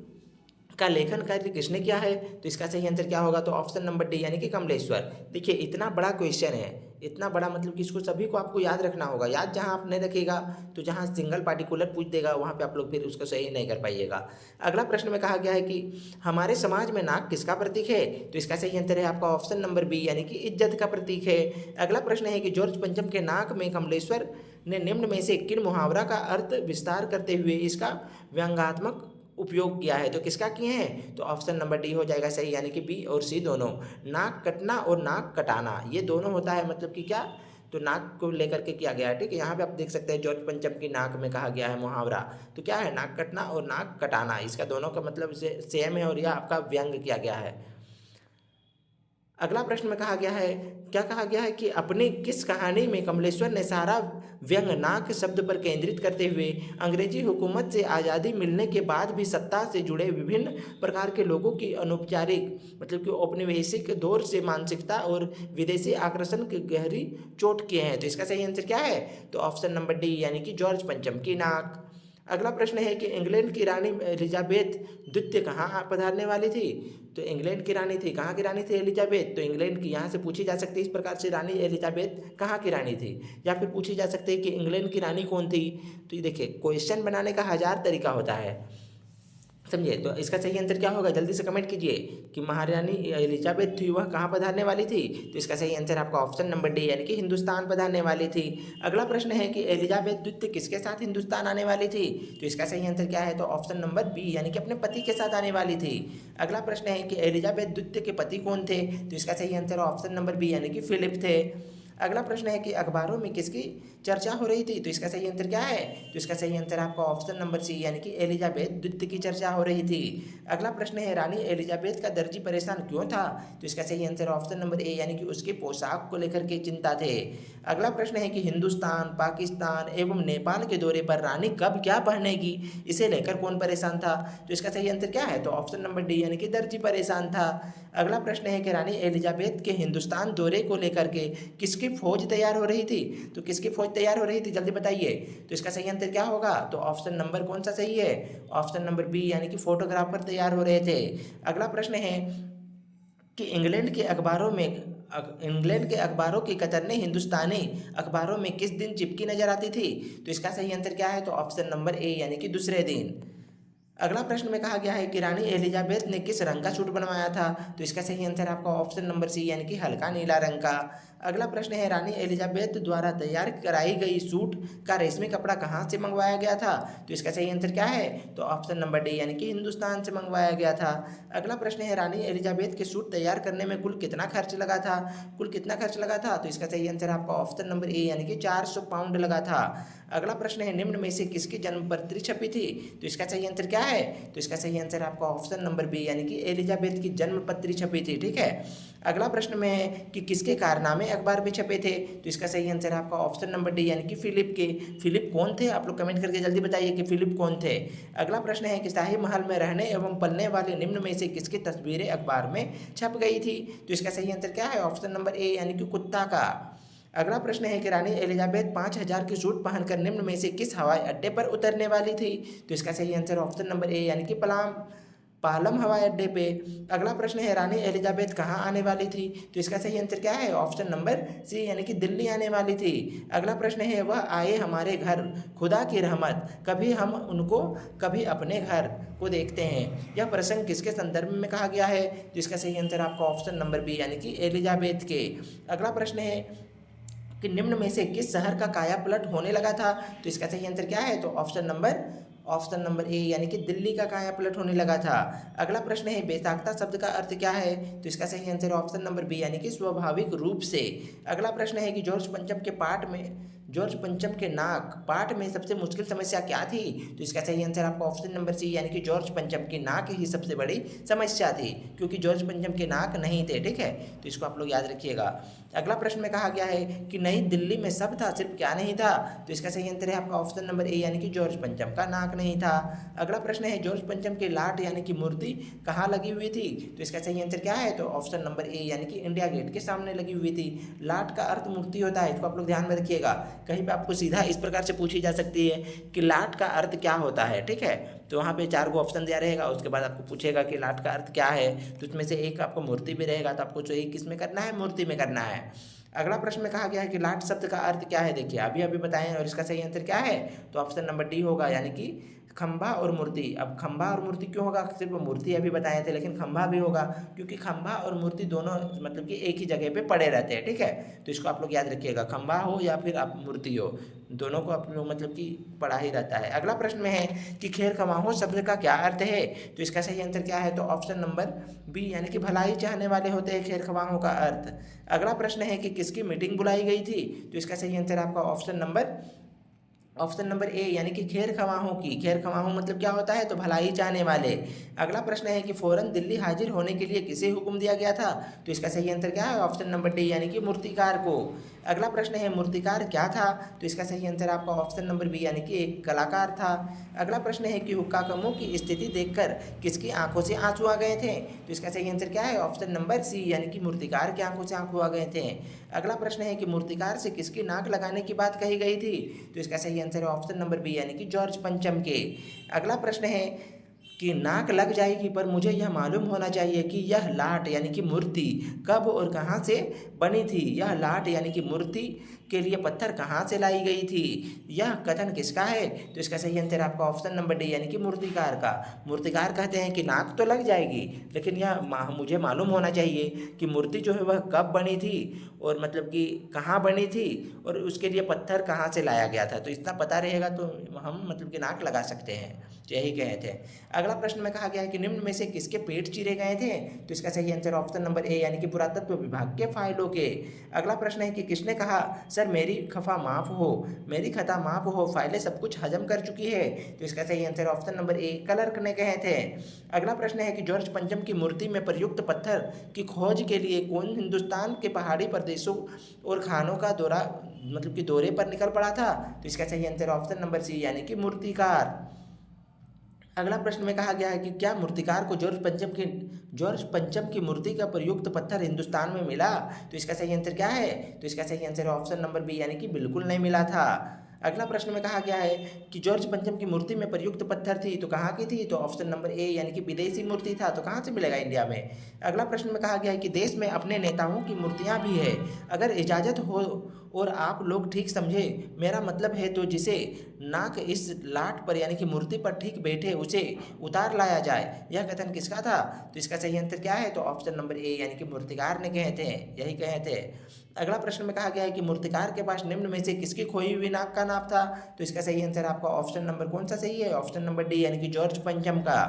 का लेखन कार्य किसने किया है। तो इसका सही आंसर क्या होगा, तो ऑप्शन नंबर डी यानी कि कमलेश्वर। देखिए इतना बड़ा क्वेश्चन है, इतना बड़ा मतलब कि इसको सभी को आपको याद रखना होगा। याद जहां आप नहीं रखिएगा तो जहां सिंगल पार्टिकुलर पूछ देगा वहां पे आप लोग फिर उसको सही नहीं कर पाइएगा। अगला प्रश्न में कहा गया है कि हमारे समाज में नाक किसका प्रतीक है। तो इसका सही आंसर है आपका ऑप्शन नंबर बी यानी कि इज्जत का प्रतीक है। अगला प्रश्न है कि जॉर्ज पंचम के नाक में कमलेश्वर ने निम्न में से किन मुहावरा का अर्थ विस्तार करते हुए इसका व्यंग्यात्मक उपयोग किया है। तो किसका किए हैं, तो ऑप्शन नंबर डी हो जाएगा सही यानी कि बी और सी दोनों। नाक कटना और नाक कटाना ये दोनों होता है मतलब कि क्या, तो नाक को लेकर के किया गया है, ठीक है। यहाँ पे आप देख सकते हैं जॉर्ज पंचम की नाक में कहा गया है मुहावरा, तो क्या है, नाक कटना और नाक कटाना, इसका दोनों का मतलब सेम है और यह आपका व्यंग किया गया है। अगला प्रश्न में कहा गया है, क्या कहा गया है कि अपनी किस कहानी में कमलेश्वर ने सारा व्यंग नाक शब्द पर केंद्रित करते हुए अंग्रेजी हुकूमत से आज़ादी मिलने के बाद भी सत्ता से जुड़े विभिन्न प्रकार के लोगों की अनौपचारिक मतलब कि औपनिवेशिक दौर से मानसिकता और विदेशी आकर्षण की गहरी चोट किए हैं। तो इसका सही आंसर क्या है, तो ऑप्शन नंबर डी यानी कि जॉर्ज पंचम की नाक। अगला प्रश्न है कि इंग्लैंड की रानी एलिजाबेथ द्वितीय कहाँ पधारने वाली थी। तो इंग्लैंड की रानी थी, कहाँ की रानी थी एलिजाबेथ, तो इंग्लैंड की। यहाँ से पूछी जा सकती है इस प्रकार से, रानी एलिजाबेथ कहाँ की रानी थी, या फिर पूछी जा सकती है कि इंग्लैंड की रानी कौन थी। तो ये देखिए क्वेश्चन बनाने का 1000 तरीका होता है, समझिए। तो इसका सही आंसर क्या होगा, जल्दी से कमेंट कीजिए कि महारानी एलिजाबेथ थी वह कहाँ पधारने वाली थी। तो इसका सही आंसर आपका ऑप्शन नंबर डी यानी कि हिंदुस्तान पधारने वाली थी। अगला प्रश्न है कि एलिजाबेथ द्वितीय किसके साथ हिंदुस्तान आने वाली थी। तो इसका सही आंसर क्या है, तो ऑप्शन नंबर बी यानी कि अपने पति के साथ आने वाली थी। अगला प्रश्न है कि एलिजाबेथ द्वितीय के पति कौन थे। तो इसका सही आंसर ऑप्शन नंबर बी यानी कि फिलिप थे। अगला प्रश्न है कि अखबारों में किसकी चर्चा हो रही थी। तो इसका सही आंसर क्या है, तो इसका सही आंसर आपका ऑप्शन नंबर सी यानी कि एलिजाबेथ द्वितीय की चर्चा हो रही थी। अगला प्रश्न है रानी एलिजाबेथ का दर्जी परेशान क्यों था। तो इसका सही आंसर ऑप्शन नंबर ए यानी कि उसके पोशाक को लेकर के चिंता थे। अगला प्रश्न है कि हिंदुस्तान, पाकिस्तान एवं नेपाल के दौरे पर रानी कब क्या पहनेगी, इसे लेकर कौन परेशान था। तो इसका सही आंसर क्या है, तो ऑप्शन नंबर डी यानी कि दर्जी परेशान था। अगला प्रश्न है कि रानी एलिजाबेथ के हिंदुस्तान दौरे को लेकर के किसकी फौज तैयार हो रही थी। तो किसकी फौज तैयार हो रही थी, जल्दी बताइए। तो इसका सही आंसर क्या होगा, तो ऑप्शन नंबर कौन सा सही है, ऑप्शन नंबर बी यानी कि फोटोग्राफर तैयार हो रहे थे। अगला प्रश्न है कि इंग्लैंड के अखबारों की कतरने हिंदुस्तानी अखबारों में किस दिन चिपकी नजर आती थी। तो इसका सही आंसर क्या है, तो ऑप्शन नंबर ए यानी कि दूसरे दिन। अगला प्रश्न में कहा गया है कि रानी एलिजाबेथ ने किस रंग का सूट बनवाया था। तो इसका सही आंसर आपका ऑप्शन नंबर सी यानी कि हल्का नीला रंग का। अगला प्रश्न है रानी एलिजाबेथ द्वारा तैयार कराई गई सूट का रेशमी कपड़ा कहाँ से मंगवाया गया था। तो इसका सही आंसर क्या है, तो ऑप्शन नंबर डी यानी कि हिंदुस्तान से मंगवाया गया था। अगला प्रश्न है रानी एलिजाबेथ के सूट तैयार करने में कुल कितना खर्च लगा था। कुल कितना खर्च लगा था, तो इसका सही आंसर आपका ऑप्शन नंबर ए यानी कि 400 पाउंड लगा था। अगला प्रश्न है निम्न में से किसकी जन्मपत्री छपी थी। तो इसका सही आंसर क्या है, तो इसका सही आंसर आपका ऑप्शन नंबर बी यानी कि एलिजाबेथ की जन्मपत्री छपी थी, ठीक है। अगला प्रश्न में है कि किसके कारनामे अखबार में छपे थे। तो इसका सही आंसर आपका ऑप्शन नंबर डी यानी कि फिलिप के। फिलिप कौन थे, आप लोग कमेंट करके जल्दी बताइए कि फिलिप कौन थे। अगला प्रश्न है कि शाही महल में रहने एवं पलने वाले निम्न में से किसकी तस्वीरें अखबार में छप गई थी। तो इसका सही आंसर क्या है, ऑप्शन नंबर ए यानी कि कुत्ता का। अगला प्रश्न है कि रानी एलिजाबेथ 5000 की सूट पहनकर निम्न में से किस हवाई अड्डे पर उतरने वाली थी। तो इसका सही आंसर ऑप्शन नंबर ए यानी कि पालम हवाई अड्डे पे। अगला प्रश्न है रानी एलिजाबेथ कहाँ आने वाली थी? तो इसका सही आंसर क्या है? ऑप्शन नंबर सी यानी कि दिल्ली आने वाली थी। अगला प्रश्न है वह आए हमारे घर, खुदा की रहमत, कभी हम उनको कभी अपने घर को देखते हैं। यह प्रसंग किसके संदर्भ में कहा गया है? तो इसका सही आंसर आपका ऑप्शन नंबर बी यानी कि एलिजाबेथ के। अगला प्रश्न है कि निम्न में से किस शहर का काया पलट होने लगा था? तो इसका सही आंसर क्या है? तो ऑप्शन नंबर ए यानी कि दिल्ली का काया पलट होने लगा था। अगला प्रश्न है बेसाख्ता शब्द का अर्थ क्या है? तो इसका सही आंसर ऑप्शन नंबर बी यानी कि स्वाभाविक रूप से। अगला प्रश्न है कि जॉर्ज पंचम के नाक पाठ में सबसे मुश्किल समस्या क्या थी? तो इसका सही आंसर आपका ऑप्शन नंबर सी यानी कि जॉर्ज पंचम की नाक ही सबसे बड़ी समस्या थी, क्योंकि जॉर्ज पंचम के नाक नहीं थे। ठीक है, तो इसको आप लोग याद रखिएगा। अगला प्रश्न में कहा गया है कि नई दिल्ली में सब था, सिर्फ क्या नहीं था? तो इसका सही आंसर है आपका ऑप्शन नंबर ए यानी कि जॉर्ज पंचम का नाक नहीं था। अगला प्रश्न है जॉर्ज पंचम के लाट यानी कि मूर्ति कहाँ लगी हुई थी? तो इसका सही आंसर क्या है? तो ऑप्शन नंबर ए यानी कि इंडिया गेट के सामने लगी हुई थी। लाट का अर्थ मूर्ति होता है, इसको आप लोग ध्यान में रखिएगा। कहीं पे आपको सीधा इस प्रकार से पूछी जा सकती है कि लाट का अर्थ क्या होता है। ठीक है, तो वहाँ पे 4 ऑप्शन दिया रहेगा, उसके बाद आपको पूछेगा कि लाट का अर्थ क्या है, तो उसमें से एक आपको मूर्ति भी रहेगा, तो आपको सही किस में करना है? मूर्ति में करना है। अगला प्रश्न में कहा गया है कि लाट शब्द का अर्थ क्या है? देखिए अभी अभी बताएं, और इसका सही आंसर क्या है? तो ऑप्शन नंबर डी होगा यानी कि खंभा और मूर्ति। अब खंभा और मूर्ति क्यों होगा? सिर्फ मूर्ति अभी बताए थे, लेकिन खंभा भी होगा, क्योंकि खंभा और मूर्ति दोनों मतलब कि एक ही जगह पे पड़े रहते हैं। ठीक है, तो इसको आप लोग याद रखिएगा, खंभा हो या फिर आप मूर्ति हो, दोनों को आप लोग मतलब कि पढ़ा ही रहता है। अगला प्रश्न में है कि खेर खवाहो शब्द का क्या अर्थ है? तो इसका सही आंसर क्या है? तो ऑप्शन नंबर बी यानी कि भलाई चाहने वाले होते हैं खेर खवाहो का अर्थ। अगला प्रश्न है कि किसकी मीटिंग बुलाई गई थी? तो इसका सही आंसर आपका ऑप्शन नंबर ए यानी कि खेर खवाहों की। खेर खवाहों मतलब क्या होता है? तो भलाई चाहने वाले। अगला प्रश्न है कि फौरन दिल्ली हाजिर होने के लिए किसे हुक्म दिया गया था? तो इसका सही आंसर क्या है? ऑप्शन नंबर डी यानी कि मूर्तिकार को। अगला प्रश्न है मूर्तिकार क्या था? तो इसका सही आंसर आपका ऑप्शन नंबर बी यानी कि एक कलाकार था। अगला प्रश्न है कि हुक्का कमों की स्थिति देखकर किसकी आंखों से आंसू आ गए थे? तो इसका सही आंसर क्या है? ऑप्शन नंबर सी यानी कि मूर्तिकार की आंखों से आंसू आ गए थे। अगला प्रश्न है कि मूर्तिकार से किसकी नाक लगाने की बात कही गई थी? तो इसका सही आंसर है ऑप्शन नंबर बी यानी कि जॉर्ज पंचम के। अगला प्रश्न है कि नाक लग जाएगी, पर मुझे यह मालूम होना चाहिए कि यह लाट यानी कि मूर्ति कब और कहाँ से बनी थी। यह लाट यानी कि मूर्ति के लिए पत्थर कहाँ से लाई गई थी? यह कथन किसका है? तो इसका सही आंसर आपका ऑप्शन नंबर डी यानी कि मूर्तिकार का। मूर्तिकार कहते हैं कि नाक तो लग जाएगी, लेकिन यह मुझे मालूम होना चाहिए कि मूर्ति जो है वह कब बनी थी और मतलब कि कहाँ बनी थी और उसके लिए पत्थर कहाँ से लाया गया था। तो इतना पता रहेगा तो हम मतलब कि नाक लगा सकते हैं। यही कहे थे। अगला प्रश्न में कहा गया है कि निम्न में से किसके पेट चीरे गए थे? तो इसका सही आंसर ऑप्शन नंबर ए यानी कि पुरातत्व विभाग के फाइलों के। अगला प्रश्न है कि किसने कहा सर मेरी खफा माफ हो, मेरी खता माफ हो, फाइलें सब कुछ हजम कर चुकी है? तो इसका सही answer option number A clerk ने कहे थे। अगला प्रश्न है कि जॉर्ज पंचम की मूर्ति में प्रयुक्त पत्थर की खोज के लिए कौन हिंदुस्तान के पहाड़ी प्रदेशों और खानों का दौरा मतलब कि दौरे पर निकल पड़ा था? तो इसका सही आंसर ऑप्शन नंबर सी यानी कि मूर्तिकार। अगला प्रश्न में कहा गया है कि क्या मूर्तिकार को जॉर्ज पंचम की मूर्ति का प्रयुक्त पत्थर हिंदुस्तान में मिला? तो इसका सही आंसर क्या है? तो इसका सही आंसर ऑप्शन नंबर बी यानी कि बिल्कुल नहीं मिला था। अगला प्रश्न में कहा गया है कि जॉर्ज पंचम की मूर्ति में प्रयुक्त पत्थर थी तो कहाँ की थी? तो ऑप्शन नंबर ए यानी कि विदेशी मूर्ति था, तो कहाँ से मिलेगा? इंडिया में। अगला प्रश्न में कहा गया है कि देश में अपने नेताओं की मूर्तियाँ भी है, अगर इजाज़त हो और आप लोग ठीक समझे, मेरा मतलब है तो जिसे नाक इस लाट पर यानी कि मूर्ति पर ठीक बैठे उसे उतार लाया जाए। यह कथन किसका था? तो इसका सही आंसर क्या है? तो ऑप्शन नंबर ए यानी कि मूर्तिकार ने कहे थे, यही कहे थे। अगला प्रश्न में कहा गया है कि मूर्तिकार के पास निम्न में से किसकी खोई हुई नाक का नाप था? तो इसका सही आंसर आपका ऑप्शन नंबर कौन सा सही है? ऑप्शन नंबर डी यानी कि जॉर्ज पंचम का।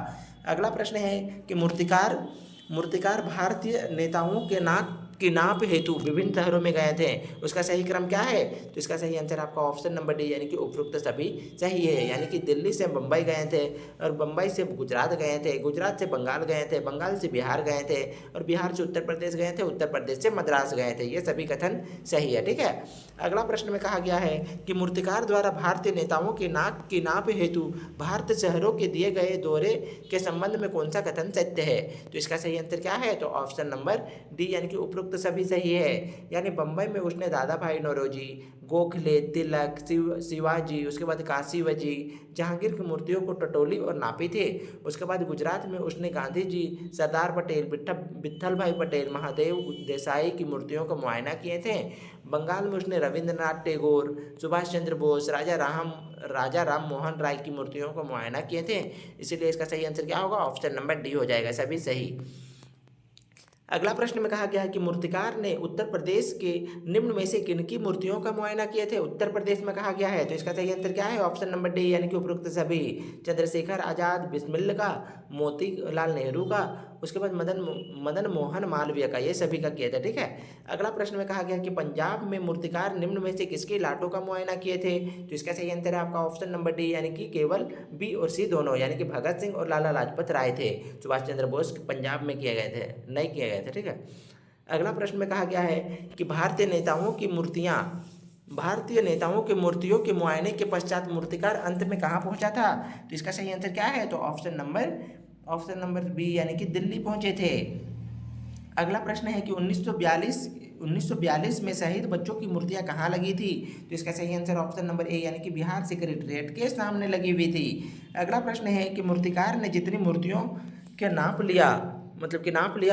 अगला प्रश्न है कि मूर्तिकार भारतीय नेताओं के नाक की नाप हेतु विभिन्न शहरों में गए थे, उसका सही क्रम क्या है? तो इसका सही आंसर आपका ऑप्शन नंबर डी यानी कि उपरोक्त सभी सही है। यानी कि दिल्ली से बम्बई गए थे और बम्बई से गुजरात गए थे, गुजरात से बंगाल गए थे, बंगाल से बिहार गए थे और बिहार से उत्तर प्रदेश गए थे, उत्तर प्रदेश से मद्रास गए थे। ये सभी कथन सही है। ठीक है, अगला प्रश्न में कहा गया है कि मूर्तिकार द्वारा भारतीय नेताओं के नाक की नाप हेतु भारत शहरों के दिए गए दौरे के संबंध में कौन सा कथन सत्य है? तो इसका सही आंसर क्या है? तो ऑप्शन नंबर डी यानी कि उपरोक्त उपरोक्त सभी सही है। यानी बम्बई में उसने दादा भाई नौरोजी, गोखले, तिलक, शिवाजी, उसके बाद काशी वजी, जहांगीर की मूर्तियों को टटोली और नापी थे। उसके बाद गुजरात में उसने गांधी जी, सरदार पटेल, विट्ठल भाई पटेल, महादेव देसाई की मूर्तियों का मुआयना किए थे। बंगाल में उसने रविंद्रनाथ टैगोर, सुभाष चंद्र बोस, राजा राम मोहन राय की मूर्तियों का मुआयना किए थे। इसीलिए इसका सही आंसर क्या होगा? ऑप्शन नंबर डी हो जाएगा, सभी सही। अगला प्रश्न में कहा गया है कि मूर्तिकार ने उत्तर प्रदेश के निम्न में से किनकी मूर्तियों का मुआयना किए थे? उत्तर प्रदेश में कहा गया है, तो इसका सही आंसर क्या है? ऑप्शन नंबर डी यानी कि उपरोक्त सभी। चंद्रशेखर आजाद, बिस्मिल का, मोतीलाल नेहरू का, उसके बाद मदन मोहन मालवीय का, ये सभी का किया था। ठीक है। अगला प्रश्न में कहा गया कि पंजाब में मूर्तिकार निम्न में से किसकी लाटों का मुआयना किए थे? तो इसका सही आंसर है आपका ऑप्शन नंबर डी यानी कि केवल बी और सी दोनों, यानी कि भगत सिंह और लाला लाजपत राय थे। सुभाष चंद्र बोस पंजाब में किए गए थे, नहीं किए गए थे। ठीक है। अगला प्रश्न में कहा गया है कि भारतीय नेताओं की मूर्तियों के मुआयने के पश्चात मूर्तिकार अंत में कहाँ पहुंचा था? तो इसका सही आंसर क्या है? तो ऑप्शन नंबर बी यानी कि दिल्ली पहुंचे थे। अगला प्रश्न है कि 1942 में शहीद बच्चों की मूर्तियां कहाँ लगी थी? तो इसका सही आंसर ऑप्शन नंबर ए यानी कि बिहार सेक्रेटेरिएट के सामने लगी हुई थी। अगला प्रश्न है कि मूर्तिकार ने जितनी मूर्तियों के नाप लिया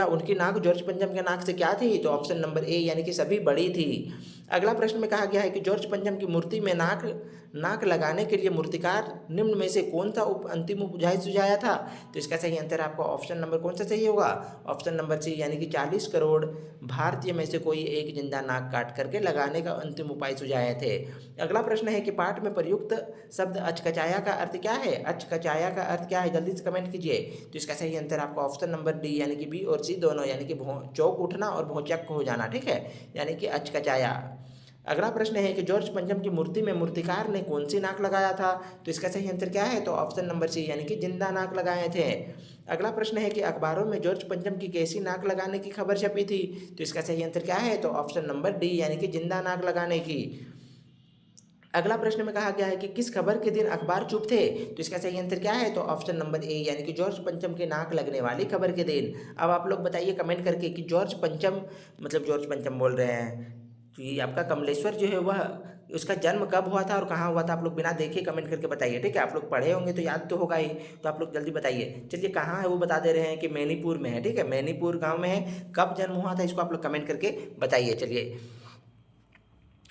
उनकी नाक जॉर्ज पंचम के नाक से क्या थी? तो ऑप्शन नंबर ए यानी कि सभी बड़ी थी। अगला प्रश्न में कहा गया है कि जॉर्ज पंचम की मूर्ति में नाक लगाने के लिए मूर्तिकार निम्न में से कौन सा अंतिम उपाय सुझाया था? तो इसका सही आंसर आपको ऑप्शन नंबर कौन सा सही होगा? ऑप्शन नंबर सी यानी कि 40 करोड़ भारतीय में से कोई एक जिंदा नाक काट करके लगाने का अंतिम उपाय सुझाए थे। अगला प्रश्न है कि पाठ में प्रयुक्त शब्द अचकचाया का अर्थ क्या है? अचकचाया का अर्थ क्या है? जल्दी से कमेंट कीजिए। तो इसका सही आंसर आपका ऑप्शन नंबर डी यानी कि बी और सी दोनों, यानी कि चौक उठना और भौचक हो जाना। ठीक है, यानी कि अचकचाया। अगला प्रश्न है कि जॉर्ज पंचम की मूर्ति में मूर्तिकार ने कौन सी नाक लगाया था? तो इसका सही आंसर क्या है? तो ऑप्शन नंबर सी यानी कि जिंदा नाक लगाए थे। अगला प्रश्न है कि अखबारों में जॉर्ज पंचम की कैसी नाक लगाने की खबर छपी थी? तो इसका सही आंसर क्या है? तो ऑप्शन नंबर डी यानी कि जिंदा नाक लगाने की। अगला प्रश्न में कहा गया है कि किस खबर के दिन अखबार चुप थे? तो इसका सही आंसर क्या है? तो ऑप्शन नंबर ए यानी कि जॉर्ज पंचम के नाक लगने वाली खबर के दिन। अब आप लोग बताइए कमेंट करके कि जॉर्ज पंचम बोल रहे हैं तो ये आपका कमलेश्वर जो है वह उसका जन्म कब हुआ था और कहाँ हुआ था? आप लोग बिना देखे कमेंट करके बताइए। ठीक है, आप लोग पढ़े होंगे तो याद तो होगा ही, तो आप लोग जल्दी बताइए। चलिए कहाँ है वो बता दे रहे हैं कि मैनीपुर में है। ठीक है, मैनीपुर गांव में है। कब जन्म हुआ था इसको आप लोग कमेंट करके बताइए। चलिए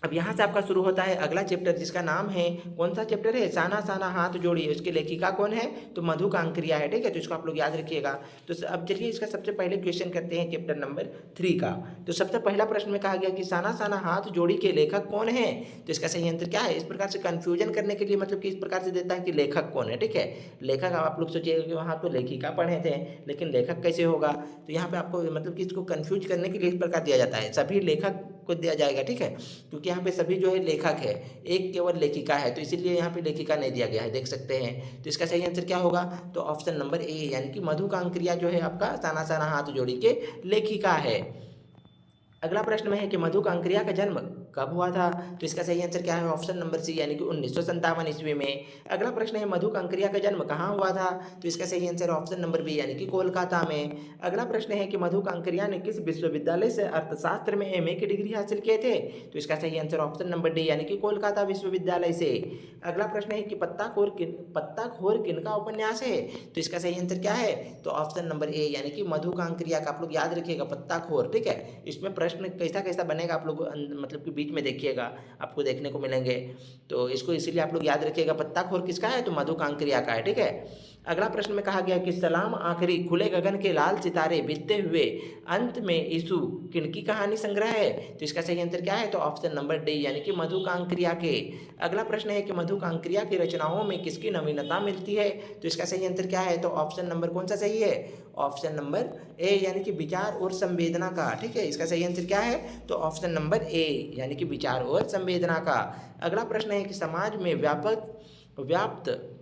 अब यहाँ से आपका शुरू होता है अगला चैप्टर जिसका नाम है, कौन सा चैप्टर है? साना साना हाथ जोड़िए। उसकी लेखिका कौन है? तो मधु कांकरिया है। ठीक है, तो इसको आप लोग याद रखिएगा। तो अब चलिए इसका सबसे पहले क्वेश्चन करते हैं चैप्टर नंबर 3 का। तो सबसे पहला प्रश्न में कहा गया कि साना साना हाथ जोड़ी के लेखक कौन है? तो इसका सही आंसर क्या है? इस प्रकार से कंफ्यूजन करने के लिए मतलब कि इस प्रकार से देता है कि लेखक कौन है। ठीक है, लेखक आप लोग सोचिएगा कि वहाँ तो लेखिका पढ़े थे लेकिन लेखक कैसे होगा? तो यहाँ पे आपको मतलब कि इसको कंफ्यूज करने के लिए इस प्रकार दिया जाता है, सभी लेखक को दिया जाएगा। ठीक है, क्योंकि यहाँ पे सभी जो है लेखक है, एक केवल लेखिका है, तो इसीलिए यहाँ पे लेखिका नहीं दिया गया है, देख सकते हैं। तो इसका सही आंसर क्या होगा? तो ऑप्शन नंबर ए यानी कि मधु कांकरिया जो है आपका साना साना हाथ जोड़ी के लेखिका है। अगला प्रश्न में है कि मधु कांकरिया का जन्म कब हुआ था? तो इसका सही आंसर क्या है? ऑप्शन नंबर सी यानी कि 1957 ईस्वी में। अगला प्रश्न है मधु कांकरिया का जन्म कहाँ हुआ था? तो इसका सही आंसर ऑप्शन नंबर बी यानी कि कोलकाता में। अगला प्रश्न है कि मधु कांकरिया ने किस विश्वविद्यालय से अर्थशास्त्र में एमए की डिग्री हासिल किए थे? तो इसका सही आंसर ऑप्शन नंबर डी यानी कि कोलकाता विश्वविद्यालय से। अगला प्रश्न है कि पत्ताखोर किनका उपन्यास है? तो इसका सही आंसर क्या है? तो ऑप्शन नंबर ए यानी कि मधु कांकरिया का। आप लोग याद रखिएगा पत्ताखोर। ठीक है, इसमें प्रश्न कैसा कैसा बनेगा आप लोग मतलब कि बीच में देखिएगा, आपको देखने को मिलेंगे, तो इसको इसीलिए आप लोग याद रखिएगा पत्ताखोर किसका है? तो मधु कांकरिया का है। ठीक है। अगला प्रश्न में कहा गया कि सलाम आखिरी खुले गगन के लाल सितारे बिजते हुए अंत में यीशु किनकी कहानी संग्रह है? तो इसका सही आंसर क्या है? तो ऑप्शन नंबर डी यानी कि मधु कांकरिया के। अगला प्रश्न है कि मधु कांकरिया की रचनाओं में किसकी नवीनता मिलती है? तो इसका सही आंसर क्या है? तो ऑप्शन नंबर कौन सा सही है? ऑप्शन नंबर ए यानी कि विचार और संवेदना का। ठीक है, इसका सही आंसर क्या है? तो ऑप्शन नंबर ए यानी कि विचार और संवेदना का। अगला प्रश्न है कि समाज में व्याप्त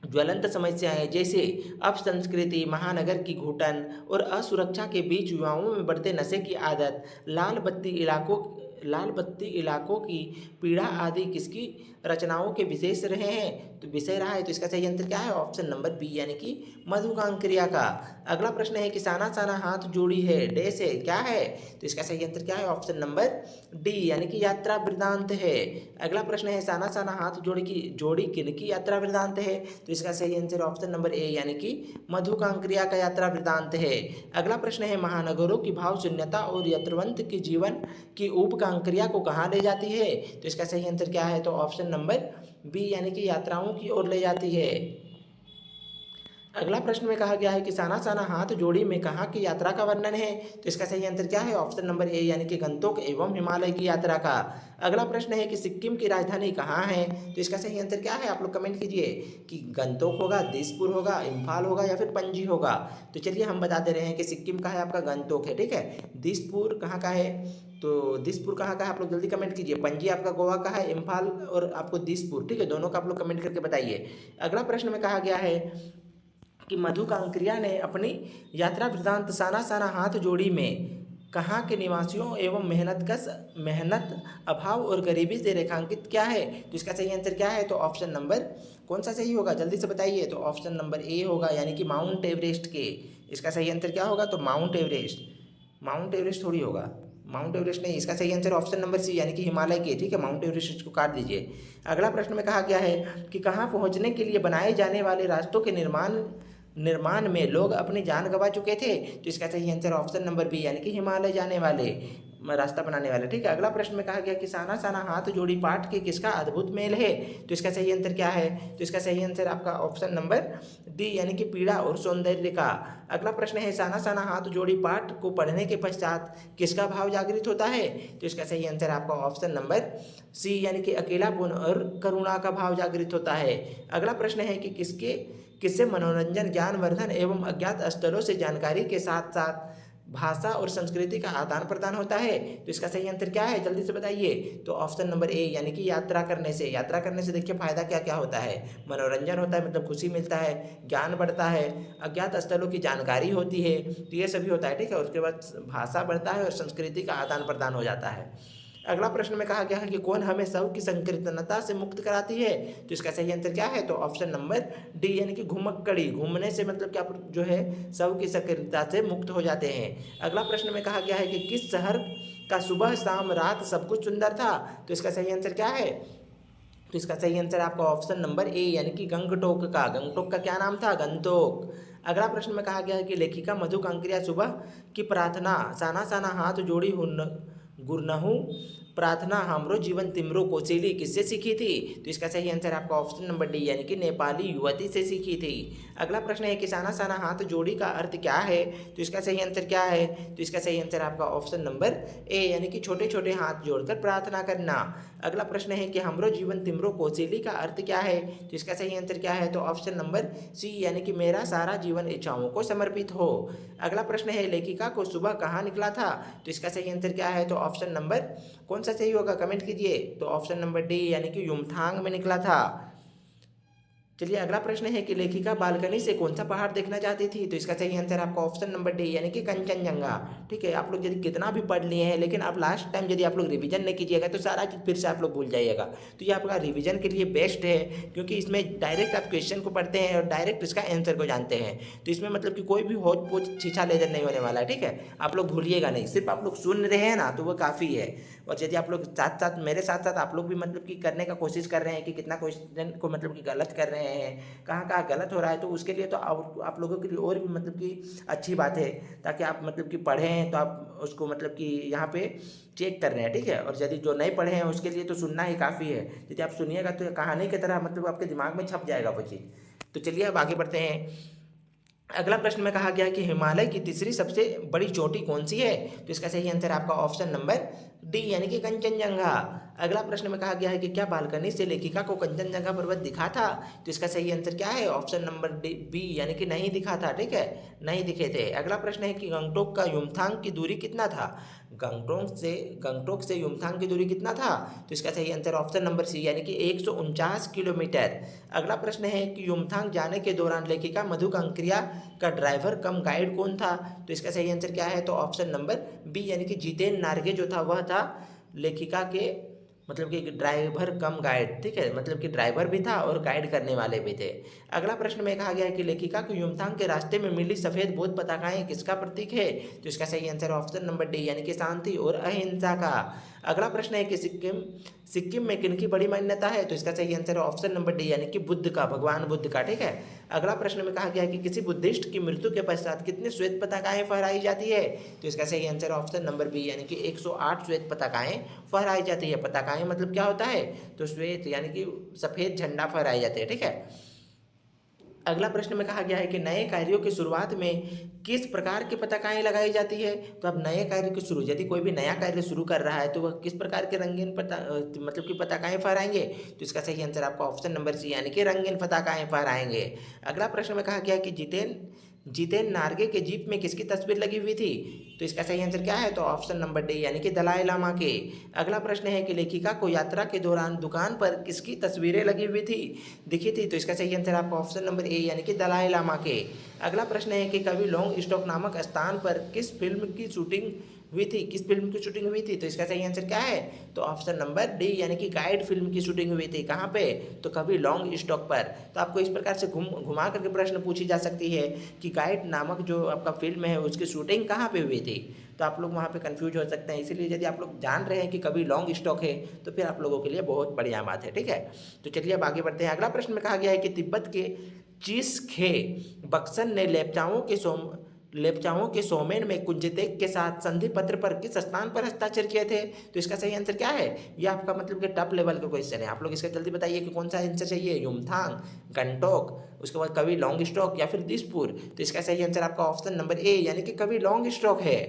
ज्वलंत समस्याएं जैसे अपसंस्कृति, महानगर की घुटन और असुरक्षा के बीच युवाओं में बढ़ते नशे की आदत, लाल बत्ती इलाकों की पीड़ा आदि किसकी रचनाओं के विशेष रहे हैं? तो विषय रहा है, तो इसका सही आंसर क्या है? ऑप्शन नंबर बी यानी कि मधुकांक क्रिया का। अगला प्रश्न है कि साना साना हाथ जोड़ी है डैश है, क्या है? तो इसका सही आंसर क्या है? ऑप्शन नंबर डी यानी कि यात्रा वृतांत है। अगला प्रश्न है साना साना हाथ जोड़ी किनकी यात्रा वृतांत है? तो इसका सही आंसर ऑप्शन नंबर ए यानी कि मधुकांक क्रिया का यात्रा वृतांत है। अगला प्रश्न है महानगरों की भाव शून्यता और यत्रवंत के जीवन की उपकांक क्रिया को कहाँ ले जाती है? तो इसका सही आंसर क्या है? तो ऑप्शन नंबर बी यानी कि यात्राओं की ओर ले जाती है। अगला प्रश्न में कहा गया है कि साना साना हाथ जोड़ी में कहाँ की यात्रा का वर्णन है? तो इसका सही आंसर क्या है? ऑप्शन नंबर ए यानी कि गंतोक एवं हिमालय की यात्रा का। अगला प्रश्न है कि सिक्किम की राजधानी कहाँ है? तो इसका सही आंसर क्या है? आप लोग कमेंट कीजिए कि गंतोक होगा, दिसपुर होगा, इम्फाल होगा या फिर पणजी होगा। तो चलिए हम बता दे रहे हैं कि सिक्किम का है आपका गंतोक है, ठीक है। दिसपुर कहाँ का है? तो दिसपुर कहाँ का है? आप लोग जल्दी कमेंट कीजिए। पणजी आपका गोवा का है, इम्फाल और आपको दिसपुर, ठीक है, दोनों का आप लोग कमेंट करके बताइए। अगला प्रश्न में कहा गया है कि मधुकांक क्रिया ने अपनी यात्रा वृतांत साना साना हाथ जोड़ी में कहाँ के निवासियों एवं मेहनत अभाव और गरीबी से रेखांकित क्या है? तो इसका सही आंसर क्या है? तो ऑप्शन नंबर कौन सा सही होगा? जल्दी से बताइए। तो ऑप्शन नंबर ए होगा यानी कि माउंट एवरेस्ट के। इसका सही आंसर क्या होगा? तो माउंट एवरेस्ट थोड़ी होगा, माउंट एवरेस्ट नहीं, इसका सही आंसर ऑप्शन नंबर सी यानी कि हिमालय के, ठीक है। माउंट एवरेस्ट को काट दीजिए। अगला प्रश्न में कहा गया है कि कहाँ पहुँचने के लिए बनाए जाने वाले रास्तों के निर्माण में लोग अपनी जान गंवा चुके थे? तो इसका सही आंसर ऑप्शन नंबर बी यानी कि हिमालय जाने वाले रास्ता बनाने वाले, ठीक है। अगला प्रश्न में कहा गया कि साना साना हाथ जोड़ी पाठ के किसका अद्भुत मेल है? तो इसका सही आंसर क्या है? तो इसका सही आंसर आपका ऑप्शन नंबर डी यानी कि पीड़ा और सौंदर्य का। अगला प्रश्न है साना साना हाथ जोड़ी पाठ को पढ़ने के पश्चात किसका भाव जागृत होता है? तो इसका सही आंसर आपका ऑप्शन नंबर सी यानी कि अकेलापन और करुणा का भाव जागृत होता है। अगला प्रश्न है कि किससे मनोरंजन, ज्ञानवर्धन एवं अज्ञात स्थलों से जानकारी के साथ साथ भाषा और संस्कृति का आदान प्रदान होता है? तो इसका सही आंसर क्या है? जल्दी से बताइए। तो ऑप्शन नंबर ए यानी कि यात्रा करने से देखिए फायदा क्या क्या होता है। मनोरंजन होता है, मतलब खुशी मिलता है, ज्ञान बढ़ता है, अज्ञात स्थलों की जानकारी होती है, तो ये सभी होता है, ठीक है। उसके बाद भाषा बढ़ता है और संस्कृति का आदान प्रदान हो जाता है। अगला प्रश्न में कहा गया है कि कौन हमें शव की संकीर्तनता से मुक्त कराती है? तो इसका सही आंसर क्या है? तो ऑप्शन नंबर डी यानी कि घुमक्कड़ी, घूमने से मतलब कि आप जो है शव की संकीर्तनता से मुक्त हो जाते हैं। अगला प्रश्न में कहा गया है कि किस शहर का सुबह शाम रात सब कुछ सुंदर था? तो इसका सही आंसर क्या है? तो इसका सही आंसर आपका ऑप्शन नंबर ए यानी कि गंगटोक का। गंगटोक का क्या नाम था? गंतोक। अगला प्रश्न में कहा गया है कि लेखिका मधुकांक क्रिया सुबह की प्रार्थना साना साना हाथ जोड़ी गुरनहु प्रार्थना हमरो जीवन तिमरो कोचेली किससे सीखी थी? तो इसका सही आंसर आपका ऑप्शन नंबर डी यानी कि नेपाली युवती से सीखी थी। अगला प्रश्न है कि साना साना हाथ जोड़ी का अर्थ क्या है? तो इसका सही आंसर क्या है? तो इसका सही आंसर आपका ऑप्शन नंबर ए यानी कि छोटे छोटे हाथ जोड़कर प्रार्थना करना। अगला प्रश्न है कि हमरो जीवन तिमरो कोचेली का अर्थ क्या है? तो इसका सही आंसर क्या है? तो ऑप्शन नंबर सी यानी कि मेरा सारा जीवन इच्छाओं को समर्पित हो। अगला प्रश्न है लेखिका को सुबह कहाँ निकला था? तो इसका सही आंसर क्या है? तो ऑप्शन नंबर कौन सा सही होगा? कमेंट कीजिए। तो ऑप्शन नंबर डी यानी कि युमथांग में निकला था। चलिए अगला प्रश्न है कि लेखिका बालकनी से कौन सा पहाड़ देखना चाहती थी? तो इसका सही आंसर आपका ऑप्शन नंबर डी यानी कि कंचनजंगा, ठीक है। आप लोग यदि कितना भी पढ़ लिए हैं लेकिन आप लास्ट टाइम यदि आप लोग रिवीजन नहीं कीजिएगा तो सारा चीज़ फिर से आप लोग भूल जाइएगा। तो ये आपका रिवीजन के लिए बेस्ट है, क्योंकि इसमें डायरेक्ट आप क्वेश्चन को पढ़ते हैं और डायरेक्ट इसका आंसर को जानते हैं। तो इसमें मतलब कि कोई भी होच पोच छीछा लेजर नहीं होने वाला है, ठीक है। आप लोग भूलिएगा नहीं, सिर्फ आप लोग सुन रहे हैं ना तो वो काफ़ी है। और यदि आप लोग साथ साथ मेरे साथ साथ आप लोग भी मतलब कि करने का कोशिश कर रहे हैं कि कितना क्वेश्चन को मतलब कि गलत कर रहे हैं, कहाँ कहाँ गलत हो रहा है, तो उसके लिए तो आप लोगों के लिए और भी मतलब कि अच्छी बात है, ताकि आप मतलब कि पढ़ें तो आप उसको मतलब कि यहाँ पे चेक कर रहे हैं, ठीक है। और यदि जो नहीं पढ़े हैं उसके लिए तो सुनना ही काफ़ी है। यदि आप सुनिएगा तो कहानी की तरह मतलब आपके दिमाग में छप जाएगा वो चीज़। तो चलिए अब आगे बढ़ते हैं। अगला प्रश्न में कहा गया कि हिमालय की तीसरी सबसे बड़ी चोटी कौन सी है? तो इसका सही आंसर आपका ऑप्शन नंबर डी यानी कि कंचनजंगा। अगला प्रश्न में कहा गया है कि क्या बालकनी से लेखिका को कंचनजंगा पर्वत दिखा था? तो इसका सही आंसर क्या है? ऑप्शन नंबर डी बी यानी कि नहीं दिखा था, ठीक है, नहीं दिखे थे। अगला प्रश्न है कि गंगटोक का युमथांग की दूरी कितना था? गंगटोक से युमथांग की दूरी कितना था? तो इसका सही आंसर ऑप्शन नंबर सी यानी कि 149 किलोमीटर। अगला प्रश्न है कि युमथांग जाने के दौरान लेखिका मधुकांक क्रिया का ड्राइवर कम गाइड कौन था? तो इसका सही आंसर क्या है? तो ऑप्शन नंबर बी यानी कि जितेन नार्गे जो था वह था लेखिका के मतलब कि ड्राइवर कम गाइड, ठीक है, मतलब कि ड्राइवर भी था और गाइड करने वाले भी थे। अगला प्रश्न में कहा गया है कि लेखिका को युमथांग के रास्ते में मिली सफ़ेद बौद्ध पताकाएं किसका प्रतीक है? तो इसका सही आंसर ऑप्शन नंबर डी यानी कि शांति और अहिंसा का। अगला प्रश्न है कि सिक्किम सिक्किम में किनकी बड़ी मान्यता है? तो इसका सही आंसर है ऑप्शन नंबर डी यानी कि बुद्ध का, भगवान बुद्ध का, ठीक है। अगला प्रश्न में कहा गया है कि किसी बुद्धिस्ट की मृत्यु के पश्चात कितनी श्वेत पताकाएं फहराई जाती है? तो इसका सही आंसर ऑप्शन नंबर बी यानी कि 108 श्वेत पताकाएं फहराई जाती है। पताकाएं मतलब क्या होता है? तो श्वेत यानी कि सफ़ेद झंडा फहराए जाते हैं, ठीक है। अगला प्रश्न में कहा गया है कि नए कार्यों की शुरुआत में किस प्रकार की पताकाएं लगाई जाती है? तो अब नए कार्य की शुरू, यदि कोई भी नया कार्य शुरू कर रहा है तो वह किस प्रकार के रंगीन मतलब कि पताकाएं फहराएंगे? तो इसका सही आंसर आपका ऑप्शन नंबर सी यानी कि रंगीन पताकाएं फहराएंगे। अगला प्रश्न में कहा गया है कि जितेन जितेन नार्गे के जीप में किसकी तस्वीर लगी हुई थी? तो इसका सही आंसर क्या है? तो ऑप्शन नंबर डी यानी कि दलाई लामा के। अगला प्रश्न है कि लेखिका को यात्रा के दौरान दुकान पर किसकी तस्वीरें लगी हुई दिखी थी? तो इसका सही आंसर आपका ऑप्शन नंबर ए यानी कि दलाई लामा के। अगला प्रश्न है कि कवि लॉन्ग स्टॉक नामक स्थान पर किस फिल्म की शूटिंग हुई थी? किस फिल्म की शूटिंग हुई थी? तो इसका सही आंसर क्या है? तो ऑप्शन नंबर डी यानी कि गाइड फिल्म की शूटिंग हुई थी। कहाँ पे? तो कभी लॉन्ग स्टॉक पर। तो आपको इस प्रकार से घुमा करके प्रश्न पूछी जा सकती है कि गाइड नामक जो आपका फिल्म है उसकी शूटिंग कहाँ पे हुई थी, तो आप लोग वहाँ पे कंफ्यूज हो सकते हैं। इसीलिए यदि आप लोग जान रहे हैं कि कभी लॉन्ग स्टॉक है तो फिर आप लोगों के लिए बहुत बढ़िया बात है, ठीक है। तो चलिए अब आगे बढ़ते हैं। अगला प्रश्न में कहा गया है कि तिब्बत के चीस खे बक्सन ने लेप्चाओं के सोमेन में कुंजतेक के साथ संधि पत्र पर किस स्थान पर हस्ताक्षर किए थे? तो इसका सही आंसर क्या है? ये आपका मतलब कि टॉप लेवल का क्वेश्चन है। आप लोग इसका जल्दी बताइए कि कौन सा आंसर चाहिए, युमथांग, गंगटोक, उसके बाद कभी लॉन्ग स्टॉक या फिर दिसपुर? तो इसका सही आंसर आपका ऑप्शन नंबर ए यानी कि कभी लॉन्ग स्टॉक है।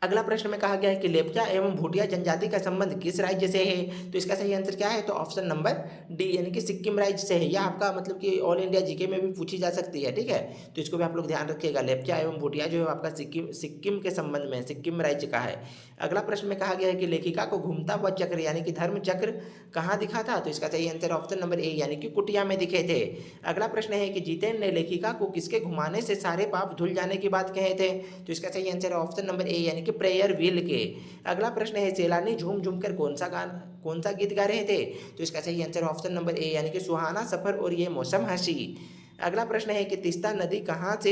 अगला प्रश्न में कहा गया है कि लेप्चा एवं भूटिया जनजाति का संबंध किस राज्य से है? तो इसका सही आंसर क्या है? तो ऑप्शन नंबर डी यानी कि सिक्किम राज्य से है। यह आपका मतलब कि ऑल इंडिया जीके में भी पूछी जा सकती है, ठीक है। तो इसको भी आप लोग ध्यान रखिएगा। लेप्चा एवं भूटिया जो है आपका सिक्किम के संबंध में, सिक्किम राज्य का है। अगला प्रश्न में कहा गया है कि लेखिका को घूमता हुआ चक्र यानी कि धर्म चक्र कहाँ दिखा था? तो इसका सही आंसर ऑप्शन नंबर ए यानी कि कुटिया में दिखे थे। अगला प्रश्न है कि जितेन ने लेखिका को किसके घुमाने से सारे पाप धुल जाने की बात कहे थे? तो इसका सही आंसर है ऑप्शन नंबर ए यानी कि प्रेयर व्हील के। अगला प्रश्न है सैलानी झूम झूम कर कौन सा गीत गा रहे थे? तो इसका सही आंसर ऑप्शन नंबर ए यानी कि सुहाना सफर और ये मौसम हंसी। अगला प्रश्न है कि तीस्ता नदी कहाँ से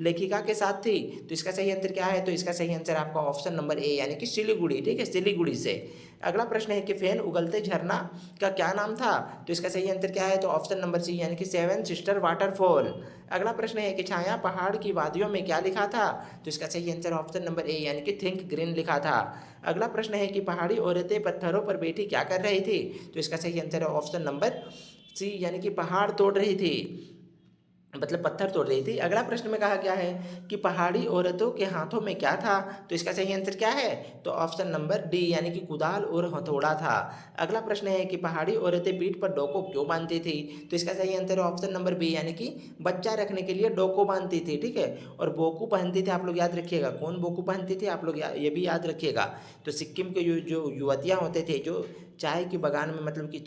लेखिका के साथ थी? तो इसका सही आंसर क्या है? तो इसका सही आंसर आपका ऑप्शन नंबर ए यानी कि सिलीगुड़ी, ठीक है, सिलीगुड़ी से। अगला प्रश्न है कि फेन उगलते झरना का क्या नाम था? तो इसका सही आंसर क्या है? तो ऑप्शन नंबर सी यानी कि सेवन सिस्टर वाटरफॉल। अगला प्रश्न है कि छाया पहाड़ की वादियों में क्या लिखा था? तो इसका सही आंसर ऑप्शन नंबर ए यानी कि थिंक ग्रीन लिखा था। अगला प्रश्न है कि पहाड़ी औरतें पत्थरों पर बैठी क्या कर रही थी? तो इसका सही आंसर है ऑप्शन नंबर सी यानी कि पहाड़ तोड़ रही थी, मतलब पत्थर तोड़ रही थी। अगला प्रश्न में कहा गया है कि पहाड़ी औरतों के हाथों में क्या था? तो इसका सही आंसर क्या है? तो ऑप्शन नंबर डी यानी कि कुदाल और हथौड़ा था। अगला प्रश्न है कि पहाड़ी औरतें पीठ पर डोको क्यों बांधती थी? तो इसका सही आंसर है ऑप्शन नंबर बी यानी कि बच्चा रखने के लिए डोको बांधती थी, ठीक है। और बोकू पहनती थी, आप लोग याद रखिएगा कौन बोकू पहनती थी, आप लोग ये भी याद रखिएगा। तो सिक्किम के जो युवतियाँ होते थे जो चाय की बगान में मतलब कि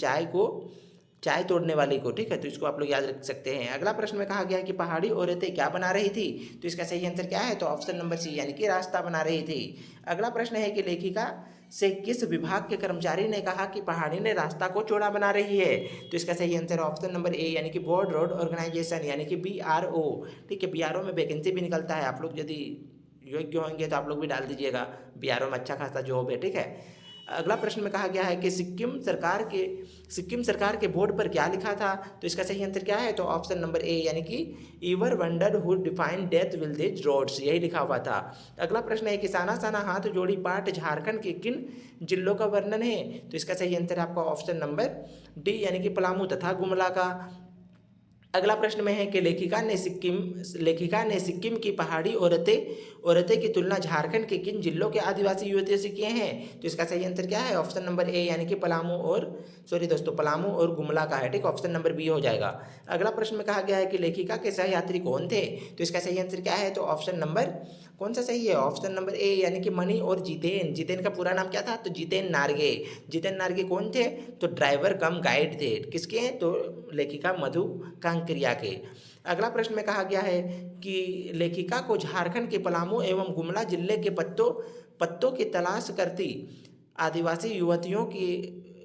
चाय तोड़ने वाले को, ठीक है, तो इसको आप लोग याद रख सकते हैं। अगला प्रश्न में कहा गया है कि पहाड़ी औरतें क्या बना रही थी? तो इसका सही आंसर क्या है? तो ऑप्शन नंबर सी यानी कि रास्ता बना रही थी। अगला प्रश्न है कि लेखिका से किस विभाग के कर्मचारी ने कहा कि पहाड़ी ने रास्ता को चौड़ा बना रही है? तो इसका सही आंसर ऑप्शन नंबर ए यानी कि बोर्ड रोड ऑर्गेनाइजेशन यानी कि BRO, ठीक है। BRO में वैकेंसी भी निकलता है, आप लोग यदि योग्य होंगे तो आप लोग भी डाल दीजिएगा। BRO में अच्छा खासा जॉब है, ठीक है। अगला प्रश्न में कहा गया है कि सिक्किम सरकार के बोर्ड पर क्या लिखा था? तो इसका सही आंसर क्या है? तो ऑप्शन नंबर ए यानी कि ever wonder who define death will this roads, यही लिखा हुआ था। अगला प्रश्न है कि साना साना हाथ जोड़ी पाठ झारखंड के किन जिलों का वर्णन है? तो इसका सही आंसर आपका ऑप्शन नंबर डी यानी कि पलामू तथा गुमला का। अगला प्रश्न में है कि लेखिका ने सिक्किम की पहाड़ी औरतें की तुलना झारखंड के किन जिलों के आदिवासी युवतियों से किए हैं? तो इसका सही आंसर क्या है? ऑप्शन नंबर ए यानी कि पलामू और गुमला का है, ठीक, ऑप्शन नंबर बी हो जाएगा। अगला प्रश्न में कहा गया है कि लेखिका के सहयात्री कौन थे? तो इसका सही आंसर क्या है? तो ऑप्शन नंबर कौन सा सही है? ऑप्शन नंबर ए यानी कि मणि और जितेन का पूरा नाम क्या था? तो जितेन नार्गे कौन थे? तो ड्राइवर कम गाइड थे, किसके? तो लेखिका मधु कांकरिया के। अगला प्रश्न में कहा गया है कि लेखिका को झारखंड के पलामू एवं गुमला जिले के पत्तों की तलाश करती आदिवासी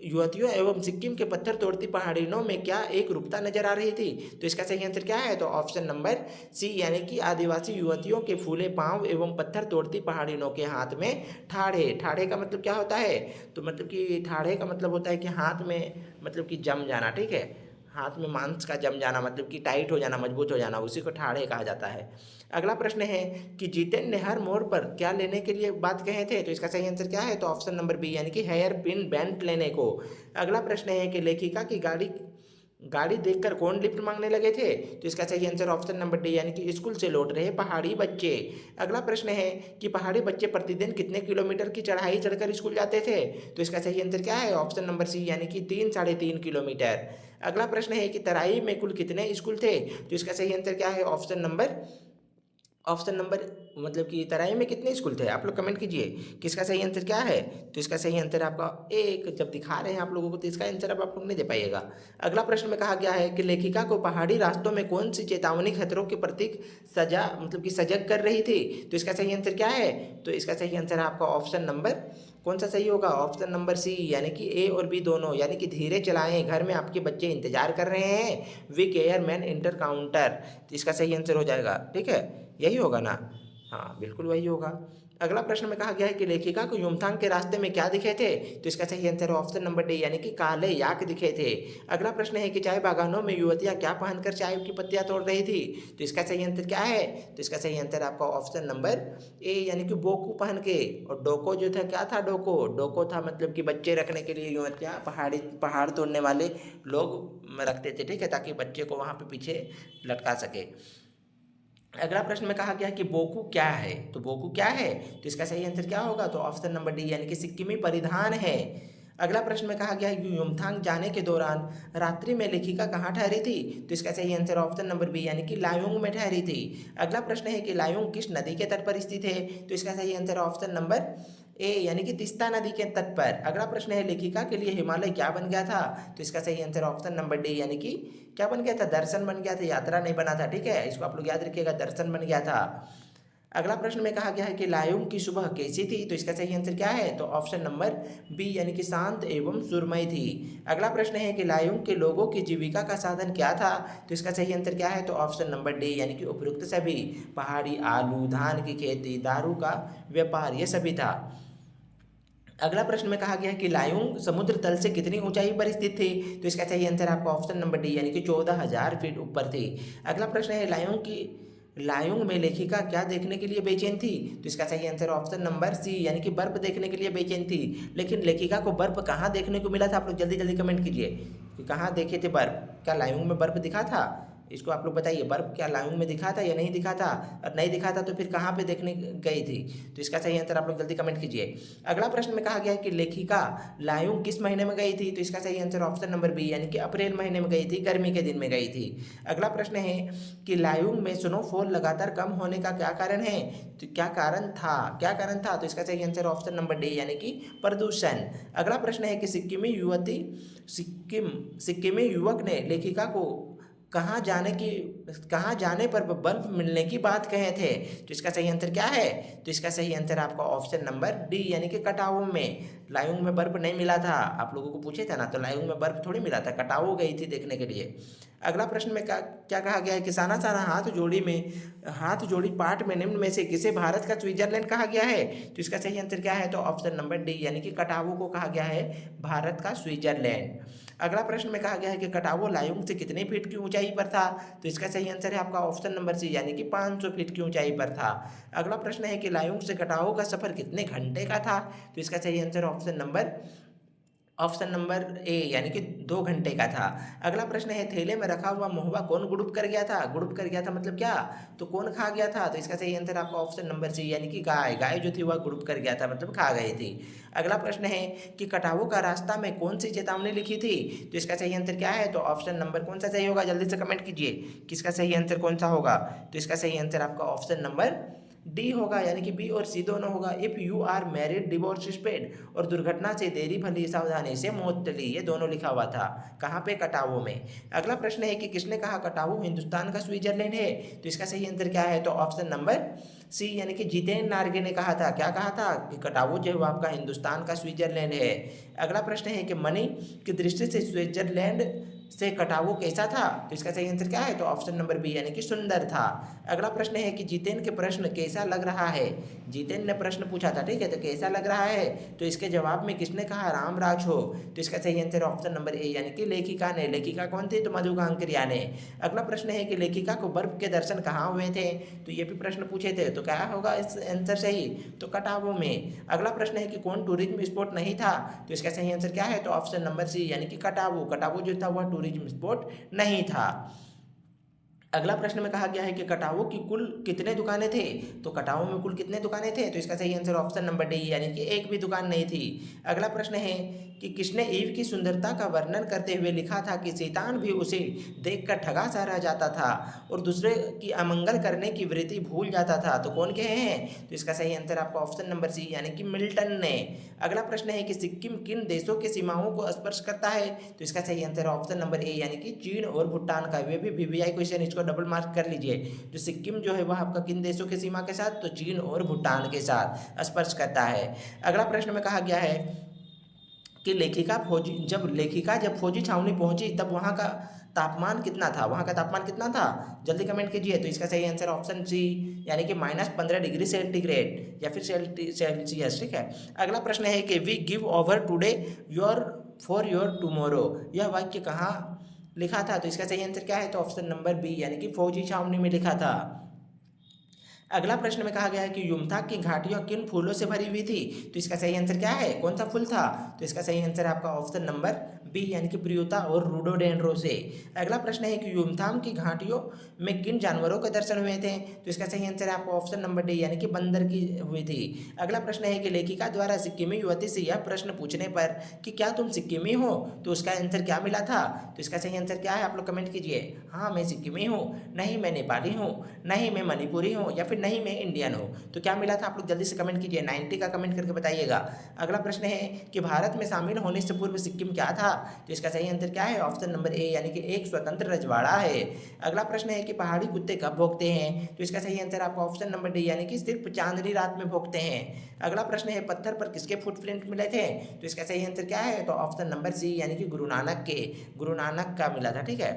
युवतियों एवं सिक्किम के पत्थर तोड़ती पहाड़ियों में क्या एक रूपता नजर आ रही थी? तो इसका सही आंसर क्या है? तो ऑप्शन नंबर सी, यानी कि आदिवासी युवतियों के फूले पांव एवं पत्थर तोड़ती पहाड़ियों के हाथ में ठाढ़े। ठाढ़े का मतलब क्या होता है? तो मतलब कि ठाढ़े का मतलब होता है कि हाथ में मतलब कि जम जाना, ठीक है, हाथ में मांस का जम जाना, मतलब कि टाइट हो जाना, मजबूत हो जाना, उसी को ठाढ़े कहा जाता है। अगला प्रश्न है कि जितेन ने हर मोड़ पर क्या लेने के लिए बात कहे थे? तो इसका सही आंसर क्या है? तो ऑप्शन नंबर बी, यानी कि हेयर पिन बेल्ट लेने को। अगला प्रश्न है कि लेखिका की गाड़ी गाड़ी देखकर कौन लिफ्ट मांगने लगे थे? तो इसका सही आंसर ऑप्शन नंबर डी, यानी कि स्कूल से लौट रहे पहाड़ी बच्चे। अगला प्रश्न है कि पहाड़ी बच्चे प्रतिदिन कितने किलोमीटर की चढ़ाई चढ़कर स्कूल जाते थे? तो इसका सही आंसर क्या है? ऑप्शन नंबर सी, यानी कि 3 साढ़े 3 किलोमीटर। अगला प्रश्न है कि तराई में कुल कितने स्कूल थे? तो इसका सही आंसर क्या है? ऑप्शन नंबर मतलब कि तराई में कितने स्कूल थे? आप लोग कमेंट कीजिए किसका सही आंसर क्या है। तो इसका सही आंसर आपका एक, जब दिखा रहे हैं आप लोगों को तो इसका आंसर अब आप लोग नहीं दे पाइएगा। अगला प्रश्न में कहा गया है कि लेखिका को पहाड़ी रास्तों में कौन सी चेतावनी खतरों के प्रतीक सजा मतलब कि सजग कर रही थी? तो इसका सही आंसर क्या है? तो इसका सही आंसर आपका ऑप्शन नंबर कौन सा सही होगा? ऑप्शन नंबर सी, यानी कि ए और बी दोनों, यानी कि धीरे चलाएं, घर में आपके बच्चे इंतजार कर रहे हैं, we care man inter counter. तो इसका सही आंसर हो जाएगा, ठीक है, यही होगा ना? हाँ बिल्कुल वही होगा। अगला प्रश्न में कहा गया है कि लेखिका को युमथांग के रास्ते में क्या दिखे थे? तो इसका सही आंसर ऑप्शन नंबर डी, यानी कि काले याक दिखे थे। अगला प्रश्न है कि चाय बागानों में युवतियां क्या पहनकर चाय की पत्तियां तोड़ रही थी? तो इसका सही आंसर क्या है? तो इसका सही आंसर आपका ऑप्शन नंबर ए, यानी कि बोकू पहन के। और डोको जो था, क्या था डोको? डोको था मतलब कि बच्चे रखने के लिए युवतियां पहाड़ तोड़ने वाले लोग रखते थे, ठीक है, ताकि बच्चे को वहाँ पे पीछे लटका सके। अगला प्रश्न में कहा गया है कि बोकू क्या है? तो बोकू क्या है? तो इसका सही आंसर क्या होगा? तो ऑप्शन नंबर डी, यानी कि सिक्किमी परिधान है। अगला प्रश्न में कहा गया है कि युमथांग जाने के दौरान रात्रि में लेखिका कहाँ ठहरी थी? तो इसका सही आंसर ऑप्शन नंबर बी, यानी कि लायोंग में ठहरी थी। अगला प्रश्न है कि लायोंग किस नदी के तट पर स्थित है? तो इसका सही आंसर ऑप्शन नंबर ए, यानी कि तीस्ता नदी के तट पर। अगला प्रश्न है लेखिका के लिए हिमालय क्या बन गया था? तो इसका सही आंसर ऑप्शन नंबर डी, यानी कि क्या बन गया था? दर्शन बन गया था, यात्रा नहीं बना था, ठीक है, इसको आप लोग याद रखिएगा, दर्शन बन गया था। अगला प्रश्न में कहा गया है कि लायोंग की सुबह कैसी थी? तो इसका सही आंसर क्या है? तो ऑप्शन नंबर बी, यानी कि शांत एवं सुरमई थी। अगला प्रश्न है कि लायोंग के लोगों की जीविका का साधन क्या था? तो इसका सही आंसर क्या है? तो ऑप्शन नंबर डी, यानी कि उपयुक्त सभी, पहाड़ी आलू, धान की खेती, दारू का व्यापार, ये सभी था। अगला प्रश्न में कहा गया है कि लायोंग समुद्र तल से कितनी ऊंचाई पर स्थित थी? तो इसका सही आंसर आपका ऑप्शन नंबर डी, यानी कि 14,000 फीट ऊपर थी। अगला प्रश्न है लायोंग में लेखिका क्या देखने के लिए बेचैन थी? तो इसका सही आंसर ऑप्शन नंबर सी, यानी कि बर्फ देखने के लिए बेचैन थी। लेकिन लेखिका को बर्फ कहाँ देखने को मिला था? आप लोग जल्दी जल्दी कमेंट कीजिए कि कहाँ देखे थे बर्फ। क्या लायोंग में बर्फ दिखा था? इसको आप लोग बताइए, बर्फ क्या लायोंग में दिखा था या नहीं दिखा था? और नहीं दिखा था तो फिर कहाँ पे देखने गई थी? तो इसका सही आंसर आप लोग जल्दी कमेंट कीजिए। अगला प्रश्न में कहा गया है कि लेखिका लायोंग किस महीने में गई थी? तो इसका सही आंसर ऑप्शन नंबर बी, यानी कि अप्रैल महीने में गई थी, गर्मी के दिन में गई थी। अगला प्रश्न है कि लायोंग में स्नोफॉल लगातार कम होने का क्या कारण है? तो क्या कारण था? तो इसका सही आंसर ऑप्शन नंबर डी, यानी कि प्रदूषण। अगला प्रश्न है कि सिक्किमी युवक ने लेखिका को कहाँ जाने पर बर्फ मिलने की बात कहे थे? तो इसका सही आंसर क्या है? तो इसका सही आंसर आपका ऑप्शन नंबर डी, यानी कि कटावों में। लायोंग में बर्फ नहीं मिला था, आप लोगों को पूछे था ना, तो लायोंग में बर्फ थोड़ी मिला था, कटावों गई थी देखने के लिए। अगला प्रश्न में क्या कहा गया है कि साना साना हाथ जोड़ी पाठ में निम्न में से किसे भारत का स्विट्जरलैंड कहा गया है? तो इसका सही आंसर क्या है? तो ऑप्शन नंबर डी, यानी कि कटावों को कहा गया है भारत का स्विट्जरलैंड। अगला प्रश्न में कहा गया है कि कटावो लायोंग से कितने फीट की ऊंचाई पर था? तो इसका सही आंसर है आपका ऑप्शन नंबर सी, यानी कि 500 फीट की ऊंचाई पर था। अगला प्रश्न है कि लायोंग से कटावो का सफर कितने घंटे का था? तो इसका सही आंसर ऑप्शन नंबर ए, यानी कि 2 घंटे का था। अगला प्रश्न है थैले में रखा हुआ महुआ कौन गुड़ुप कर गया था? गुड़ुप कर गया था मतलब क्या? तो कौन खा गया था? तो इसका सही आंसर आपका ऑप्शन नंबर सी, यानी कि गाय जो थी वह गुड़ुप कर गया था, मतलब खा गई थी। अगला प्रश्न है कि कटावो का रास्ता में कौन सी चेतावनी लिखी थी? तो इसका सही आंसर क्या है? तो ऑप्शन नंबर कौन सा सही होगा? जल्दी से कमेंट कीजिए किसका सही आंसर कौन सा होगा। तो इसका सही आंसर आपका ऑप्शन नंबर डी होगा, यानी कि बी और सी दोनों होगा। If you are married divorce paid, और दुर्घटना से देरी भली सावधानी से मौत टली, ये दोनों लिखा हुआ था कहाँ पे, कटावो में। अगला प्रश्न है कि किसने कहा कटावो हिंदुस्तान का स्विट्जरलैंड है, तो इसका सही आंसर क्या है, तो ऑप्शन नंबर सी, यानी कि जितेन नार्गे ने कहा था। क्या कहा था कि कटावो जो है आपका हिंदुस्तान का स्विट्जरलैंड है। अगला प्रश्न है कि मनी की दृष्टि से स्विट्जरलैंड से कटावो कैसा था, तो इसका सही आंसर क्या है, तो ऑप्शन नंबर बी, यानी कि सुंदर था। अगला प्रश्न है कि जितेन के प्रश्न कैसा लग रहा है, जितेन ने प्रश्न पूछा था, ठीक है, तो कैसा लग रहा है, तो इसके जवाब में किसने कहा रामराज हो, तो इसका सही आंसर ऑप्शन नंबर ए, यानी कि लेखिका ने। लेखिका कौन थी, तो मधु कांकरिया ने। अगला प्रश्न है कि लेखिका को बर्फ के दर्शन कहाँ हुए थे, तो ये भी प्रश्न पूछे थे, तो क्या होगा इस आंसर सही, तो कटावो में। अगला प्रश्न है कि कौन टूरिज्म स्पॉट नहीं था, तो इसका सही आंसर क्या है, तो ऑप्शन नंबर सी, यानी कि कटावो। कटावो जो था वह टूरिज्म स्पॉट नहीं था। अगला प्रश्न में कहा गया है कि कटावो की कुल कितने दुकानें थे, तो कटावो में कुल कितने दुकानें थे, तो इसका सही आंसर ऑप्शन नंबर डी, यानी कि एक भी दुकान नहीं थी। अगला प्रश्न है कि किसने ईव की सुंदरता का वर्णन करते हुए लिखा था कि शैतान भी उसे देखकर ठगा सा रह जाता था और दूसरे की अमंगल करने की वृत्ति भूल जाता था, तो कौन कहे हैं, तो इसका सही आंसर आपका ऑप्शन नंबर सी, यानी कि मिल्टन ने। अगला प्रश्न है कि सिक्किम किन देशों के सीमाओं को स्पर्श करता है, तो इसका सही आंसर ऑप्शन नंबर ए, यानी कि चीन और भूटान का। वे भी वीवीआई क्वेश्चन, इसको डबल मार्क कर लीजिए। जो सिक्किम जो है वह आपका किन देशों के सीमा के साथ, तो चीन और भूटान के साथ स्पर्श करता है। अगला प्रश्न में कहा गया है कि लेखिका जब फौजी छावनी पहुंची तब वहां का तापमान कितना था, वहां का तापमान कितना था, जल्दी कमेंट कीजिए। तो इसका सही आंसर ऑप्शन सी, यानी कि -15 डिग्री सेंटीग्रेड या फिर सेल्सियस, ठीक है। अगला प्रश्न है कि we give over today your for your tomorrow, यह वाक्य कहाँ लिखा था, तो इसका सही आंसर क्या है, तो ऑप्शन नंबर बी, यानी कि फौजी छावनी में लिखा था। अगला प्रश्न में कहा गया है कि युमथांग की घाटियां किन फूलों से भरी हुई थी, तो इसका सही आंसर क्या है, कौन सा फूल था, तो इसका सही आंसर आपका ऑप्शन नंबर बी, यानी कि प्रियोता और रोडोडेंड्रो से। अगला प्रश्न है कि युमथांग की घाटियों में किन जानवरों के दर्शन हुए थे, तो इसका सही आंसर आपका ऑप्शन नंबर डी, यानी कि बंदर की हुई थी। अगला प्रश्न है कि लेखिका द्वारा सिक्किमी युवती से यह प्रश्न पूछने पर कि क्या तुम सिक्किमी हो, तो उसका आंसर क्या मिला था, तो इसका सही आंसर क्या है, आप लोग कमेंट कीजिए। हाँ मैं सिक्किमी हूँ, नहीं मैं नेपाली हूँ, नहीं मैं मणिपुरी हूँ, या फिर नहीं मैं इंडियन हूँ, तो क्या मिला था, आप लोग जल्दी से कमेंट कीजिए, 90 का कमेंट करके बताइएगा। अगला प्रश्न है कि भारत में शामिल होने से पूर्व सिक्किम क्या था, तो इसका सही आंसर क्या है, ऑप्शन नंबर ए, यानी कि एक स्वतंत्र रजवाड़ा है। अगला प्रश्न है कि पहाड़ी कुत्ते कब भौंकते हैं, तो इसका सही आंसर आपका ऑप्शन नंबर डी, यानी कि सिर्फ चांदनी रात में भौंकते हैं। अगला प्रश्न है पत्थर पर किसके फुटप्रिंट मिले थे, तो इसका सही आंसर क्या है, तो ऑप्शन नंबर सी, यानी कि गुरु नानक का मिला था, ठीक है।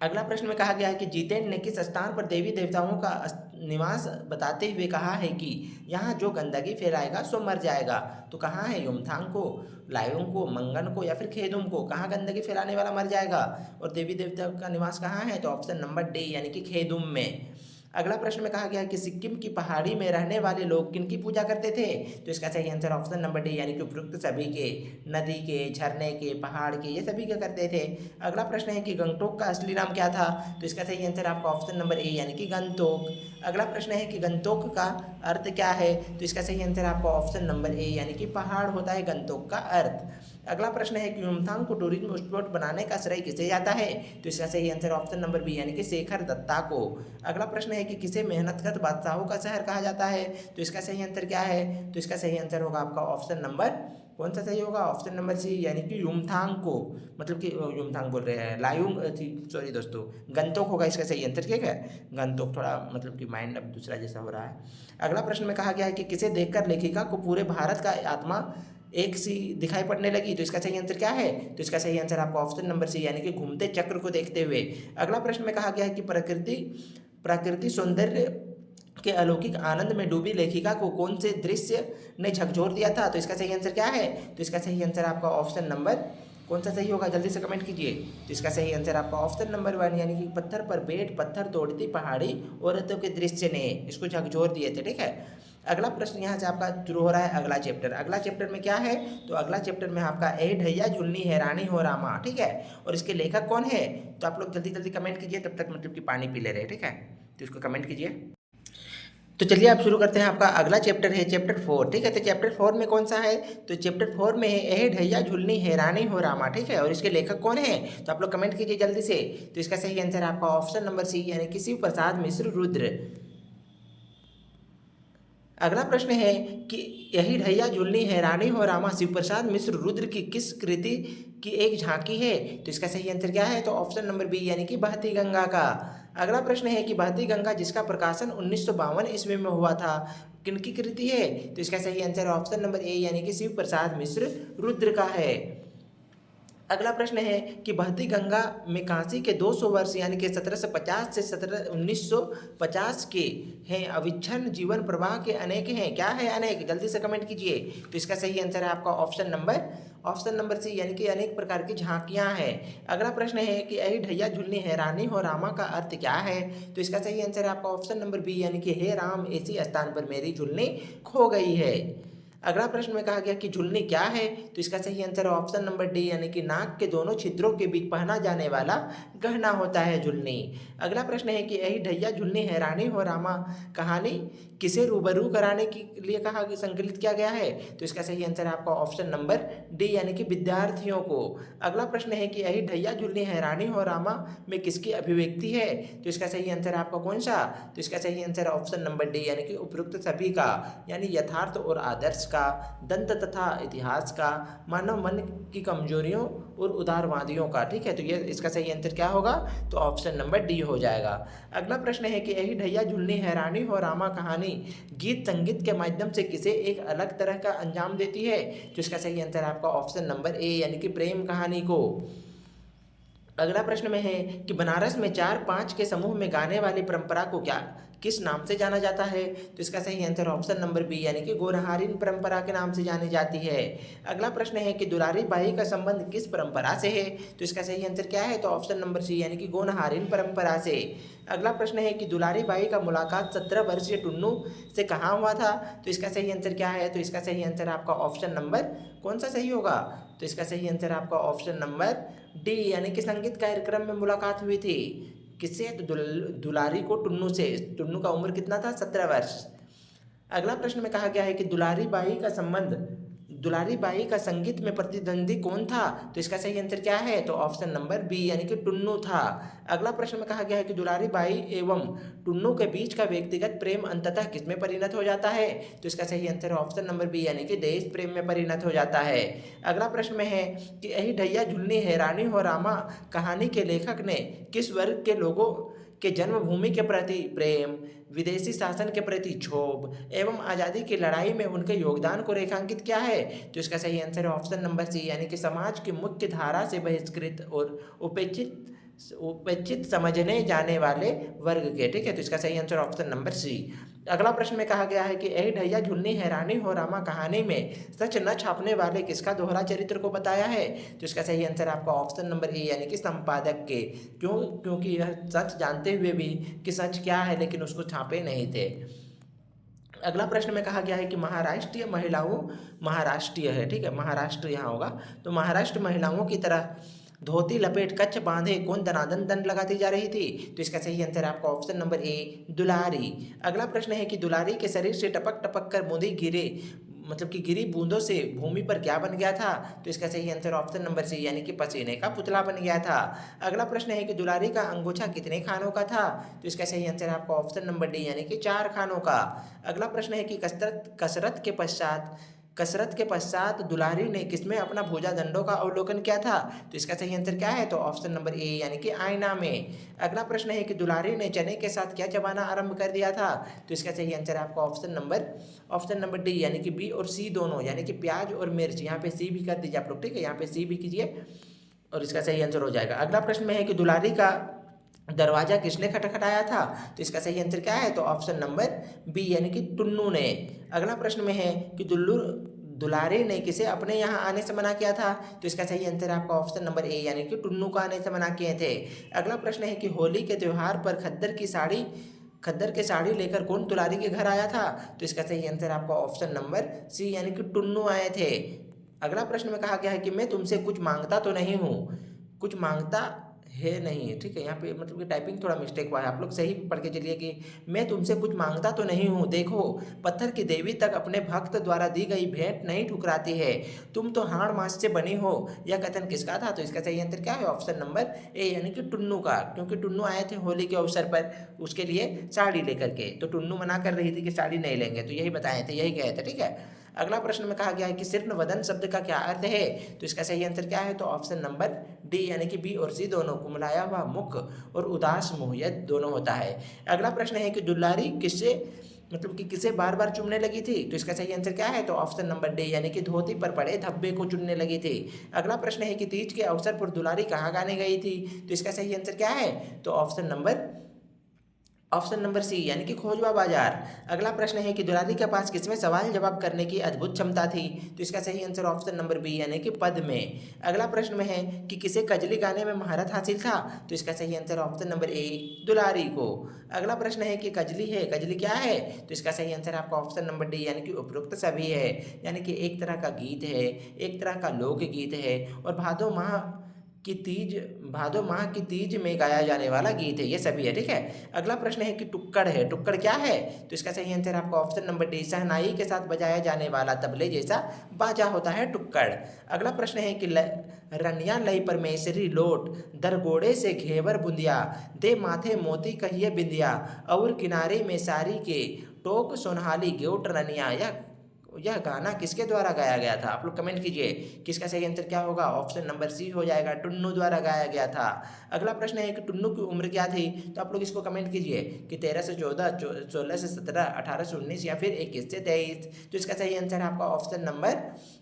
अगला प्रश्न में कहा गया है कि जितेन ने किस स्थान पर देवी देवताओं का निवास बताते हुए कहा है कि यहाँ जो गंदगी फैलाएगा सो मर जाएगा, तो कहाँ है, युमथांग को, लायोंग को, मंगन को, या फिर खेदुम को, कहाँ गंदगी फैलाने वाला मर जाएगा और देवी देवता का निवास कहाँ है, तो ऑप्शन नंबर डी, यानी कि खेदुम में। अगला प्रश्न में कहा गया है कि सिक्किम की पहाड़ी में रहने वाले लोग किनकी पूजा करते थे, तो इसका सही आंसर ऑप्शन नंबर डी, यानी कि उपरोक्त सभी के, नदी के, झरने के, पहाड़ के, ये सभी क्या करते थे। अगला प्रश्न है कि गंगटोक का असली नाम क्या था, तो इसका सही आंसर आपका ऑप्शन नंबर ए, यानी कि गंगटोक। अगला प्रश्न है कि गंगटोक का अर्थ क्या है, तो इसका सही आंसर आपका ऑप्शन नंबर ए, यानी कि पहाड़ होता है गंगटोक का अर्थ। अगला प्रश्न है कि युमथांग को टूरिज्म स्पॉट बनाने का श्रेय किसे जाता है, तो इसका सही आंसर ऑप्शन नंबर बी, यानी कि शेखर दत्ता को। अगला प्रश्न है कि किसे मेहनतकश बादशाहों का शहर कहा जाता है, तो इसका सही आंसर क्या है, तो इसका सही आंसर होगा आपका ऑप्शन नंबर, कौन सा सही होगा, ऑप्शन नंबर सी, यानी कि युमथांग को, मतलब कि युमथांग बोल रहे हैं, लायुंग थी, सॉरी दोस्तों, गंतोक होगा इसका सही आंसर, ठीक है। गंतोक, थोड़ा मतलब कि माइंड अब दूसरा जैसा हो रहा है। अगला प्रश्न में कहा गया है कि किसे देखकर लेखिका को पूरे भारत का आत्मा एक सी दिखाई पड़ने लगी, तो इसका सही आंसर क्या है, तो इसका सही आंसर आपका ऑप्शन नंबर सी, यानी कि घूमते चक्र को देखते हुए। अगला प्रश्न में कहा गया है कि प्रकृति सौंदर्य के अलौकिक आनंद में डूबी लेखिका को कौन से दृश्य ने झकझोर दिया था, तो इसका सही आंसर क्या है, तो इसका सही आंसर आपका ऑप्शन नंबर, कौन सा सही होगा, जल्दी से कमेंट कीजिए। तो इसका सही आंसर आपका ऑप्शन नंबर 1, यानी कि पत्थर पर बैठ पत्थर तोड़ती पहाड़ी औरतों के दृश्य ने इसको झकझोर दिए थे, ठीक है। अगला प्रश्न यहाँ से आपका शुरू हो रहा है अगला चैप्टर। अगला चैप्टर में क्या है, तो अगला चैप्टर में आपका ए ढैया झुलनी हैरानी हो रामा, ठीक है। और इसके लेखक कौन है, तो आप लोग जल्दी जल्दी कमेंट कीजिए, तब तक मतलब कि पानी पी ले रहे, ठीक है, तो इसको कमेंट कीजिए। तो चलिए आप शुरू करते हैं, आपका अगला चैप्टर है चैप्टर 4, ठीक है। तो चैप्टर 4 में कौन सा है, तो चैप्टर 4 में है ए ढैया झुलनी हैरानी हो रामा, ठीक है। और इसके लेखक कौन है, तो आप लोग कमेंट कीजिए जल्दी से। तो इसका सही आंसर आपका ऑप्शन नंबर सी, यानी कि शिव प्रसाद मिश्र रुद्र। अगला प्रश्न है कि यही ढैया झुलनी है रानी हो रामा शिव प्रसाद मिश्र रुद्र की किस कृति की एक झांकी है? तो इसका सही आंसर क्या है? तो ऑप्शन नंबर बी यानी कि बहती गंगा का। अगला प्रश्न है कि बहती गंगा जिसका प्रकाशन 1952 ईस्वी में हुआ था किनकी कृति है? तो इसका सही आंसर ऑप्शन नंबर ए यानी कि शिव प्रसाद मिश्र रुद्र का है। अगला प्रश्न है कि बहती गंगा में काशी के 200 वर्ष यानी कि 1750 से 1950 के हैं अविच्छिन्न जीवन प्रवाह के अनेक हैं। क्या है अनेक? जल्दी से कमेंट कीजिए। तो इसका सही आंसर है आपका ऑप्शन नंबर सी यानी कि अनेक प्रकार की झांकियां हैं। अगला प्रश्न है कि यही ढैया झुलनी है रानी हो रामा का अर्थ क्या है? तो इसका सही आंसर है आपका ऑप्शन नंबर बी यानी कि हे राम ऐसी स्थान पर मेरी झुलनी खो गई है। अगला प्रश्न में कहा गया कि झुलनी क्या है? तो इसका सही आंसर है ऑप्शन नंबर डी यानी कि नाक के दोनों छिद्रों के बीच पहना जाने वाला गहना होता है झुलनी। अगला प्रश्न है कि यही ढैया झुलनी है रानी हो रामा कहानी किसे रूबरू कराने के लिए कहा संकलित किया गया है? तो इसका सही आंसर है आपका ऑप्शन नंबर डी यानी कि विद्यार्थियों को। अगला प्रश्न है कि यही ढैया झुलनी है रानी हो रामा में किसकी अभिव्यक्ति है? तो इसका सही आंसर है आपका कौन सा? तो इसका सही आंसर है ऑप्शन नंबर डी यानी कि उपयुक्त सभी का, यानी यथार्थ और आदर्श का, दंत तथा इतिहास का, मानव मन की कमजोरियों और उदारवादियों का। ठीक है, तो ये इसका सही आंसर क्या होगा? तो ऑप्शन नंबर डी हो जाएगा। अगला प्रश्न है कि यही ढैया झुलनी है रानी हो रामा कहानी गीत संगीत के माध्यम से किसे एक अलग तरह का अंजाम देती है? तो इसका सही आंसर है आपका ऑप्शन नंबर ए यानी कि प्रेम कहानी को। अगला प्रश्न में है कि बनारस में 4-5 के समूह में गाने वाली परंपरा को किस नाम से जाना जाता है? तो इसका सही आंसर ऑप्शन नंबर बी यानी कि गोरहारिन परंपरा के नाम से जानी जाती है। अगला प्रश्न है कि दुलारी बाई का संबंध किस परंपरा से है? तो इसका सही आंसर क्या है? तो ऑप्शन नंबर सी यानी कि गोरहारिन परंपरा से। अगला प्रश्न है कि दुलारी बाई का मुलाकात 17 वर्षीय टुन्नू से कहाँ हुआ था? तो इसका सही आंसर क्या है? तो इसका सही आंसर आपका ऑप्शन नंबर कौन सा सही होगा? तो इसका सही आंसर आपका ऑप्शन नंबर डी यानी कि संगीत कार्यक्रम में मुलाकात हुई थी। किससे? तो दुलारी को टुन्नू से। टुन्नू का उम्र कितना था? 17 वर्ष। अगला प्रश्न में कहा गया है कि दुलारी बाई का संगीत में प्रतिद्वंदी कौन था? तो इसका सही आंसर क्या है? तो ऑप्शन नंबर बी यानी कि टुन्नू था। अगला प्रश्न में कहा गया है कि दुलारी बाई एवं टुन्नू के बीच का व्यक्तिगत प्रेम अंततः किसमें परिणत हो जाता है? तो इसका सही आंसर है ऑप्शन नंबर बी यानी कि देश प्रेम में परिणत हो जाता है। अगला प्रश्न में है कि यही ढैया झुलनी है रानी हो रामा कहानी के लेखक ने किस वर्ग के लोगों के जन्मभूमि के प्रति प्रेम, विदेशी शासन के प्रति क्षोभ एवं आज़ादी की लड़ाई में उनके योगदान को रेखांकित किया है? तो इसका सही आंसर है ऑप्शन नंबर सी यानी कि समाज की मुख्य धारा से बहिष्कृत और उपेक्षित समझने जाने वाले वर्ग के। ठीक है, तो इसका सही आंसर ऑप्शन नंबर सी। अगला प्रश्न में कहा गया है कि यही ढैया झुलनी है रानी हो रामा कहानी में सच न छापने वाले किसका दोहरा चरित्र को बताया है? तो इसका सही आंसर आपका ऑप्शन नंबर ए यानी कि संपादक के। क्योंकि यह सच जानते हुए भी कि सच क्या है लेकिन उसको छापे नहीं थे। अगला प्रश्न में कहा गया है कि महाराष्ट्रीय है, ठीक है, महाराष्ट्र यहाँ होगा। तो महाराष्ट्र महिलाओं की तरह धोती लपेट कच्छ बांधे कौन दनादन दंड लगाती जा रही थी? तो इसका सही आंसर है आपका ऑप्शन नंबर ए दुलारी। अगला प्रश्न है कि दुलारी के शरीर से टपक टपक कर गिरी बूंदों से भूमि पर क्या बन गया था? तो इसका सही आंसर ऑप्शन नंबर सी यानी कि पसीने का पुतला बन गया था। अगला प्रश्न है कि दुलारी का अंगूठा कितने खानों का था? तो इसका सही आंसर आपका ऑप्शन नंबर डी यानी कि 4 खानों का। अगला प्रश्न है कि कसरत के पश्चात दुलारी ने किसमें अपना भुजा दंडों का अवलोकन किया था? तो इसका सही आंसर क्या है? तो ऑप्शन नंबर ए यानी कि आईना में। अगला प्रश्न है कि दुलारी ने चने के साथ क्या चबाना आरंभ कर दिया था? तो इसका सही आंसर आपका ऑप्शन नंबर डी यानी कि बी और सी दोनों, यानी कि प्याज और मिर्च। यहाँ पे सी भी कर दीजिए आप लोग, ठीक है, यहाँ पे सी भी कीजिए और इसका सही आंसर हो जाएगा। अगला प्रश्न में है कि दुलारी का दरवाजा किसने खटखटाया था? तो इसका सही आंसर क्या है? तो ऑप्शन नंबर बी यानी कि टुन्नू ने। अगला प्रश्न में है कि दुलारी ने किसे अपने यहाँ आने से मना किया था? तो इसका सही आंसर आपका ऑप्शन नंबर ए यानी कि टुन्नू को आने से मना किए थे। अगला प्रश्न है कि होली के त्यौहार पर खद्दर के साड़ी लेकर कौन दुलारी के घर आया था? तो इसका सही आंसर आपका ऑप्शन नंबर सी यानी कि टुन्नू आए थे। अगला प्रश्न में कहा गया है कि मैं तुमसे कुछ मांगता तो नहीं हूँ, कुछ मांगता है नहीं, ठीक है। यहाँ पे मतलब कि टाइपिंग थोड़ा मिस्टेक हुआ है, आप लोग सही पढ़ के चलिए कि मैं तुमसे कुछ मांगता तो नहीं हूँ, देखो पत्थर की देवी तक अपने भक्त द्वारा दी गई भेंट नहीं ठुकराती है, तुम तो हाड़ मांस से बनी हो। यह कथन किसका था? तो इसका सही आंसर क्या है? ऑप्शन नंबर ए यानी कि टुन्नू का, क्योंकि टुन्नू आए थे होली के अवसर पर उसके लिए साड़ी लेकर के, तो टुन्नू मना कर रही थी कि साड़ी नहीं लेंगे, तो यही बताए थे, यही कहे थे, ठीक है। अगला प्रश्न में कहा गया है कि सिर्फ वदन शब्द का क्या अर्थ है? तो इसका सही आंसर क्या है? तो ऑप्शन नंबर डी यानी कि बी और सी दोनों, कुमलाया हुआ मुख और उदास मुंह, यह दोनों होता है। अगला प्रश्न है कि दुलारी किससे मतलब कि किसे बार बार चुमने लगी थी? तो इसका सही आंसर क्या है? तो ऑप्शन नंबर डी यानी कि धोती पर पड़े धब्बे को चुनने लगी थी। अगला प्रश्न है कि तीज के अवसर पर दुलारी कहाँ गाने गई थी? तो इसका सही आंसर क्या है? तो ऑप्शन नंबर सी यानी कि खोजवा बाजार। अगला प्रश्न है कि दुलारी के पास किसमें सवाल जवाब करने की अद्भुत क्षमता थी? तो इसका सही आंसर ऑप्शन नंबर बी यानी कि पद में। अगला प्रश्न में है कि किसे कजली गाने में महारत हासिल था? तो इसका सही आंसर ऑप्शन नंबर ए दुलारी को। अगला प्रश्न है कि कजली है, कजली क्या है? तो इसका सही आंसर आपका ऑप्शन नंबर डी यानी कि उपरोक्त सभी है, यानी कि एक तरह का गीत है, एक तरह का लोकगीत है और भादो माह की तीज में गाया जाने वाला गीत है, ये सभी है, ठीक है। अगला प्रश्न है कि टुक्कड़ है, टुक्कड़ क्या है? तो इसका सही आंसर आपका ऑप्शन नंबर डी शहनाई के साथ बजाया जाने वाला तबले जैसा बाजा होता है टुक्कड़। अगला प्रश्न है कि रनिया लई परमेश्वरी लोट दरगोड़े से घेवर बुंदिया दे माथे मोती कहिए बिंदिया और किनारे में सारी के टोक सोनहाली गेउट रनिया। यह गाना किसके द्वारा गाया गया था? आप लोग कमेंट कीजिए किसका सही आंसर क्या होगा। ऑप्शन नंबर सी हो जाएगा, टुन्नू द्वारा गाया गया था। अगला प्रश्न है कि टुन्नू की उम्र क्या थी? तो आप लोग इसको कमेंट कीजिए कि 13 से 14, 16 से 17, 18 से 19 या फिर 21 से 23। तो इसका सही आंसर है आपका ऑप्शन नंबर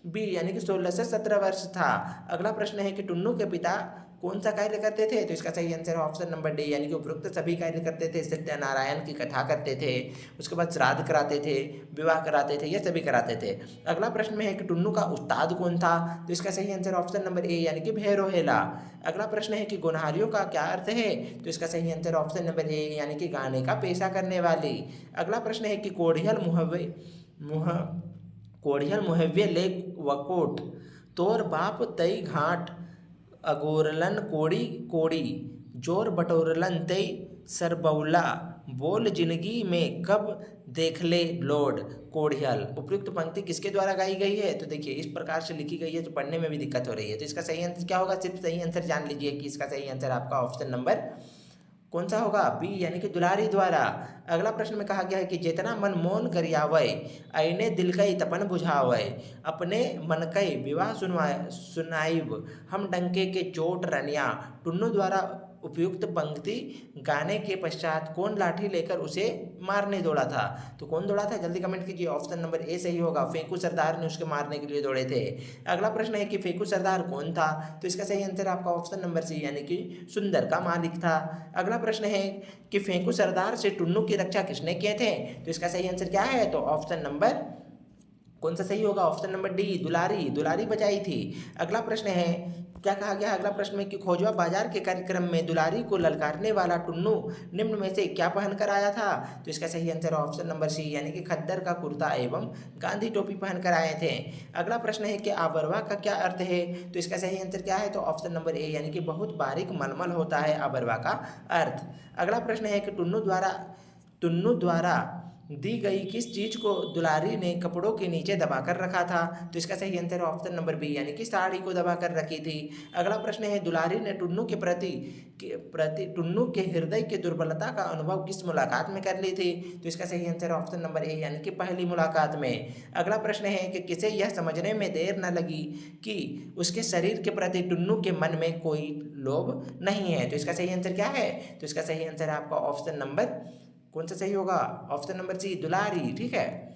बी यानी कि 16 से 17 वर्ष था। अगला प्रश्न है कि टुन्नू के पिता कौन सा कार्य करते थे? तो इसका सही आंसर है ऑप्शन नंबर डी यानी कि उपरोक्त सभी कार्य करते थे। सत्यनारायण की कथा करते थे, उसके बाद श्राद्ध कराते थे, विवाह कराते थे, ये सभी कराते थे। अगला प्रश्न में है कि टुन्नू का उस्ताद कौन था? तो इसका सही आंसर ऑप्शन नंबर ए यानी कि भैरो हेला। अगला प्रश्न है कि गोनहारियों का क्या अर्थ है? तो इसका सही आंसर ऑप्शन नंबर ए यानी कि गाने का पेशा करने वाली। अगला प्रश्न है कि कोढ़ियल मुहव्य लेक वकोट तोर बाप तई घाट अगोरलन कोड़ी कोड़ी जोर बटोरलन तई सरबौला बोल जिंदगी में कब देख ले लौट कोढ़ियल। उपयुक्त पंक्ति किसके द्वारा गाई गई है? तो देखिए इस प्रकार से लिखी गई है तो पढ़ने में भी दिक्कत हो रही है, तो इसका सही आंसर क्या होगा? सिर्फ सही आंसर जान लीजिए कि इसका सही आंसर आपका ऑप्शन नंबर कौन सा होगा? बी यानी कि दुलारी द्वारा। अगला प्रश्न में कहा गया है कि जितना मन मोन करियावै अइने दिल कई तपन बुझावै अपने मन कई विवाह सुनाइब हम डंके के चोट रनिया। टुन्नू द्वारा उपयुक्त पंक्ति गाने के पश्चात कौन लाठी लेकर उसे मारने दौड़ा था? तो कौन दौड़ा था? जल्दी कमेंट कीजिए। ऑप्शन नंबर ए सही होगा, फेंकू सरदार ने उसके मारने के लिए दौड़े थे। अगला प्रश्न है कि फेंकू सरदार कौन था? तो इसका सही आंसर आपका ऑप्शन नंबर सी यानी कि सुंदर का मालिक था। अगला प्रश्न है कि फेंकू सरदार से टुन्नू की रक्षा किसने किए थे? तो इसका सही आंसर क्या है? तो ऑप्शन नंबर कौन सा सही होगा? ऑप्शन नंबर डी दुलारी बचाई थी। अगला प्रश्न है क्या कहा गया? अगला प्रश्न में कि खोजवा बाजार के कार्यक्रम में दुलारी को ललकारने वाला टुन्नू निम्न में से क्या पहन कर आया था? तो इसका सही आंसर ऑप्शन नंबर सी यानी कि खद्दर का कुर्ता एवं गांधी टोपी पहन कर आए थे। अगला प्रश्न है कि आबरवा का क्या अर्थ है? तो इसका सही आंसर क्या है? तो ऑप्शन नंबर ए यानी कि बहुत बारीक मलमल होता है आबरवा का अर्थ। अगला प्रश्न है कि टुन्नू द्वारा दी गई किस चीज को दुलारी ने कपड़ों के नीचे दबाकर रखा था? तो इसका सही आंसर ऑप्शन नंबर बी यानी कि साड़ी को दबाकर रखी थी। अगला प्रश्न है दुलारी ने टुन्नू के हृदय की दुर्बलता का अनुभव किस मुलाकात में कर ली थी? तो इसका सही आंसर ऑप्शन नंबर ए यानी कि पहली मुलाकात में। अगला प्रश्न है कि किसे यह समझने में देर न लगी कि उसके शरीर के प्रति टुन्नू के मन में कोई लोभ नहीं है? तो इसका सही आंसर क्या है? तो इसका सही आंसर आपका ऑप्शन नंबर कौन सा सही होगा? ऑप्शन नंबर सी दुलारी, ठीक है।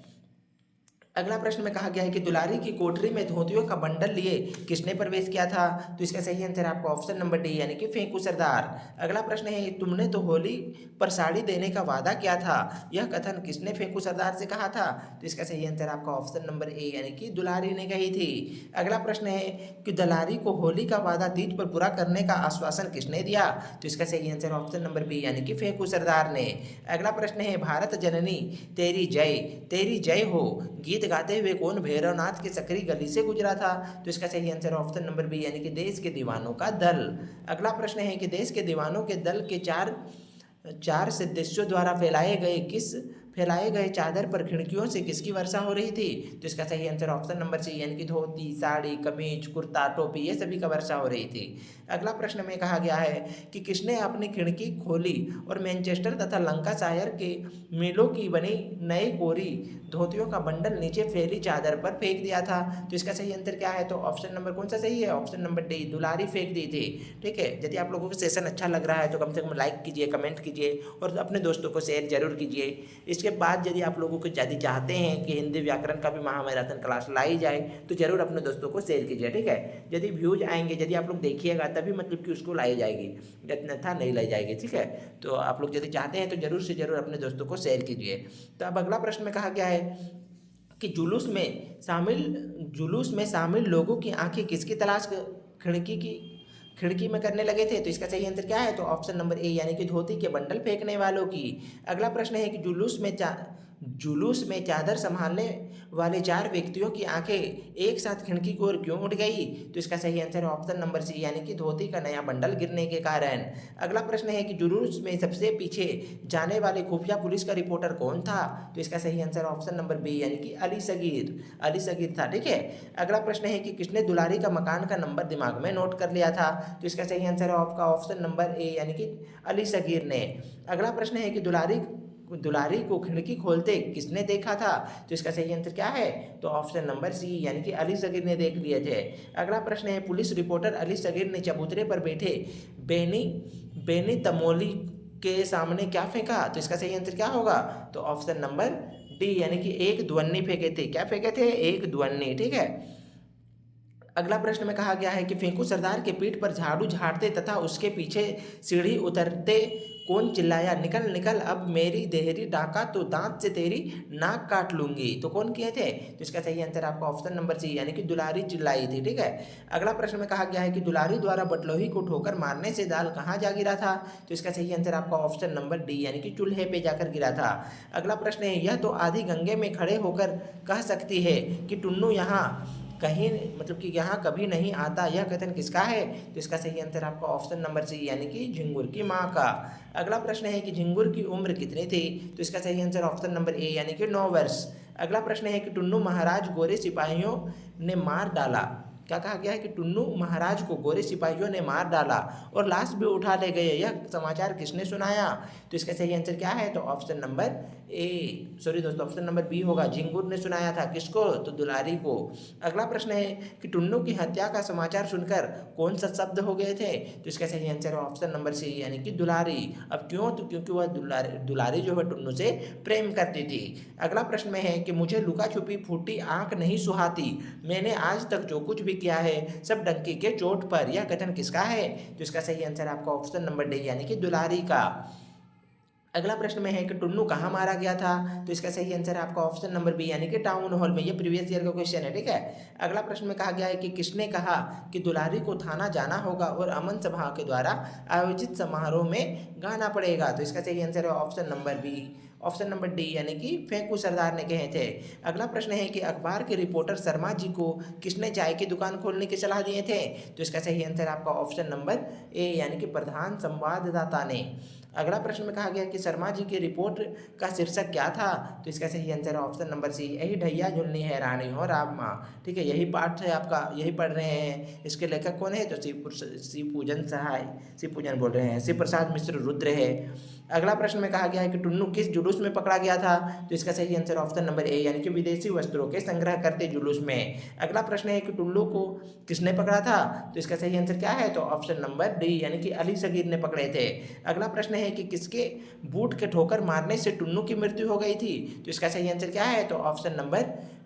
अगला प्रश्न में कहा गया है कि दुलारी की कोठरी में धोतियों का बंडल लिए किसने प्रवेश किया था? तो इसका सही आंसर आपका ऑप्शन नंबर डी यानी कि फेंकू सरदार। अगला प्रश्न है तुमने तो होली पर साड़ी देने का वादा किया था, यह कथन किसने फेंकू सरदार से कहा था? तो इसका सही आंसर आपका ऑप्शन नंबर ए यानी कि दुलारी ने कही थी। अगला प्रश्न है कि दुलारी को होली का वादा तीज पर पूरा करने का आश्वासन किसने दिया? तो इसका सही आंसर ऑप्शन नंबर बी यानी कि फेंकू सरदार ने। अगला प्रश्न है भारत जननी तेरी जय हो गीत गीत गाते हुए कौन भैरवनाथ की सकरी गली से गुजरा था? तो इसका सही आंसर ऑप्शन नंबर बी यानी कि देश के दीवानों का दल। अगला प्रश्न है कि देश के दीवानों के दल के चार चार सदस्यों द्वारा फैलाए गए चादर पर खिड़कियों से किसकी वर्षा हो रही थी? तो इसका सही आंसर ऑप्शन नंबर सी यानी कि धोती, साड़ी, कमीज, कुर्ता, टोपी, ये सभी का वर्षा हो रही थी। अगला प्रश्न में कहा गया है कि किसने अपनी खिड़की खोली और मैनचेस्टर तथा लंकाशायर के मिलों की बनी नई कोरी धोतियों का बंडल नीचे फैली चादर पर फेंक दिया था? तो इसका सही आंसर क्या है? तो ऑप्शन नंबर कौन सा सही है? ऑप्शन नंबर डी, दुलारी फेंक दी थी। ठीक है, यदि आप लोगों को सेशन अच्छा लग रहा है तो कम से कम लाइक कीजिए, कमेंट कीजिए और अपने दोस्तों को शेयर जरूर कीजिए। इसके बाद यदि आप लोगों को यदि चाहते हैं कि हिंदी व्याकरण का भी महामैराथन क्लास लाई जाए तो जरूर अपने दोस्तों को शेयर कीजिए। ठीक है, यदि व्यूज आएंगे, यदि आप लोग देखिएगा तभी मतलब कि उसको लाई जाएगी, अन्यथा नहीं लाई जाएगी। ठीक है, तो आप लोग यदि चाहते हैं तो जरूर से जरूर अपने दोस्तों को शेयर कीजिए। तो अब अगला प्रश्न में कहा गया है कि जुलूस में शामिल लोगों की आंखें किसकी तलाश खिड़की में करने लगे थे? तो इसका सही आंसर क्या है? तो ऑप्शन नंबर ए यानी कि धोती के बंडल फेंकने वालों की। अगला प्रश्न है कि जुलूस में चादर संभालने वाले चार व्यक्तियों की आंखें एक साथ खिड़की की ओर क्यों उठ गई? तो इसका सही आंसर है ऑप्शन नंबर सी यानी कि धोती का नया बंडल गिरने के कारण। अगला प्रश्न है कि जुलूस में सबसे पीछे जाने वाले खुफिया पुलिस का रिपोर्टर कौन था? तो इसका सही आंसर ऑप्शन नंबर बी यानी कि अली सगीर था। ठीक है, अगला प्रश्न है कि किसने दुलारी का मकान का नंबर दिमाग में नोट कर लिया था? तो इसका सही आंसर है आपका ऑप्शन नंबर ए यानी कि अली सगीर ने। अगला प्रश्न है कि दुलारी को खिड़की खोलते किसने देखा था? तो इसका सही आंसर क्या है? तो ऑप्शन नंबर सी यानी कि अली सगीर ने देख लिए थे। अगला प्रश्न है पुलिस रिपोर्टर अली सगीर ने चबूतरे पर बैठे बेनी तमोली के सामने क्या फेंका? तो इसका सही आंसर क्या होगा? तो ऑप्शन नंबर डी यानी कि एक ध्वनि फेंके थे। क्या फेंके थे? एक ध्वनि। ठीक है, अगला प्रश्न में कहा गया है कि फेंकू सरदार के पीठ पर झाड़ू झाड़ते तथा उसके पीछे सीढ़ी उतरते कौन चिल्लाया, निकल निकल अब मेरी देहरी डाका तो दांत से तेरी नाक काट लूंगी? तो कौन किए थे? तो इसका सही आंसर आपका ऑप्शन नंबर सी यानी कि दुलारी चिल्लाई थी। ठीक है, अगला प्रश्न में कहा गया है कि दुलारी द्वारा बटलोही को ठोकर मारने से दाल कहाँ जा गिरा था? तो इसका सही आंसर आपका ऑप्शन नंबर डी यानी कि चूल्हे पे जाकर गिरा था। अगला प्रश्न है यह तो आधी गंगे में खड़े होकर कह सकती है कि टुन्नू यहाँ कहीं मतलब कि यहाँ कभी नहीं आता, यह कथन किसका है? तो इसका सही आंसर आपका ऑप्शन नंबर सी यानी कि झिंगुर की माँ का। अगला प्रश्न है कि झिंगुर की उम्र कितनी थी? तो इसका सही आंसर ऑप्शन नंबर ए यानी कि 9 वर्ष। अगला प्रश्न है कि टुन्नू महाराज गोरे सिपाहियों ने मार डाला। क्या कहा गया है कि टुन्नू महाराज को गोरे सिपाहियों ने मार डाला और लाश भी उठा ले गए, यह समाचार किसने सुनाया? तो इसका सही आंसर क्या है? तो option number option number B होगा, झिंगुर ने सुनाया था। किसको? तो दुलारी को। अगला प्रश्न है कि टुन्नू की हत्या का समाचार सुनकर कौन सा शब्द हो गए थे? तो इसका सही आंसर है ऑप्शन नंबर सी यानी कि दुलारी। अब क्यों? तो क्योंकि वह दुलारी जो है टुन्नू से प्रेम करती थी। अगला प्रश्न में है कि मुझे लुका छुपी फूटी आंख नहीं सुहाती, मैंने आज तक जो कुछ भी किया है सब डंकी के चोट पर, यह कथन किसका है? तो इसका सही आंसर आपका ऑप्शन नंबर डी यानी कि दुलारी का। अगला प्रश्न में है कि टुन्नू कहाँ मारा गया था? तो इसका सही आंसर है आपका ऑप्शन नंबर बी यानी कि टाउन हॉल में। ये प्रीवियस ईयर का क्वेश्चन है। ठीक है, अगला प्रश्न में कहा गया है कि किसने कहा कि दुलारी को थाना जाना होगा और अमन सभा के द्वारा आयोजित समारोह में गाना पड़ेगा? तो इसका सही आंसर है ऑप्शन नंबर डी यानी कि फेंकू सरदार ने कहे थे। अगला प्रश्न है कि अखबार के रिपोर्टर शर्मा जी को किसने चाय की दुकान खोलने की सलाह दिए थे? तो इसका सही आंसर आपका ऑप्शन नंबर ए यानी कि प्रधान संवाददाता ने। अगला प्रश्न में कहा गया कि शर्मा जी की रिपोर्ट का शीर्षक क्या था? तो इसका सही आंसर है ऑप्शन नंबर सी, यही ढैया झुलनी है रानी हो राम माँ। ठीक है, यही पाठ है आपका, यही पढ़ रहे हैं। इसके लेखक कौन है? तो शिव पूजन बोल रहे हैं, शिव प्रसाद मिश्र रुद्र है। अगला प्रश्न में कहा गया है कि टुन्नू किस जुलूस में पकड़ा गया था? तो इसका सही आंसर ऑप्शन नंबर ए यानी कि विदेशी वस्त्रों के संग्रह करते जुलूस में। अगला प्रश्न है कि टुल्लू को किसने पकड़ा था? तो इसका सही आंसर क्या है? तो ऑप्शन नंबर डी यानी कि अली सगीर ने पकड़े थे। अगला प्रश्न है कि किसके बूट के ठोकर मारने से टुन्नू की मृत्यु हो गई थी? तो इसका सही आंसर क्या है? तो ऑप्शन नंबर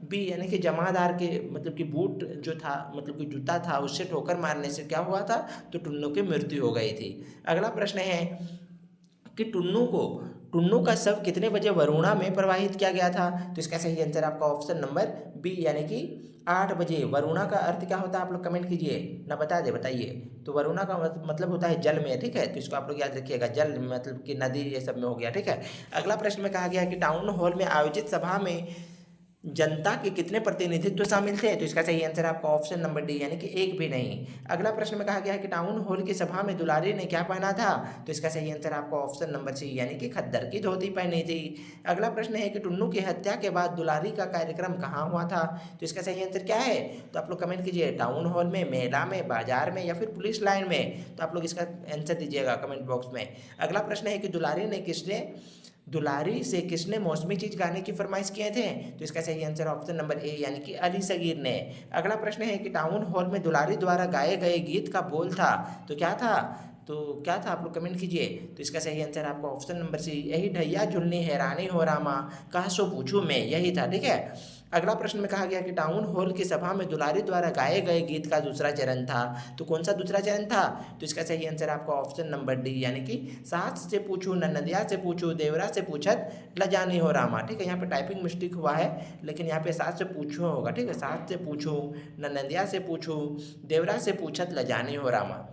बी यानी कि जमादार के मतलब कि बूट जो था मतलब कि जूता था उससे ठोकर मारने से क्या हुआ था? तो टुन्नू की मृत्यु हो गई थी। अगला प्रश्न है कि टुन्नू का शव कितने बजे वरुणा में प्रवाहित किया गया था? तो इसका सही आंसर आपका ऑप्शन नंबर बी यानी कि 8 बजे। वरुणा का अर्थ क्या होता है आप लोग कमेंट कीजिए ना, बताइए। तो वरुणा का मतलब होता है जल में। ठीक है, तो इसको आप लोग याद रखिएगा, जल मतलब कि नदी ये सब में हो गया। ठीक है, अगला प्रश्न में कहा गया कि टाउन हॉल में आयोजित सभा में जनता के कितने प्रतिनिधित्व शामिल थे? तो इसका सही आंसर आपका ऑप्शन नंबर डी यानी कि एक भी नहीं। अगला प्रश्न में कहा गया है कि टाउन हॉल की सभा में दुलारी ने क्या पहना था? तो इसका सही आंसर आपका ऑप्शन नंबर सी यानी कि खद्दर की धोती पहनी थी। अगला प्रश्न है कि टुन्नू की हत्या के बाद दुलारी का कार्यक्रम कहाँ हुआ था? तो इसका सही आंसर क्या है? तो आप लोग कमेंट कीजिए, टाउन हॉल में, मेला में, बाजार में या फिर पुलिस लाइन में। तो आप लोग इसका आंसर दीजिएगा कमेंट बॉक्स में। अगला प्रश्न है कि दुलारी से किसने मौसमी चीज गाने की फरमाइश किए थे? तो इसका सही आंसर ऑप्शन नंबर ए यानी कि अली सगीर ने। अगला प्रश्न है कि टाउन हॉल में दुलारी द्वारा गाए गए गीत का बोल था, तो क्या था? आप लोग कमेंट कीजिए। तो इसका सही आंसर आपका ऑप्शन नंबर सी, यही ढैया झुलनी हैरानी हो रामा, कहा सो पूछूं मैं, यही था। ठीक है। अगला प्रश्न में कहा गया कि टाउन हॉल की सभा में दुलारी द्वारा गाए गए गीत का दूसरा चरण था, तो कौन सा दूसरा चरण था? तो इसका सही आंसर आपका ऑप्शन नंबर डी यानी कि सास से पूछूं, ननदिया से पूछूं, देवरा से पूछत लजानी हो रामा। ठीक है, यहाँ पे टाइपिंग मिस्टेक हुआ है, लेकिन यहाँ पे सास से पूछूं होगा। ठीक है, सास से पूछूं, ननदिया से पूछूं, देवरा से पूछत लजानी हो रामा।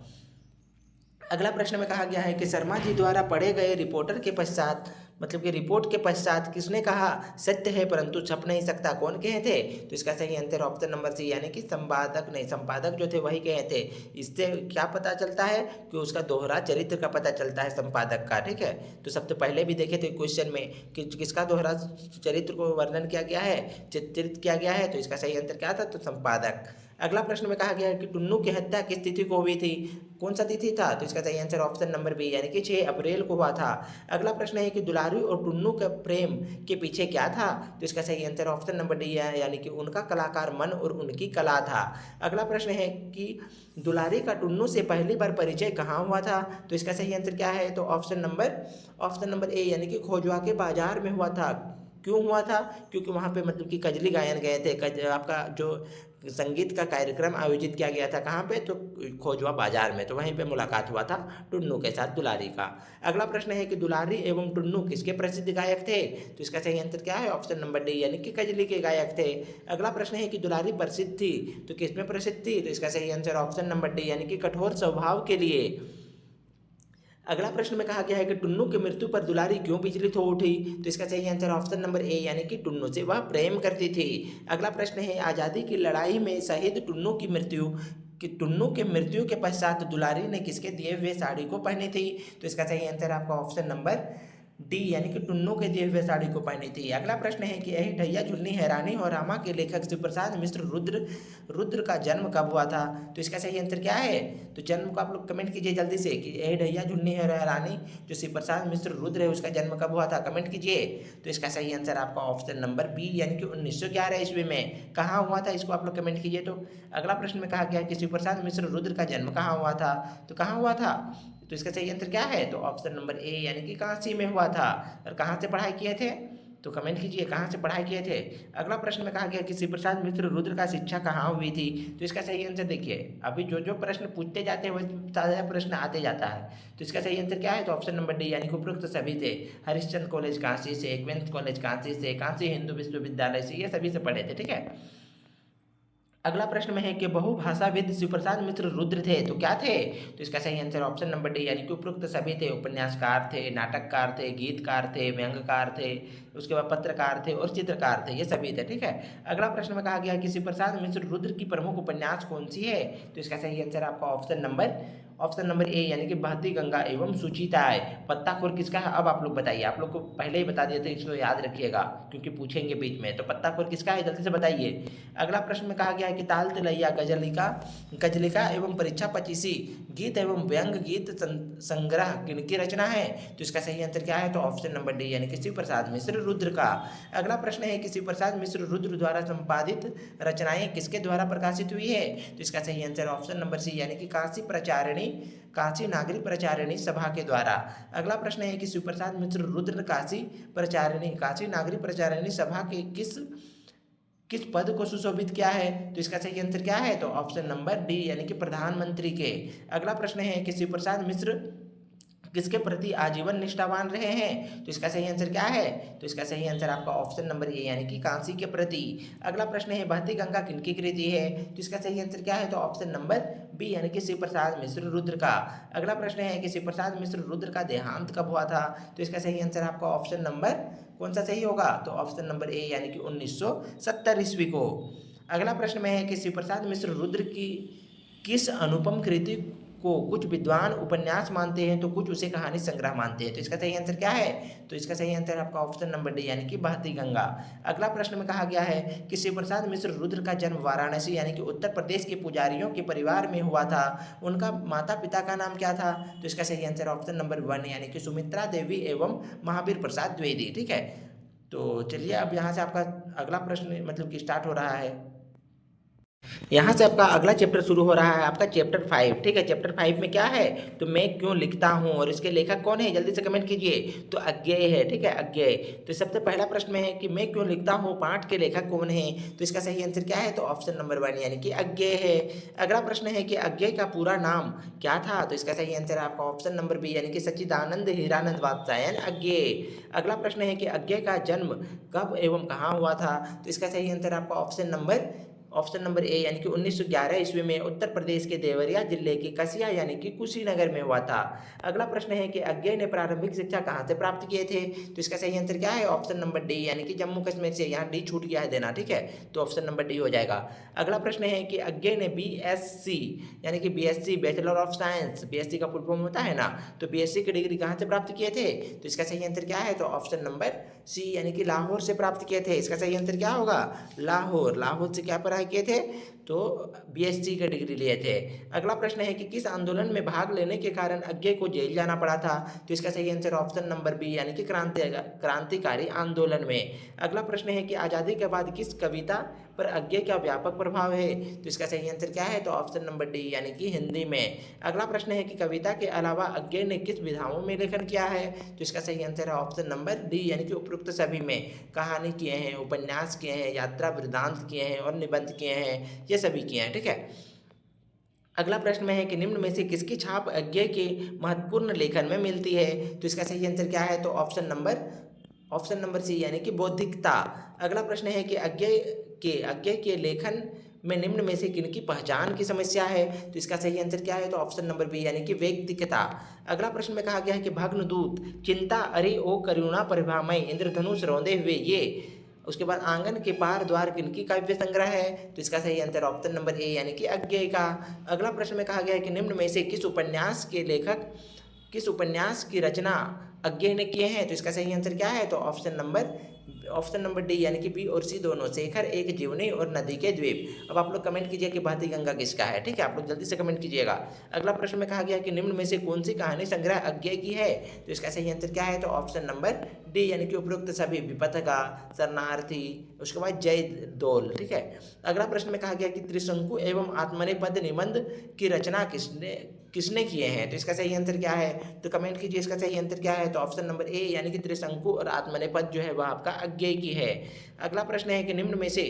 अगला प्रश्न में कहा गया है कि शर्मा जी द्वारा पढ़े गए रिपोर्टर के पश्चात, मतलब कि रिपोर्ट के पश्चात किसने कहा सत्य है परंतु छप नहीं सकता, कौन कहे थे? तो इसका सही आंसर ऑप्शन नंबर सी यानी कि संपादक जो थे वही कहे थे। इससे क्या पता चलता है कि उसका दोहरा चरित्र का पता चलता है संपादक का। ठीक है, तो सबसे पहले भी देखे थे क्वेश्चन में कि किसका दोहरा चरित्र को वर्णन किया गया है, चित्रित किया गया है। तो इसका सही आंसर क्या था? तो संपादक। अगला प्रश्न में कहा गया है कि टुन्नू की हत्या किस तिथि को हुई थी? कौन सा तिथि था? तो इसका सही आंसर ऑप्शन नंबर बी यानी कि 6 अप्रैल को हुआ था। अगला प्रश्न है कि दुलारी और टुन्नू के प्रेम के पीछे क्या था? तो इसका सही आंसर ऑप्शन नंबर डी है यानी कि उनका कलाकार मन और उनकी कला था। अगला प्रश्न है कि दुलारी का टुन्नू से पहली बार परिचय कहाँ हुआ था? तो इसका सही आंसर क्या है? तो ऑप्शन नंबर ए यानी कि खोजवा के बाजार में हुआ था। क्यों हुआ था? क्योंकि वहाँ पे मतलब कि कजली गायन गए थे, आपका जो संगीत का कार्यक्रम आयोजित किया गया था कहाँ पे? तो खोजवा बाजार में, तो वहीं पे मुलाकात हुआ था टुन्नू के साथ दुलारी का। अगला प्रश्न है कि दुलारी एवं टुन्नू किसके प्रसिद्ध गायक थे? तो इसका सही आंसर क्या है? ऑप्शन नंबर डी यानी कि कजली के गायक थे। अगला प्रश्न है कि दुलारी प्रसिद्ध थी, तो किसमें प्रसिद्ध थी? तो इसका सही आंसर ऑप्शन नंबर डी यानी कि कठोर स्वभाव के लिए। अगला प्रश्न में कहा गया है कि टुन्नू की मृत्यु पर दुलारी क्यों विचलित हो उठी? तो इसका सही आंसर ऑप्शन नंबर ए यानी कि टुन्नू से वह प्रेम करती थी। अगला प्रश्न है आज़ादी की लड़ाई में शहीद टुन्नू की मृत्यु के पश्चात दुलारी ने किसके दिए हुए साड़ी को पहनी थी? तो इसका सही आंसर आपका ऑप्शन नंबर डी यानी कि टुन्नू के दिए हुए साड़ी को पहनी थी। अगला प्रश्न है कि यही ढैया झुलनी हैरानी और रामा के लेखक शिव प्रसाद मिश्र रुद्र का जन्म कब हुआ था? तो इसका सही आंसर क्या है? तो जन्म को आप लोग कमेंट कीजिए जल्दी से कि यही ढैया झुलनी हैरानी जो शिव प्रसाद मिश्र रुद्र है उसका जन्म कब हुआ था, कमेंट कीजिए। तो इसका सही आंसर आपका ऑप्शन नंबर बी यानी कि 1911 ईस्वी में। कहाँ हुआ था इसको आप लोग कमेंट कीजिए। तो अगला प्रश्न में कहा गया कि शिव प्रसाद मिश्र रुद्र का जन्म कहाँ हुआ था? तो कहाँ हुआ था? तो इसका सही आंसर क्या है? तो ऑप्शन नंबर ए यानी कि काशी में हुआ था। और कहाँ से पढ़ाई किए थे? तो कमेंट कीजिए कहाँ से पढ़ाई किए थे। अगला प्रश्न में कहा गया कि शिव प्रसाद मिश्र रुद्र का शिक्षा कहाँ हुई थी? तो इसका सही आंसर देखिए, अभी जो जो प्रश्न पूछते जाते हैं वही ताज़ा प्रश्न आते जाता है। तो इसका सही आंसर क्या है? तो ऑप्शन नंबर डी यानी कि उपरोक्त सभी थे। हरिश्चंद्र कॉलेज काशी से, क्वींस कॉलेज काशी से, काशी हिंदू विश्वविद्यालय से, ये सभी से पढ़े थे। ठीक है। अगला प्रश्न में है कि बहुभाषाविद शिव प्रसाद मिश्र रुद्र थे, तो क्या थे? तो इसका सही आंसर ऑप्शन नंबर डी यानी कि उपरोक्त सभी थे। उपन्यासकार थे, नाटककार थे, गीतकार थे, व्यंग्यकार थे, उसके बाद पत्रकार थे और चित्रकार थे, ये सभी थे। ठीक है। अगला प्रश्न में कहा गया कि शिव प्रसाद मिश्र रुद्र की प्रमुख उपन्यास कौन सी है? तो इसका सही आंसर आपका ऑप्शन नंबर ए यानी कि बहती गंगा एवं सुचिता है। पत्ताखोर किसका है? अब आप लोग बताइए, आप लोग को पहले ही बता दिए थे, इसको याद रखिएगा क्योंकि पूछेंगे बीच में। तो पत्ताखोर किसका है, जल्दी से बताइए। अगला प्रश्न में कहा गया है कि ताल तिलैया, गजलिका एवं परीक्षा पचीसी, गीत एवं व्यंग गीत संग्रह किनकी रचना है? तो इसका सही आंसर क्या है? तो ऑप्शन नंबर डी यानी कि शिव प्रसाद मिश्र रुद्र का। अगला प्रश्न है कि शिव प्रसाद मिश्र रुद्र द्वारा संपादित रचनाएं किसके द्वारा प्रकाशित हुई है? तो इसका सही आंसर ऑप्शन नंबर सी यानी कि काशी नागरी प्रचारिणी सभा के द्वारा। अगला प्रश्न है कि शिव प्रसाद मिश्र रुद्र काशी नागरी प्रचारिणी सभा के किस पद को सुशोभित किया है? तो इसका सही आंसर क्या है? तो ऑप्शन नंबर डी यानी कि प्रधानमंत्री के। अगला प्रश्न है कि शिव प्रसाद मिश्र किसके प्रति आजीवन निष्ठावान रहे हैं? तो इसका सही आंसर क्या है? तो इसका सही आंसर आपका ऑप्शन नंबर ए यानी कि काशी के प्रति। अगला प्रश्न है बहती गंगा किनकी कृति है? तो इसका सही आंसर क्या है? तो ऑप्शन नंबर बी यानी कि शिव प्रसाद मिश्र रुद्र का। अगला प्रश्न है कि शिव प्रसाद मिश्र रुद्र का देहांत कब हुआ था? तो इसका सही आंसर आपका ऑप्शन नंबर कौन सा सही होगा? तो ऑप्शन नंबर ए यानी कि 1970 ईस्वी को। अगला प्रश्न में है कि शिव प्रसाद मिश्र रुद्र की किस अनुपम कृति को कुछ विद्वान उपन्यास मानते हैं तो कुछ उसे कहानी संग्रह मानते हैं? तो इसका सही आंसर क्या है? तो इसका सही आंसर आपका ऑप्शन नंबर डी यानी कि बहती गंगा। अगला प्रश्न में कहा गया है कि शिव प्रसाद मिश्र रुद्र का जन्म वाराणसी यानी कि उत्तर प्रदेश के पुजारियों के परिवार में हुआ था। उनका माता पिता का नाम क्या था? तो इसका सही आंसर ऑप्शन नंबर 1 यानी कि सुमित्रा देवी एवं महावीर प्रसाद द्विवेदी। ठीक है, तो चलिए अब यहाँ से आपका अगला प्रश्न मतलब कि स्टार्ट हो रहा है। यहाँ से आपका अगला चैप्टर शुरू हो रहा है, आपका चैप्टर 5। ठीक है, चैप्टर 5 में क्या है? तो मैं क्यों लिखता हूँ और इसके लेखक कौन है? जल्दी से कमेंट कीजिए। तो अज्ञेय है। ठीक है, अज्ञेय। तो सबसे पहला प्रश्न में है कि मैं क्यों लिखता हूँ पाठ के लेखक कौन है? तो इसका सही आंसर क्या है? तो ऑप्शन नंबर 1 यानी कि अज्ञेय है। अगला प्रश्न है कि अज्ञेय का पूरा नाम क्या था? तो इसका सही आंसर है आपका ऑप्शन नंबर बी यानी कि सच्चिदानंद हीरानंद वात्स्यायन अज्ञेय। अगला प्रश्न है कि अज्ञेय का जन्म कब एवं कहाँ हुआ था? तो इसका सही आंसर आपका ऑप्शन नंबर ए यानी कि 1911 ईस्वी में उत्तर प्रदेश के देवरिया जिले के कसिया यानी कि कुशीनगर में हुआ था। अगला प्रश्न है कि अज्ञेय ने प्रारंभिक शिक्षा कहाँ से प्राप्त किए थे? तो इसका सही आंसर क्या है? ऑप्शन नंबर डी यानी कि जम्मू कश्मीर से। यहाँ डी छूट गया है देना। ठीक है, तो ऑप्शन नंबर डी हो जाएगा। अगला प्रश्न है कि अज्ञेय ने बीएससी यानी कि BSc bachelor of science, BSc का फुल फॉर्म होता है ना, तो बीएससी की डिग्री कहाँ से प्राप्त किए थे? तो इसका सही आंसर क्या है? तो ऑप्शन नंबर सी यानी कि लाहौर से प्राप्त किए थे। इसका सही आंसर क्या होगा? लाहौर से क्या पढ़ाई किए थे? तो बीएससी का डिग्री लिए थे। अगला प्रश्न है कि किस आंदोलन में भाग लेने के कारण अज्ञेय को जेल जाना पड़ा था? तो इसका सही आंसर ऑप्शन नंबर बी यानी कि क्रांतिकारी आंदोलन में। अगला प्रश्न है कि आज़ादी के बाद किस कविता पर अज्ञेय का व्यापक प्रभाव है? तो इसका सही आंसर क्या है? तो ऑप्शन नंबर डी यानी कि हिंदी में। अगला प्रश्न है कि कविता के अलावा अज्ञेय ने किस विधाओं में लेखन किया है? तो इसका सही आंसर है ऑप्शन नंबर डी यानी कि उपरोक्त सभी में। कहानी किए हैं, उपन्यास किए हैं, यात्रा वृत्तांत किए हैं और निबंध किए हैं, ये सभी किए हैं। ठीक है, अगला प्रश्न में है कि निम्न में से किसकी छाप अज्ञेय के महत्वपूर्ण लेखन में मिलती है? तो इसका सही आंसर क्या है? तो ऑप्शन नंबर सी यानी कि बौद्धिकता। अगला प्रश्न है कि अज्ञेय के लेखन में निम्न में से किनकी पहचान की समस्या है? तो इसका सही आंसर क्या है? तो ऑप्शन नंबर बी यानी कि व्यक्तिगता। अगला प्रश्न में कहा गया है कि भग्नदूत, चिंता, अरे ओ करुणा परिभामय, इंद्रधनुष रौंदे हुए, ये उसके बाद आंगन के पार द्वार किनकी काव्य संग्रह है? तो इसका सही आंसर ऑप्शन नंबर ए यानी कि अज्ञेय का। अगला प्रश्न में कहा गया है कि निम्न में से किस उपन्यास की रचना अज्ञेय ने किए हैं? तो इसका सही आंसर क्या है? तो ऑप्शन नंबर डी यानी कि बी और सी दोनों, शेखर एक जीवनी और नदी के द्वीप। अब आप लोग कमेंट कीजिए कि बहती गंगा किसका है। ठीक है, आप लोग जल्दी से कमेंट कीजिएगा। अगला प्रश्न में कहा गया है कि निम्न में से कौन सी कहानी संग्रह अज्ञेय की है? तो इसका सही आंसर क्या है? तो ऑप्शन नंबर डी यानी कि उपरोक्त सभी, विपथका, शरणार्थी, उसके बाद जय दोल। ठीक है, अगला प्रश्न में कहा गया कि त्रिशंकु एवं आत्मनेपद निबंध की रचना किसने किए हैं? तो इसका सही आंसर क्या है? तो कमेंट कीजिए इसका सही आंसर क्या है? तो ऑप्शन नंबर ए यानी कि त्रिशंकु और आत्मनेपद जो है वह आपका अज्ञेय की है। अगला प्रश्न है कि निम्न में से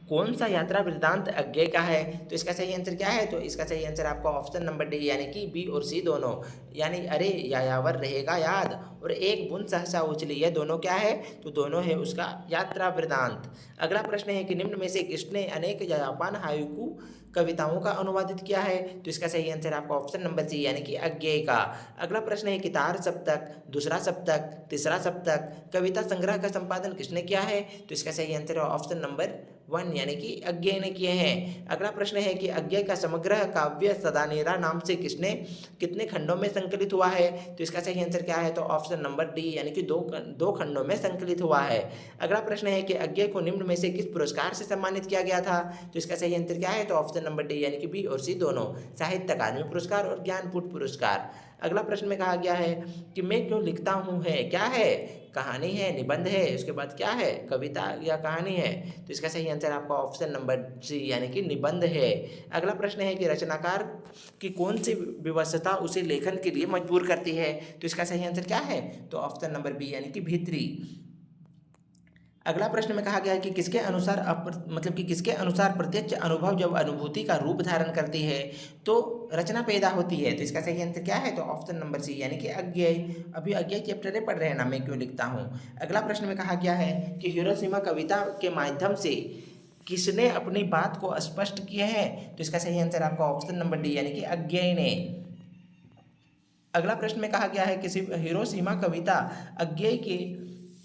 कौन सा यात्रा वृत्तांत अज्ञेय का है? तो इसका सही आंसर क्या है? तो इसका सही आंसर आपका ऑप्शन नंबर डी यानी कि बी और सी दोनों, यानी अरे यायावर रहेगा याद और एक बूंद सहसा उछली, ये दोनों क्या है? तो दोनों है उसका यात्रा वृत्तांत। अगला प्रश्न है कि निम्न में से किसने अनेक जापान हाइकू कविताओं का अनुवादित किया है? तो इसका सही आंसर आपका ऑप्शन नंबर सी यानी कि अज्ञेय का। अगला प्रश्न है कि तार सप्तक, दूसरा सप्तक, तीसरा सप्तक कविता संग्रह का संपादन किसने किया है? तो इसका सही आंसर है ऑप्शन नंबर 1 यानी कि अज्ञेय ने किए हैं। अगला प्रश्न है कि अज्ञेय का समग्र काव्य सदानेरा नाम से कितने खंडों में संकलित हुआ है? तो इसका सही आंसर क्या है? तो ऑप्शन नंबर डी यानी कि दो खंडों में संकलित हुआ है। अगला प्रश्न है कि अज्ञेय को निम्न में से किस पुरस्कार से सम्मानित किया गया था? तो इसका सही आंसर क्या है? तो ऑप्शन नंबर डी यानी कि बी और सी दोनों, साहित्य अकादमी पुरस्कार और ज्ञानपीठ पुरस्कार। अगला प्रश्न में कहा गया है कि मैं क्यों लिखता हूँ है क्या है? कहानी है, निबंध है, उसके बाद क्या है? कविता या कहानी है? तो इसका सही आंसर आपका ऑप्शन नंबर सी यानी कि निबंध है। अगला प्रश्न है कि रचनाकार की कौन सी विवशता उसे लेखन के लिए मजबूर करती है? तो इसका सही आंसर क्या है? तो ऑप्शन नंबर बी यानी कि भीतरी। अगला प्रश्न में कहा गया है कि किसके अनुसार मतलब कि किसके अनुसार प्रत्यक्ष अनुभव जब अनुभूति का रूप धारण करती है तो रचना पैदा होती है। तो इसका सही आंसर क्या है? तो ऑप्शन नंबर सी यानी कि अज्ञेय। अभी अज्ञेय चैप्टर पढ़ रहे हैं ना, मैं क्यों लिखता हूँ। अगला प्रश्न में कहा गया है कि हिरोशिमा कविता के माध्यम से किसने अपनी बात को स्पष्ट किया है? तो इसका सही आंसर आपका ऑप्शन नंबर डी यानी कि अज्ञेय ने। अगला प्रश्न में कहा गया है कि हिरोशिमा कविता अज्ञेय के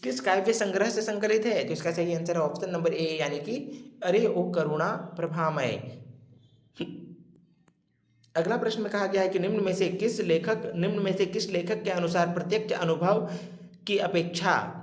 किस काव्य संग्रह से संकलित है? तो इसका सही आंसर है ऑप्शन नंबर ए यानी कि अरे ओ करुणा प्रभामय। अगला प्रश्न में कहा गया है कि निम्न में से किस लेखक के अनुसार प्रत्यक्ष अनुभव की अपेक्षा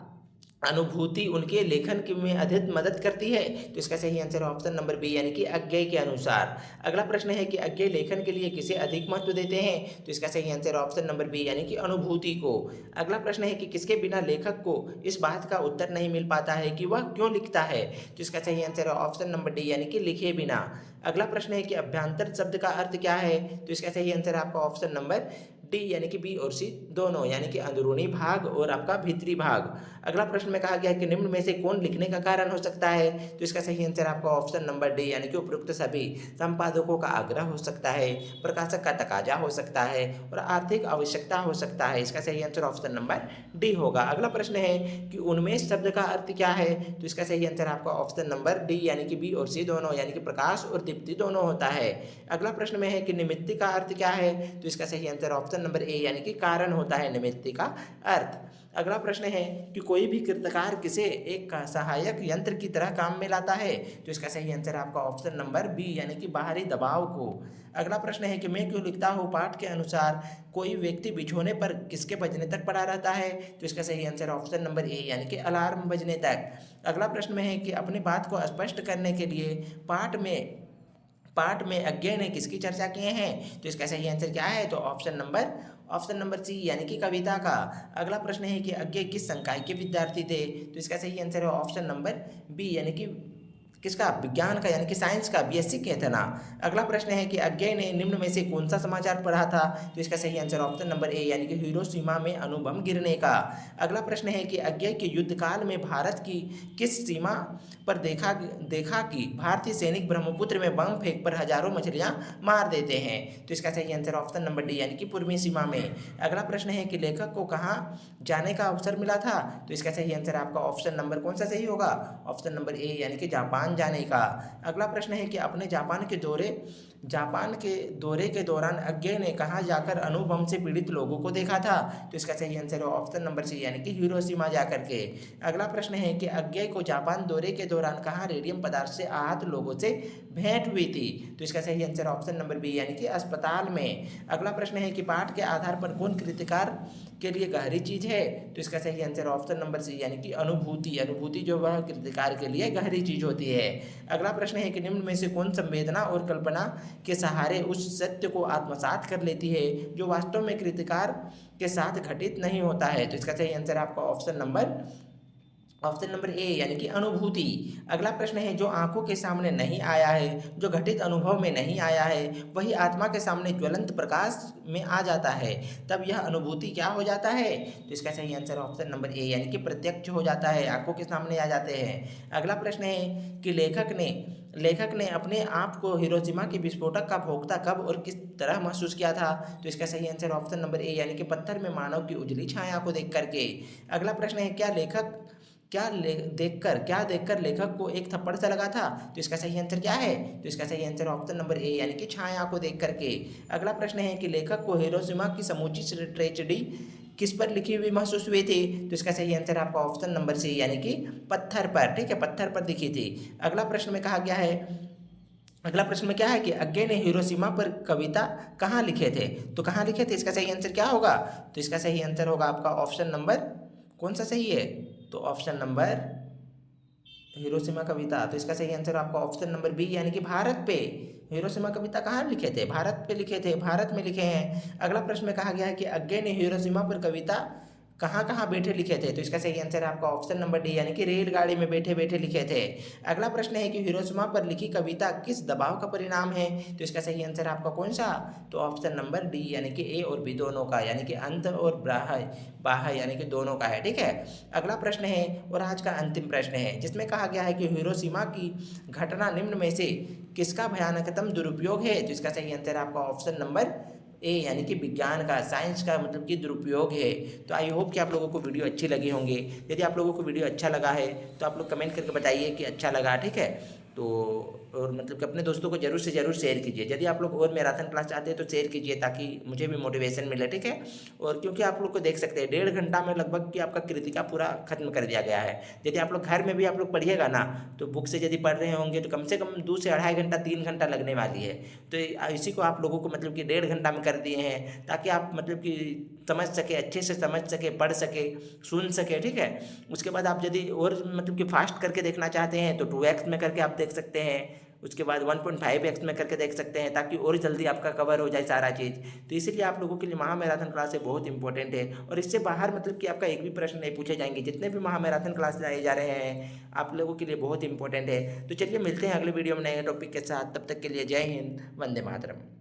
अनुभूति उनके लेखन में अधिक मदद करती है? तो इसका सही आंसर ऑप्शन नंबर बी यानी कि अज्ञेय के अनुसार। अगला प्रश्न है कि अज्ञेय लेखन के लिए किसे अधिक महत्व देते हैं? तो इसका सही आंसर ऑप्शन नंबर बी यानी कि अनुभूति को। अगला प्रश्न है कि किसके बिना लेखक को इस बात का उत्तर नहीं मिल पाता है कि वह क्यों लिखता है? तो इसका सही आंसर है ऑप्शन नंबर डी यानी कि लिखे बिना। अगला प्रश्न है कि अभ्यंतर शब्द का अर्थ क्या है? तो इसका सही आंसर आपका ऑप्शन नंबर डी यानी कि बी और सी दोनों, यानी कि अंदरूनी भाग और आपका भीतरी भाग। अगला प्रश्न में कहा गया है कि निम्न में से कौन लिखने का कारण हो सकता है? तो इसका सही आंसर आपका ऑप्शन नंबर डी यानी कि उपयुक्त सभी। संपादकों का आग्रह हो सकता है, प्रकाशक का तकाजा हो सकता है और आर्थिक आवश्यकता हो सकता है। इसका सही आंसर ऑप्शन नंबर डी होगा। अगला प्रश्न है कि उन्मेष शब्द का अर्थ क्या है? तो इसका सही आंसर आपका ऑप्शन नंबर डी यानी कि बी और सी दोनों, यानी कि प्रकाश और दीप्ति दोनों होता है। अगला प्रश्न में है कि निमित्त का अर्थ क्या है? तो इसका सही आंसर ऑप्शन नंबर ए यानी कि कारण होता है निमित्त का अर्थ। अगला प्रश्न है कि कोई भी कृतिकार किसे एक सहायक यंत्र की तरह काम में लाता है? तो इसका सही आंसर आपका ऑप्शन नंबर बी यानी कि बाहरी दबाव को। अगला प्रश्न है कि मैं क्यों लिखता हूँ पाठ के अनुसार कोई व्यक्ति बिछोने पर किसके बजने तक पड़ा रहता है? तो इसका सही आंसर ऑप्शन नंबर ए यानी कि अलार्म बजने तक। अगला प्रश्न में है कि अपनी बात को स्पष्ट करने के लिए पाठ में अज्ञेय ने किसकी चर्चा किए हैं? तो इसका सही आंसर क्या है? तो ऑप्शन नंबर सी यानी कि कविता का। अगला प्रश्न है कि अज्ञेय किस संकाय के विद्यार्थी थे? तो इसका सही आंसर है ऑप्शन नंबर बी यानी कि किसका? विज्ञान का, यानी कि साइंस का, बीएससी के थे ना। अगला प्रश्न है कि अज्ञेय ने निम्न में से कौन सा समाचार पढ़ा था? तो इसका सही आंसर ऑप्शन नंबर ए यानी कि हिरोशिमा में अणुबम गिरने का। अगला प्रश्न है कि अज्ञेय के युद्ध काल में भारत की किस सीमा पर देखा कि भारतीय सैनिक ब्रह्मपुत्र में बम फेंक पर हजारों मछलियां मार देते हैं? तो इसका सही आंसर ऑप्शन नंबर डी यानी कि पूर्वी सीमा में। अगला प्रश्न है कि लेखक को कहाँ जाने का अवसर मिला था? तो इसका सही आंसर आपका ऑप्शन नंबर कौन सा सही होगा? ऑप्शन नंबर ए यानी कि जापान जाने का। अगला प्रश्न है कि अपने जापान के दौरे के दौरान अज्ञेय ने कहाँ जाकर अणुबम से पीड़ित लोगों को देखा था? तो इसका सही आंसर है ऑप्शन नंबर सी यानी कि हिरोशिमा जाकर के। अगला प्रश्न है कि अज्ञेय को जापान दौरे के दौरान कहाँ रेडियम पदार्थ से आहत लोगों से भेंट हुई थी? तो इसका सही आंसर ऑप्शन नंबर बी यानी कि अस्पताल में। अगला प्रश्न है कि पाठ के आधार पर कौन कृतिकार के लिए गहरी चीज है? तो इसका सही आंसर ऑप्शन नंबर सी यानी कि अनुभूति जो वह कृतिकार के लिए गहरी चीज होती है। अगला प्रश्न है कि निम्न में से कौन संवेदना और कल्पना के सहारे उस सत्य को आत्मसात कर लेती है जो वास्तव में कृतिकार के साथ घटित नहीं होता है? तो इसका सही आंसर आपका ऑप्शन नंबर ए यानी कि अनुभूति। अगला प्रश्न है जो आंखों के सामने नहीं आया है, जो घटित अनुभव में नहीं आया है, वही आत्मा के सामने ज्वलंत प्रकाश में आ जाता है, तब यह अनुभूति क्या हो जाता है? तो इसका सही आंसर ऑप्शन नंबर ए यानी कि प्रत्यक्ष हो जाता है, आंखों के सामने आ जाते हैं। अगला प्रश्न है कि लेखक ने अपने आप को हिरोशिमा के विस्फोटक का भोक्ता कब और किस तरह महसूस किया था? तो इसका सही आंसर ऑप्शन नंबर ए यानी कि पत्थर में मानव की उजली छाया को देख करके। अगला प्रश्न है क्या देखकर लेखक को एक थप्पड़ सा लगा था? तो इसका सही आंसर क्या है? तो इसका सही आंसर ऑप्शन नंबर ए यानी कि छाया को देख करके। अगला प्रश्न है कि लेखक को हिरोशिमा की समूची ट्रेजेडी किस पर लिखी हुई महसूस हुई थी? तो इसका सही आंसर आपका ऑप्शन नंबर सी यानी कि पत्थर पर। ठीक है, पत्थर पर दिखी थी। अगला प्रश्न में क्या है कि अज्ञेय ने हिरोशिमा पर कविता कहाँ लिखे थे? तो कहाँ लिखे थे, इसका सही आंसर क्या होगा? तो इसका सही आंसर होगा आपका ऑप्शन नंबर कौन सा सही है? तो ऑप्शन नंबर हिरोशिमा कविता। तो इसका सही आंसर आपका ऑप्शन नंबर बी यानी कि भारत पे। हिरोशिमा कविता कहाँ लिखे थे? भारत पे लिखे थे, भारत में लिखे हैं। अगला प्रश्न में कहा गया है कि अज्ञेय ने हिरोशिमा पर कविता कहाँ कहाँ बैठे लिखे थे? तो इसका सही आंसर है आपका ऑप्शन नंबर डी, यानी कि रेलगाड़ी में बैठे बैठे लिखे थे। अगला प्रश्न है कि हिरोशिमा पर लिखी कविता किस दबाव का परिणाम है? तो इसका सही आंसर है आपका कौन सा? तो ऑप्शन नंबर डी, यानी कि ए और बी दोनों का, यानी कि अंत और बाह्य बाह्य यानी कि दोनों का है। ठीक है, अगला प्रश्न है और आज का अंतिम प्रश्न है, जिसमें कहा गया है कि हिरोशिमा की घटना निम्न में से किसका भयानकतम दुरुपयोग है? तो इसका सही आंसर है आपका ऑप्शन नंबर ए, यानी कि विज्ञान का, साइंस का मतलब कि दुरुपयोग है। तो आई होप कि आप लोगों को वीडियो अच्छी लगी होंगी। यदि आप लोगों को वीडियो अच्छा लगा है तो आप लोग कमेंट करके बताइए कि अच्छा लगा। ठीक है, तो और मतलब कि अपने दोस्तों को जरूर से जरूर शेयर कीजिए। यदि आप लोग और मैराथन क्लास चाहते हैं तो शेयर कीजिए, ताकि मुझे भी मोटिवेशन मिले। ठीक है, और क्योंकि आप लोग को देख सकते हैं 1.5 घंटा में लगभग कि आपका कृतिका पूरा खत्म कर दिया गया है। यदि आप लोग घर में भी आप लोग पढ़िएगा ना, तो बुक से यदि पढ़ रहे होंगे तो कम से कम 2 से 2.5 घंटा 3 घंटा लगने वाली है। तो इसी को आप लोगों को मतलब कि 1.5 घंटा में कर दिए हैं, ताकि आप मतलब कि समझ सके, अच्छे से समझ सके, पढ़ सके, सुन सके। ठीक है, उसके बाद आप यदि और मतलब कि फास्ट करके देखना चाहते हैं तो 2x में करके आप देख सकते हैं, उसके बाद 1.5x में करके देख सकते हैं, ताकि और जल्दी आपका कवर हो जाए सारा चीज़। तो इसीलिए आप लोगों के लिए महामैराथन क्लास है बहुत इंपॉर्टेंट है, और इससे बाहर मतलब कि आपका एक भी प्रश्न नहीं पूछे जाएंगे। जितने भी महामैराथन क्लास लाए जा रहे हैं आप लोगों के लिए बहुत इंपॉर्टेंट है। तो चलिए मिलते हैं अगले वीडियो में नए टॉपिक के साथ, तब तक के लिए जय हिंद, वंदे मातरम।